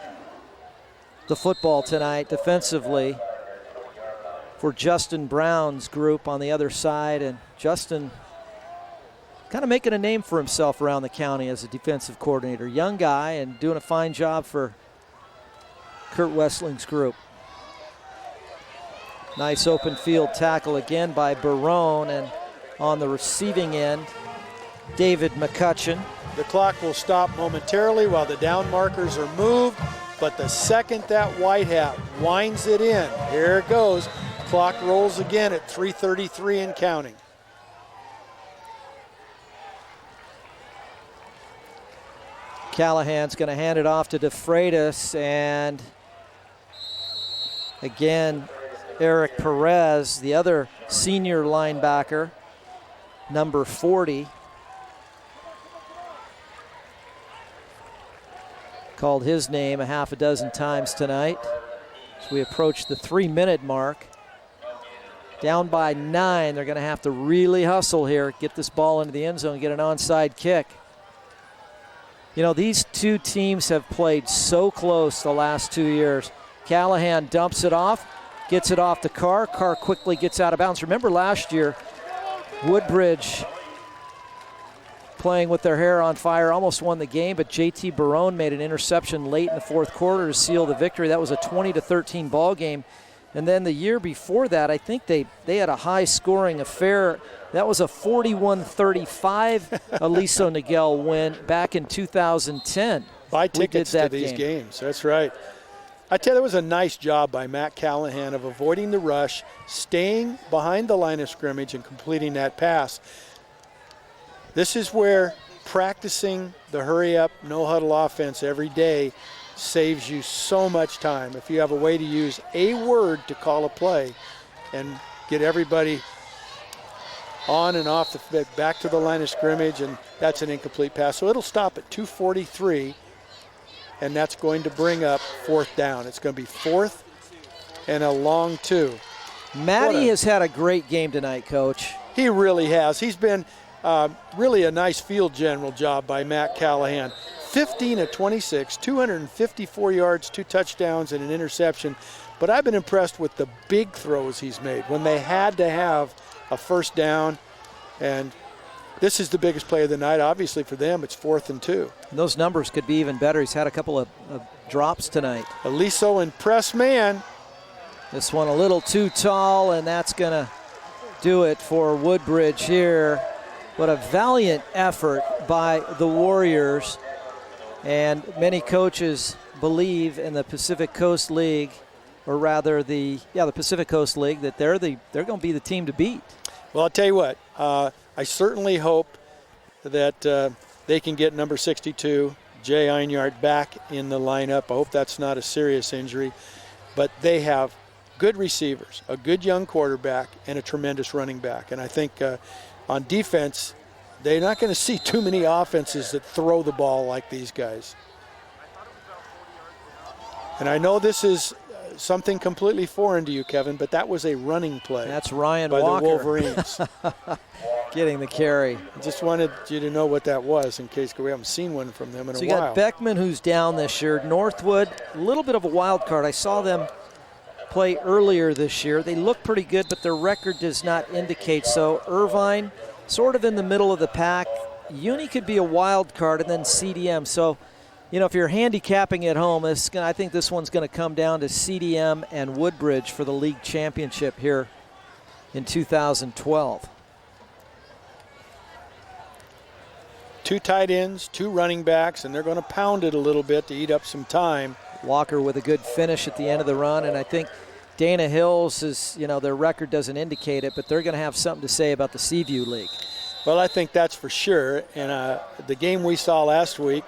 the football tonight defensively for Justin Brown's group on the other side, and Justin kind of making a name for himself around the county as a defensive coordinator. Young guy and doing a fine job for Kurt Wessling's group. Nice open field tackle again by Barone, and on the receiving end, David McCutcheon. The clock will stop momentarily while the down markers are moved, but the second that white hat winds it in, here it goes. Clock rolls again at 3:33 and counting. Callahan's going to hand it off to DeFreitas, and again, Eric Perez, the other senior linebacker, number 40, called his name a half a dozen times tonight as we approach the 3-minute mark. Down by 9, they're going to have to really hustle here, get this ball into the end zone, get an onside kick. You know, these 2 teams have played so close the last 2 years. Callahan dumps it off, gets it off to Carr. Carr quickly gets out of bounds. Remember last year, Woodbridge playing with their hair on fire, almost won the game, but JT Barone made an interception late in the 4th quarter to seal the victory. That was a 20-13 ball game. And then the year before that, I think they had a high-scoring affair. That was a 41-35 Aliso Niguel win back in 2010. Buy tickets to these games. That's right. I tell you, that was a nice job by Matt Callahan of avoiding the rush, staying behind the line of scrimmage, and completing that pass. This is where practicing the hurry-up, no-huddle offense every day saves you so much time. If you have a way to use a word to call a play and get everybody on and off the back to the line of scrimmage, and that's an incomplete pass. So it'll stop at 2:43, and that's going to bring up 4th down. It's going to be 4th and a long 2. Matty has had a great game tonight, Coach. He really has. He's been really a nice field general job by Matt Callahan. 15 of 26, 254 yards, 2 touchdowns, and an interception. But I've been impressed with the big throws he's made when they had to have a 1st down. And this is the biggest play of the night. Obviously for them, it's 4th and 2. And those numbers could be even better. He's had a couple of drops tonight. Aliso in press man. This one a little too tall, and that's going to do it for Woodbridge here. What a valiant effort by the Warriors. And many coaches believe in the Pacific Coast League, or rather the Pacific Coast League, that they're going to be the team to beat. Well, I'll tell you what, I certainly hope that they can get number 62, Jay Einyard, back in the lineup. I hope that's not a serious injury. But they have good receivers, a good young quarterback, and a tremendous running back. And I think on defense, they're not going to see too many offenses that throw the ball like these guys. And I know this is something completely foreign to you, Kevin, but that was a running play. That's Ryan by Walker. the Wolverines. Getting the carry. I just wanted you to know what that was in case we haven't seen one from them in a while. So you got Beckman, who's down this year. Northwood, a little bit of a wild card. I saw them play earlier this year. They look pretty good, but their record does not indicate so. Irvine, sort of in the middle of the pack. Uni could be a wild card, and then CDM. So, you know, if you're handicapping at home, I think this one's going to come down to CDM and Woodbridge for the league championship here in 2012. 2 tight ends, 2 running backs, and they're going to pound it a little bit to eat up some time. Walker with a good finish at the end of the run, and I think Dana Hills is, you know, their record doesn't indicate it, but they're going to have something to say about the Seaview League. Well, I think that's for sure, and the game we saw last week,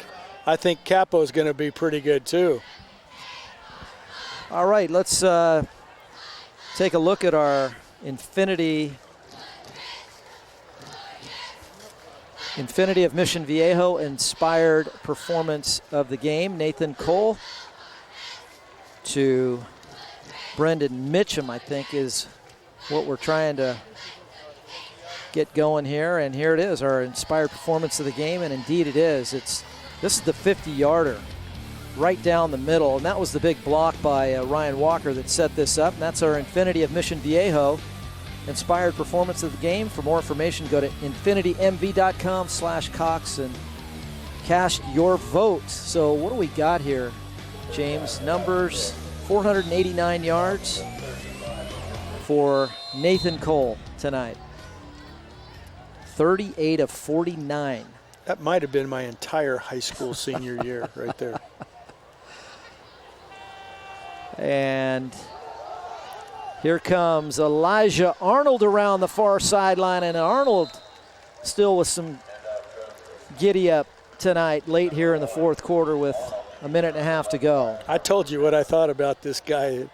I think Capo is going to be pretty good too. All right, let's take a look at our Infinity of Mission Viejo inspired performance of the game. Nathan Cole to Brendan Mitchum, I think, is what we're trying to get going here. And here it is, our inspired performance of the game, and indeed it is. This is the 50-yarder right down the middle, and that was the big block by Ryan Walker that set this up. And that's our Infinity of Mission Viejo inspired performance of the game. For more information, go to infinitymv.com/Cox and cast your vote. So what do we got here, James? Numbers: 489 yards for Nathan Cole tonight. 38 of 49. That might have been my entire high school senior year right there. And here comes Elijah Arnold around the far sideline, and Arnold still with some giddy up tonight late here in the fourth quarter with a minute and a half to go. I told you what I thought about this guy,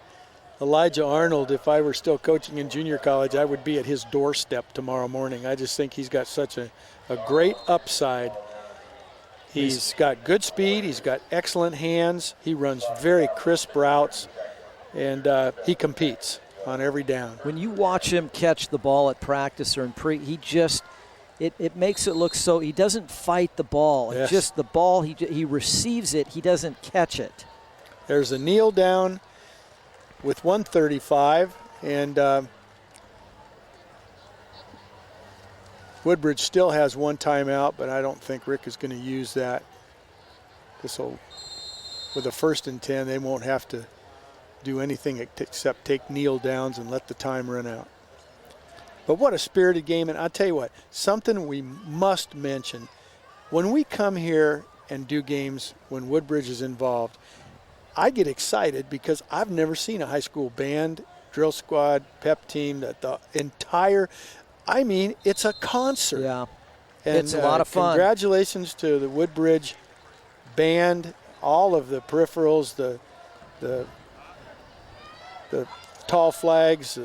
Elijah Arnold. If I were still coaching in junior college, I would be at his doorstep tomorrow morning. I just think he's got such a great upside. He's got good speed. He's got excellent hands. He runs very crisp routes, and he competes on every down. When you watch him catch the ball at practice or in it makes it look so, he doesn't fight the ball. Yes. It's just the ball, he receives it, he doesn't catch it. There's a kneel down with 1:35, and Woodbridge still has one timeout, but I don't think Rick is going to use that. With a 1st and 10, they won't have to do anything except take kneel downs and let the time run out. But what a spirited game. And I'll tell you what, something we must mention. When we come here and do games when Woodbridge is involved, I get excited because I've never seen a high school band, drill squad, pep team, the entire, I mean, it's a concert. Yeah, and, it's a lot of fun. Congratulations to the Woodbridge band, all of the peripherals, the tall flags.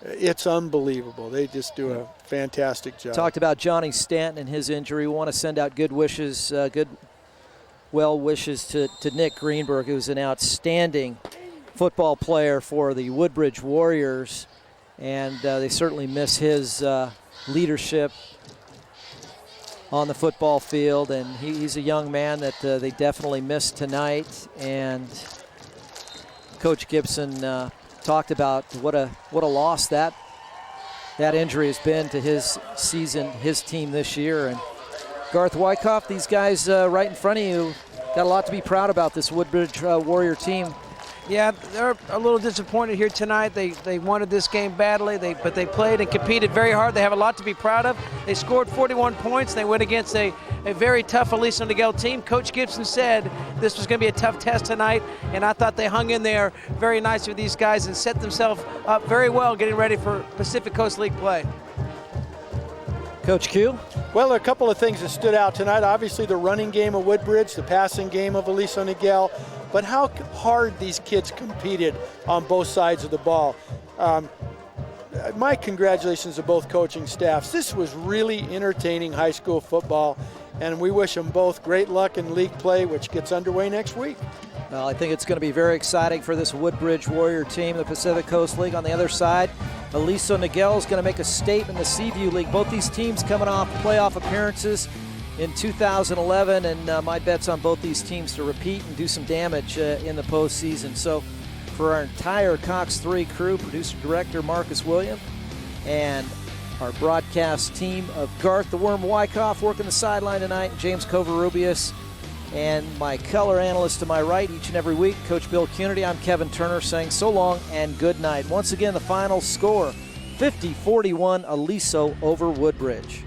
It's unbelievable. They just do a fantastic job. Talked about Johnny Stanton and his injury. We want to send out good wishes, well wishes to Nick Greenberg, who's an outstanding football player for the Woodbridge Warriors, and they certainly miss his leadership on the football field, and he's a young man that they definitely miss tonight. And Coach Gibson talked about what a loss that injury has been to his season, his team this year. And Garth Wyckoff, these guys right in front of you, got a lot to be proud about, this Woodbridge Warrior team. Yeah, they're a little disappointed here tonight. They wanted this game badly, but they played and competed very hard. They have a lot to be proud of. They scored 41 points. They went against a very tough Aliso Niguel team. Coach Gibson said this was going to be a tough test tonight, and I thought they hung in there very nicely with these guys and set themselves up very well getting ready for Pacific Coast League play. Coach Q? Well, a couple of things that stood out tonight. Obviously, the running game of Woodbridge, the passing game of Aliso Niguel, but how hard these kids competed on both sides of the ball. My congratulations to both coaching staffs. This was really entertaining high school football, and we wish them both great luck in league play, which gets underway next week. Well, I think it's going to be very exciting for this Woodbridge Warrior team, the Pacific Coast League. On the other side, Aliso Niguel is going to make a statement in the Seaview League. Both these teams coming off playoff appearances in 2011, and my bet's on both these teams to repeat and do some damage in the postseason. So for our entire Cox 3 crew, producer-director Marcus William, and our broadcast team of Garth the Worm Wyckoff working the sideline tonight, James Covarrubias, and my color analyst to my right each and every week, Coach Bill Cunity. I'm Kevin Turner saying so long and good night. Once again, the final score, 50-41 Aliso over Woodbridge.